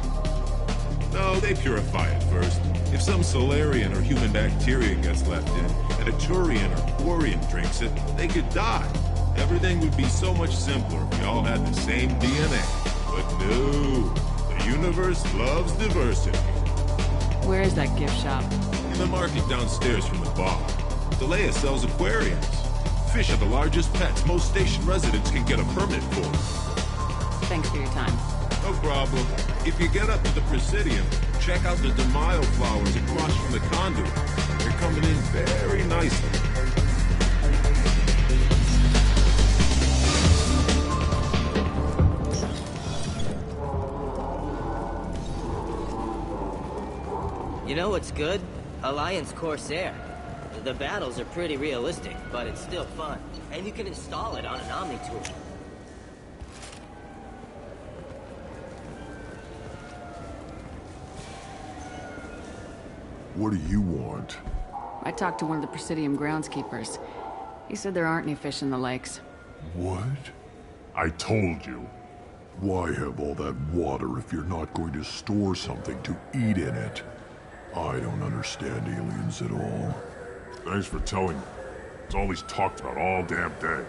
No, they purify it first. If some Solarian or human bacteria gets left in, and a Turian or Quarian drinks it, they could die. Everything would be so much simpler if we all had the same DNA. But no, the universe loves diversity. Where is that gift shop? In the market downstairs from the bar. Delea sells aquariums. Fish are the largest pets most station residents can get a permit for. Thanks for your time. No problem. If you get up to the Presidium, check out the DeMaio flowers across from the conduit. They're coming in very nicely. You know what's good? Alliance Corsair. The battles are pretty realistic, but it's still fun. And you can install it on an Omni-tool. What do you want? I talked to one of the Presidium groundskeepers. He said there aren't any fish in the lakes. What? I told you. Why have all that water if you're not going to store something to eat in it? I don't understand aliens at all. Thanks for telling me. It's all he's talked about all damn day.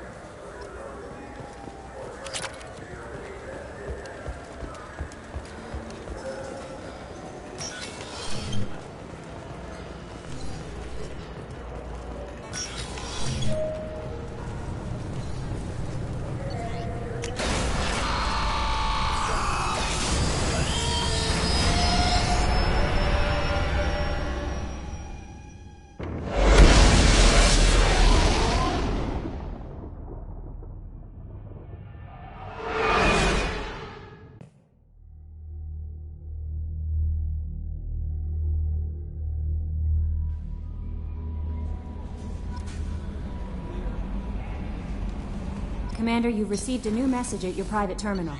Commander, you've received a new message at your private terminal.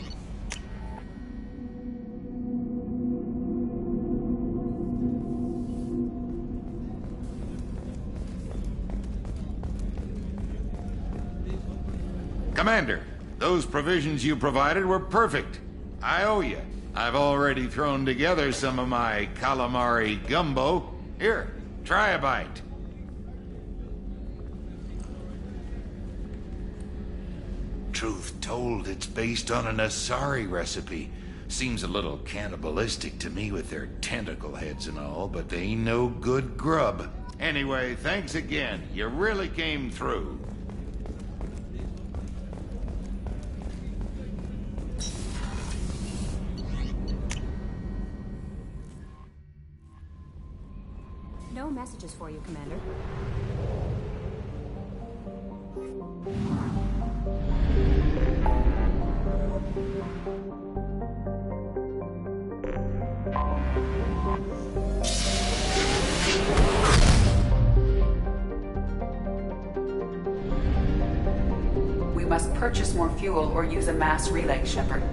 Commander, those provisions you provided were perfect. I owe you. I've already thrown together some of my calamari gumbo. Here, try a bite. Truth told, it's based on an Asari recipe. Seems a little cannibalistic to me with their tentacle heads and all, but they ain't no good grub. Anyway, thanks again. You really came through. messages for you, Commander. We must purchase more fuel or use a mass relay, Shepard.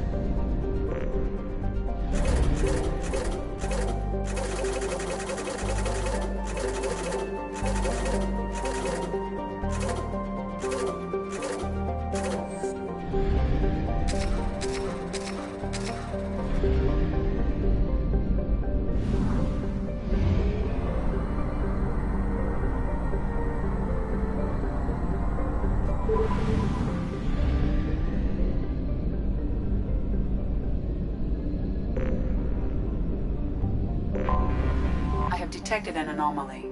Detected an anomaly.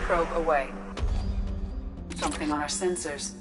Probe away. Something on our sensors.